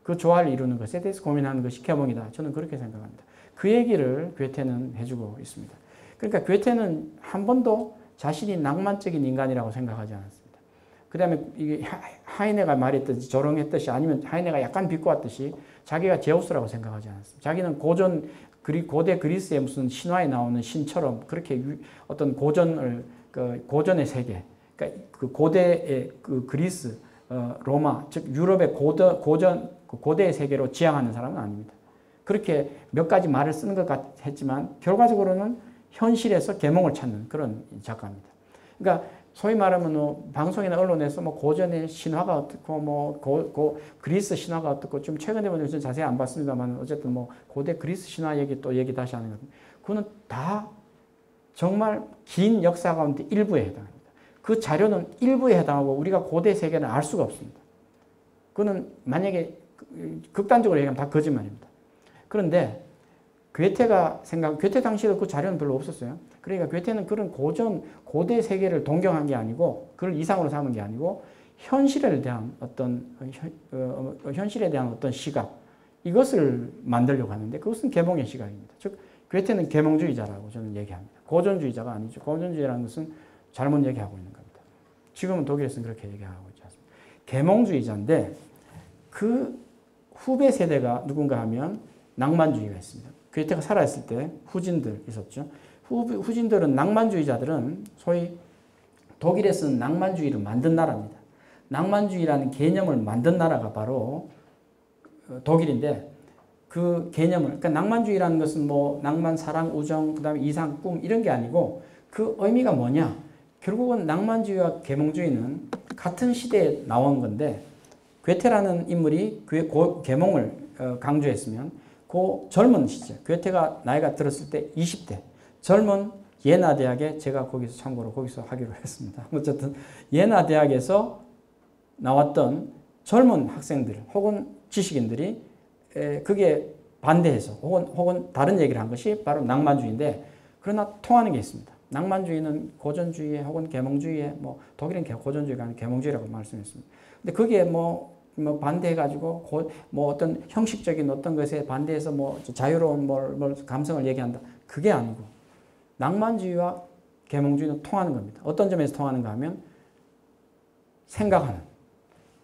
그 조화를 이루는 것에 대해서 고민하는 것이 계몽이다. 저는 그렇게 생각합니다. 그 얘기를 괴테는 해주고 있습니다. 그러니까 괴테는 한 번도 자신이 낭만적인 인간이라고 생각하지 않았습니다. 그 다음에 이게 하이네가 말했듯이 조롱했듯이 아니면 하이네가 약간 비꼬았듯이 자기가 제우스라고 생각하지 않았습니다. 자기는 고대 그리스의 무슨 신화에 나오는 신처럼 그렇게 어떤 고전의 세계, 그러니까 그 고대의 그 그리스, 로마, 즉 유럽의 고대의 세계로 지향하는 사람은 아닙니다. 그렇게 몇 가지 말을 쓰는 것 같았지만 결과적으로는 현실에서 계몽을 찾는 그런 작가입니다. 그러니까 소위 말하면 방송이나 언론에서 뭐 고전의 신화가 어떻고 뭐 그리스 신화가 어떻고 좀 최근에 보면 좀 자세히 안 봤습니다만 어쨌든 뭐 고대 그리스 신화 얘기 다시 하는 겁니다. 그거는 다 정말 긴 역사 가운데 일부에 해당합니다. 그 자료는 일부에 해당하고 우리가 고대 세계는 알 수가 없습니다. 그거는 만약에 극단적으로 얘기하면 다 거짓말입니다. 그런데 괴테 당시에도 그 자료는 별로 없었어요. 그러니까 괴테는 그런 고대 세계를 동경한 게 아니고, 그걸 이상으로 삼은 게 아니고, 현실에 대한 어떤 시각, 이것을 만들려고 하는데, 그것은 계몽의 시각입니다. 즉, 괴테는 계몽주의자라고 저는 얘기합니다. 고전주의자가 아니죠. 고전주의라는 것은 잘못 얘기하고 있는 겁니다. 지금은 독일에서는 그렇게 얘기하고 있지 않습니다. 계몽주의자인데, 그 후배 세대가 누군가 하면 낭만주의가 있습니다. 괴테가 살아있을 때 후진들 있었죠. 후진들은 낭만주의자들은 소위 독일에서는 낭만주의를 만든 나라입니다. 낭만주의라는 개념을 만든 나라가 바로 독일인데 그 개념을, 그러니까 낭만주의라는 것은 뭐 낭만, 사랑, 우정, 그 다음에 이상, 꿈 이런 게 아니고 그 의미가 뭐냐. 결국은 낭만주의와 계몽주의는 같은 시대에 나온 건데 괴테라는 인물이 계몽을 강조했으면 그 젊은 시절, 괴테가 나이가 들었을 때 20대, 젊은 예나 대학에 제가 거기서 하기로 했습니다. 어쨌든 예나 대학에서 나왔던 젊은 학생들 혹은 지식인들이 그게 반대해서 혹은 다른 얘기를 한 것이 바로 낭만주의인데, 그러나 통하는 게 있습니다. 낭만주의는 고전주의 혹은 계몽주의에, 뭐 독일은 고전주의가 아니라 계몽주의라고 말씀했습니다. 근데 그게 뭐 반대해가지고 뭐 어떤 형식적인 어떤 것에 반대해서 뭐 자유로운 감성을 얘기한다. 그게 아니고 낭만주의와 계몽주의는 통하는 겁니다. 어떤 점에서 통하는가 하면 생각하는,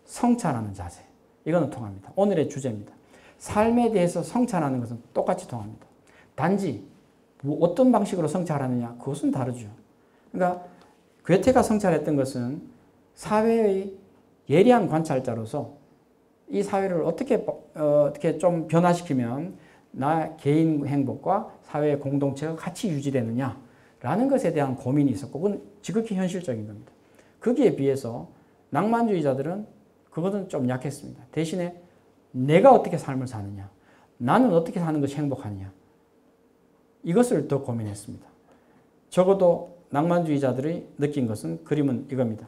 성찰하는 자세. 이거는 통합니다. 오늘의 주제입니다. 삶에 대해서 성찰하는 것은 똑같이 통합니다. 단지 어떤 방식으로 성찰하느냐, 그것은 다르죠. 그러니까 괴테가 성찰했던 것은 사회의 예리한 관찰자로서 이 사회를 어떻게 좀 변화시키면 나 개인 행복과 사회 공동체가 같이 유지되느냐라는 것에 대한 고민이 있었고, 그건 지극히 현실적인 겁니다. 거기에 비해서 낭만주의자들은 그것은 좀 약했습니다. 대신에 내가 어떻게 삶을 사느냐, 나는 어떻게 사는 것이 행복하느냐, 이것을 더 고민했습니다. 적어도 낭만주의자들이 느낀 것은, 그림은 이겁니다.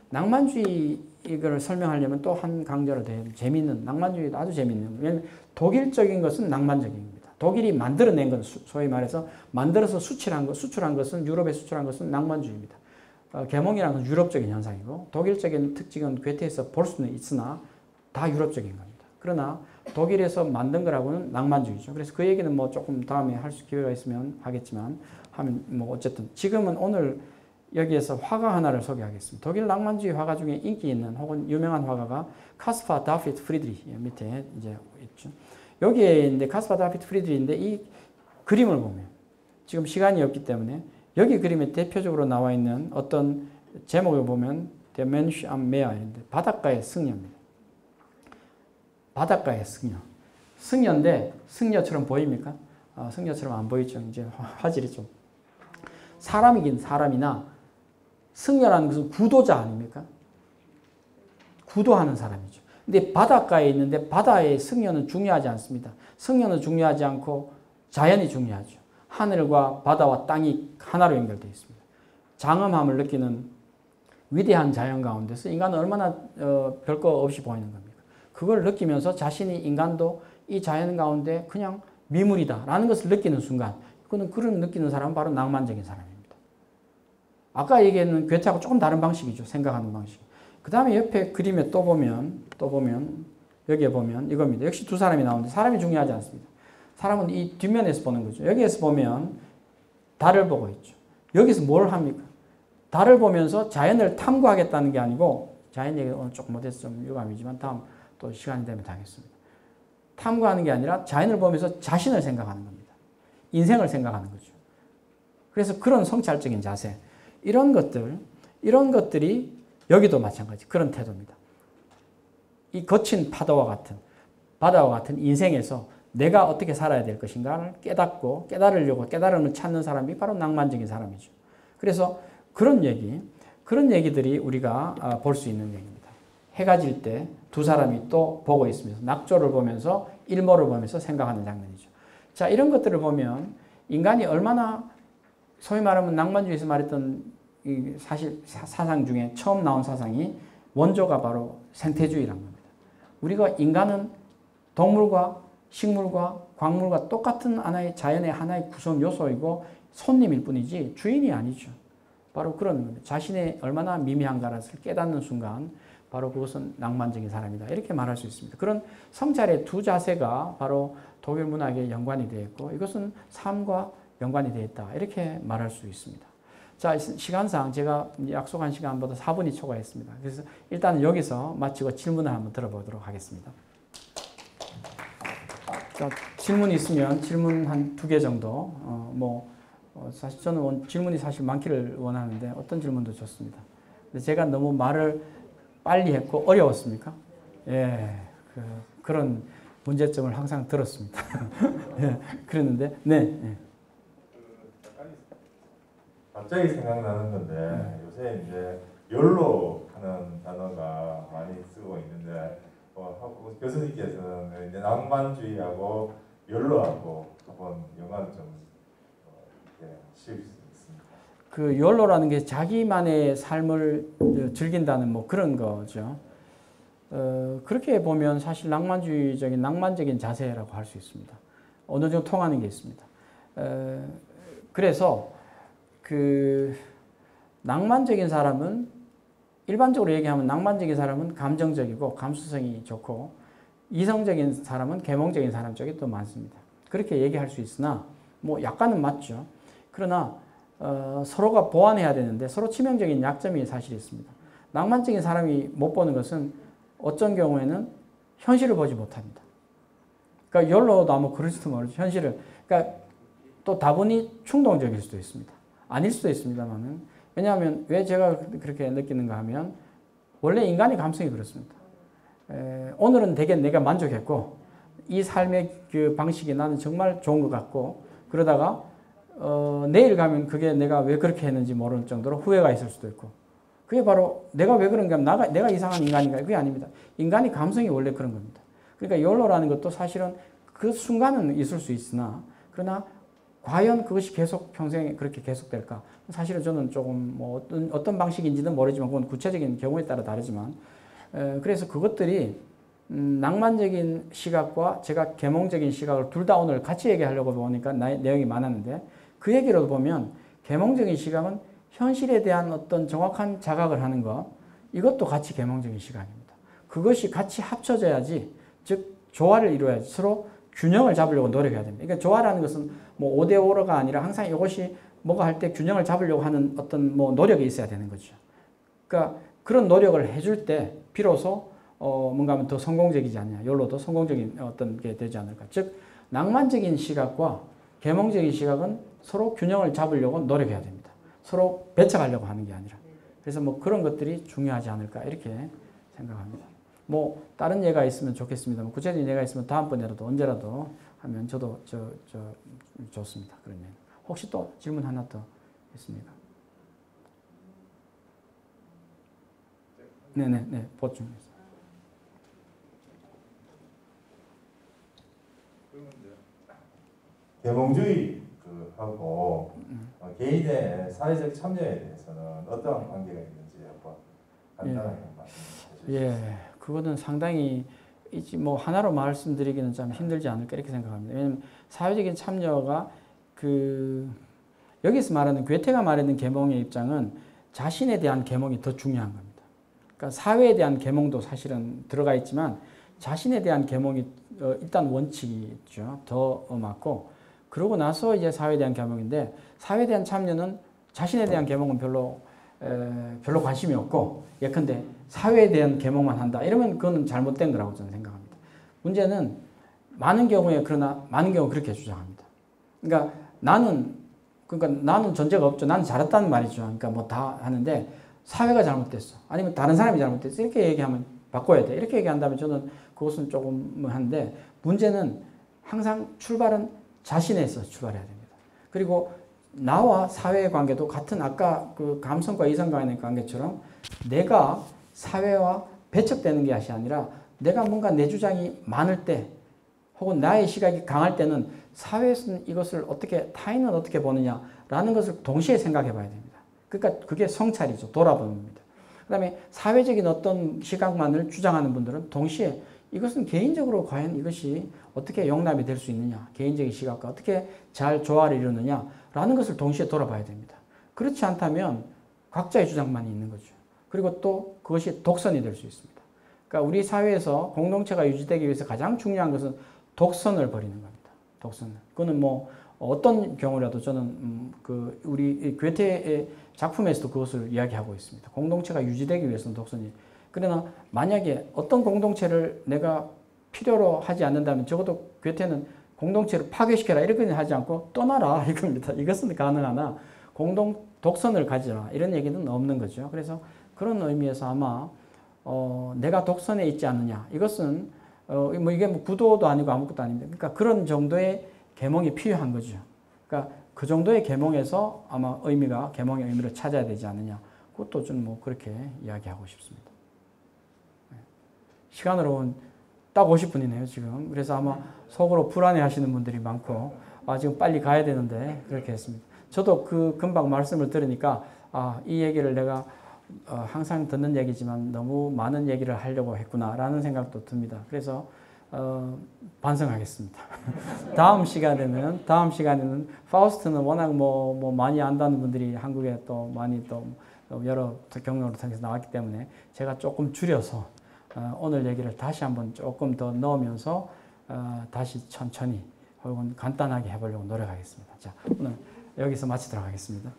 낭만주의 이걸 설명하려면 또 한 강조를 더 해요. 재미있는, 낭만주의도 아주 재미있는. 왜냐하면 독일적인 것은 낭만적인 겁니다. 독일이 만들어낸 건, 소위 말해서 만들어서 수출한 것은, 유럽에 수출한 것은 낭만주의입니다. 계몽이라는 건 유럽적인 현상이고 독일적인 특징은 괴테에서 볼 수는 있으나 다 유럽적인 겁니다. 그러나 독일에서 만든 거라고는 낭만주의죠. 그래서 그 얘기는 뭐 조금 다음에 할 수 기회가 있으면 하겠지만 하면 뭐 어쨌든 지금은 오늘 여기에서 화가 하나를 소개하겠습니다. 독일 낭만주의 화가 중에 인기 있는 혹은 유명한 화가가 카스파 다비트 프리드리히 밑에 이제 있죠. 여기에 있는데 카스파 다비트 프리드리히인데 이 그림을 보면 지금 시간이 없기 때문에 여기 그림에 대표적으로 나와 있는 어떤 제목을 보면 Der Mensch am Meer인데 바닷가의 승려입니다. 바닷가의 승려. 승려인데 승려처럼 보입니까? 승려처럼 안 보이죠. 이제 화질이 좀. 사람이긴 사람이나 승려라는 것은 구도자 아닙니까? 구도하는 사람이죠. 근데 바닷가에 있는데 바다의 승려는 중요하지 않습니다. 승려는 중요하지 않고 자연이 중요하죠. 하늘과 바다와 땅이 하나로 연결되어 있습니다. 장엄함을 느끼는 위대한 자연 가운데서 인간은 얼마나 별거 없이 보이는 겁니까? 그걸 느끼면서 자신이 인간도 이 자연 가운데 그냥 미물이다라는 것을 느끼는 순간 그런 느끼는 사람은 바로 낭만적인 사람입니다. 아까 얘기했는 괴테하고 조금 다른 방식이죠. 생각하는 방식. 그 다음에 옆에 그림에 또 보면 여기에 보면 이겁니다. 역시 두 사람이 나오는데 사람이 중요하지 않습니다. 사람은 이 뒷면에서 보는 거죠. 여기에서 보면 달을 보고 있죠. 여기서 뭘 합니까? 달을 보면서 자연을 탐구하겠다는 게 아니고 자연 얘기 오늘 조금 못해서 좀 유감이지만 다음 또 시간이 되면 다 하겠습니다. 탐구하는 게 아니라 자연을 보면서 자신을 생각하는 겁니다. 인생을 생각하는 거죠. 그래서 그런 성찰적인 자세 이런 것들이 여기도 마찬가지 그런 태도입니다. 이 거친 바다와 같은 인생에서 내가 어떻게 살아야 될 것인가를 깨닫고 깨달음을 찾는 사람이 바로 낭만적인 사람이죠. 그래서 그런 얘기들이 우리가 볼 수 있는 얘기입니다. 해가 질 때 두 사람이 또 보고 있으면서 낙조를 보면서 일몰을 보면서 생각하는 장면이죠. 자, 이런 것들을 보면 인간이 얼마나 소위 말하면 낭만주의에서 말했던 이 사상 중에 처음 나온 사상이 원조가 바로 생태주의라는 겁니다. 우리가 인간은 동물과 식물과 광물과 똑같은 자연의 하나의 구성 요소이고 손님일 뿐이지 주인이 아니죠. 바로 그런 겁니다. 자신의 얼마나 미미한가를 깨닫는 순간 바로 그것은 낭만적인 사람이다. 이렇게 말할 수 있습니다. 그런 성찰의 두 자세가 바로 독일 문학에 연관이 되어 있고 이것은 삶과 연관이 되어 있다. 이렇게 말할 수 있습니다. 자, 시간상 제가 약속한 시간보다 4분이 초과했습니다. 그래서 일단 여기서 마치고 질문을 한번 들어보도록 하겠습니다. 자, 질문이 있으면 질문 한 2개 정도 사실 저는 질문이 사실 많기를 원하는데 어떤 질문도 좋습니다. 근데 제가 너무 말을 빨리 했고 어려웠습니까? 예, 그런 문제점을 항상 들었습니다. 예, 그랬는데 네. 갑자기 생각나는 건데 요새 이제 열로 하는 단어가 많이 쓰고 있는데 교수님께서는 이제 낭만주의하고 열로하고 한번 영화를 좀 실 수 있습니다. 그 욜로라는 게 자기만의 삶을 즐긴다는 뭐 그런 거죠. 그렇게 보면 사실 낭만적인 자세라고 할 수 있습니다. 어느 정도 통하는 게 있습니다. 그래서 낭만적인 사람은 일반적으로 얘기하면 낭만적인 사람은 감정적이고 감수성이 좋고 이성적인 사람은 계몽적인 사람 쪽이 또 많습니다. 그렇게 얘기할 수 있으나 뭐 약간은 맞죠. 그러나 서로가 보완해야 되는데 서로 치명적인 약점이 사실 있습니다. 낭만적인 사람이 못 보는 것은 어떤 경우에는 현실을 보지 못합니다. 그러니까 욜로도 아마 그럴지도 모르죠. 현실을. 그러니까 또 다분히 충동적일 수도 있습니다. 아닐 수도 있습니다만은. 왜냐하면 왜 제가 그렇게 느끼는가 하면 원래 인간의 감성이 그렇습니다. 오늘은 되게 내가 만족했고 이 삶의 그 방식이 나는 정말 좋은 것 같고 그러다가 내일 가면 그게 내가 왜 그렇게 했는지 모르는 정도로 후회가 있을 수도 있고 그게 바로 내가 왜 그런가 하면 내가 이상한 인간인가 그게 아닙니다. 인간의 감성이 원래 그런 겁니다. 그러니까 욜로라는 것도 사실은 그 순간은 있을 수 있으나 그러나 과연 그것이 평생에 그렇게 계속될까? 사실은 저는 조금 뭐 어떤 방식인지는 모르지만 그건 구체적인 경우에 따라 다르지만 그래서 그것들이 낭만적인 시각과 제가 계몽적인 시각을 둘 다 오늘 같이 얘기하려고 보니까 내용이 많았는데 그 얘기로 보면 계몽적인 시각은 현실에 대한 어떤 정확한 자각을 하는 것, 이것도 같이 계몽적인 시각입니다. 그것이 같이 합쳐져야지, 즉 조화를 이루어야지 서로 균형을 잡으려고 노력해야 됩니다. 그러니까 조화라는 것은 뭐 5대5가 아니라 항상 이것이 뭐가 할 때 균형을 잡으려고 하는 어떤 뭐 노력이 있어야 되는 거죠. 그러니까 그런 노력을 해줄 때 비로소 뭔가 하면 더 성공적이지 않냐. 욜로도 성공적인 어떤 게 되지 않을까. 즉 낭만적인 시각과 계몽적인 시각은 서로 균형을 잡으려고 노력해야 됩니다. 서로 배척하려고 하는 게 아니라. 그래서 뭐 그런 것들이 중요하지 않을까 이렇게 생각합니다. 뭐 다른 예가 있으면 좋겠습니다만 구체적인 예가 있으면 다음번에라도 언제라도 하면 저도 좋습니다. 그런 예. 혹시 또 질문 하나 더 있습니까? 네네네 보충해서. 계몽주의 하고 개인의 사회적 참여에 대해서는 어떤 관계가 있는지 한번 간단하게 말씀해 주시죠. 예, 그거는 상당히 뭐 하나로 말씀드리기는 참 힘들지 않을까 이렇게 생각합니다. 왜냐하면 사회적인 참여가 여기서 말하는 괴테가 말하는 계몽의 입장은 자신에 대한 계몽이 더 중요한 겁니다. 그러니까 사회에 대한 계몽도 사실은 들어가 있지만 자신에 대한 계몽이 일단 원칙이죠. 더 맞고 그러고 나서 이제 사회에 대한 계몽인데 사회에 대한 참여는 자신에 대한 계몽은 별로 관심이 없고 예컨대 사회에 대한 계몽만 한다. 이러면 그거는 잘못된 거라고 저는 생각합니다. 문제는 많은 경우 그렇게 주장합니다. 그러니까 나는 존재가 없죠. 나는 잘했다는 말이죠. 그러니까 뭐 다 하는데 사회가 잘못됐어. 아니면 다른 사람이 잘못됐어. 이렇게 얘기하면 바꿔야 돼. 이렇게 얘기한다면 저는 그것은 조금 한데 문제는 항상 출발은 자신에서 출발해야 됩니다. 그리고 나와 사회의 관계도 같은 아까 그 감성과 이성 간의 관계처럼 내가 사회와 배척되는 것이 아니라 내가 뭔가 내 주장이 많을 때 혹은 나의 시각이 강할 때는 사회에서는 이것을 타인은 어떻게 보느냐라는 것을 동시에 생각해 봐야 됩니다. 그러니까 그게 성찰이죠. 돌아봅니다. 그 다음에 사회적인 어떤 시각만을 주장하는 분들은 동시에 이것은 개인적으로 과연 이것이 어떻게 용납이 될 수 있느냐, 개인적인 시각과 어떻게 잘 조화를 이루느냐라는 것을 동시에 돌아봐야 됩니다. 그렇지 않다면 각자의 주장만이 있는 거죠. 그리고 또 그것이 독선이 될 수 있습니다. 그러니까 우리 사회에서 공동체가 유지되기 위해서 가장 중요한 것은 독선을 벌이는 겁니다. 독선을. 그거는 뭐 어떤 경우라도 저는 우리 괴테의 작품에서도 그것을 이야기하고 있습니다. 공동체가 유지되기 위해서는 독선이. 그러나 만약에 어떤 공동체를 내가 필요로 하지 않는다면 적어도 괴테는 공동체를 파괴시켜라 이렇게는 하지 않고 떠나라 이겁니다. 이것은 가능하나 독선을 가지라 이런 얘기는 없는 거죠. 그래서 그런 의미에서 아마 내가 독선에 있지 않느냐 이것은 뭐 이게 뭐 구도도 아니고 아무것도 아닙니다. 그러니까 그런 정도의 계몽이 필요한 거죠. 그러니까 그 정도의 계몽에서 아마 계몽의 의미를 찾아야 되지 않느냐. 그것도 좀 뭐 그렇게 이야기하고 싶습니다. 시간으로는 딱 50분이네요, 지금. 그래서 아마 속으로 불안해 하시는 분들이 많고, 지금 빨리 가야 되는데, 그렇게 했습니다. 저도 금방 말씀을 들으니까, 이 얘기를 내가 항상 듣는 얘기지만 너무 많은 얘기를 하려고 했구나라는 생각도 듭니다. 그래서, 반성하겠습니다. 다음 시간에는 파우스트는 워낙 뭐 많이 안다는 분들이 한국에 또 많이 또 여러 경로로 통해서 나왔기 때문에 제가 조금 줄여서 오늘 얘기를 다시 한번 조금 더 넣으면서 다시 천천히 혹은 간단하게 해보려고 노력하겠습니다. 자, 오늘 여기서 마치도록 하겠습니다.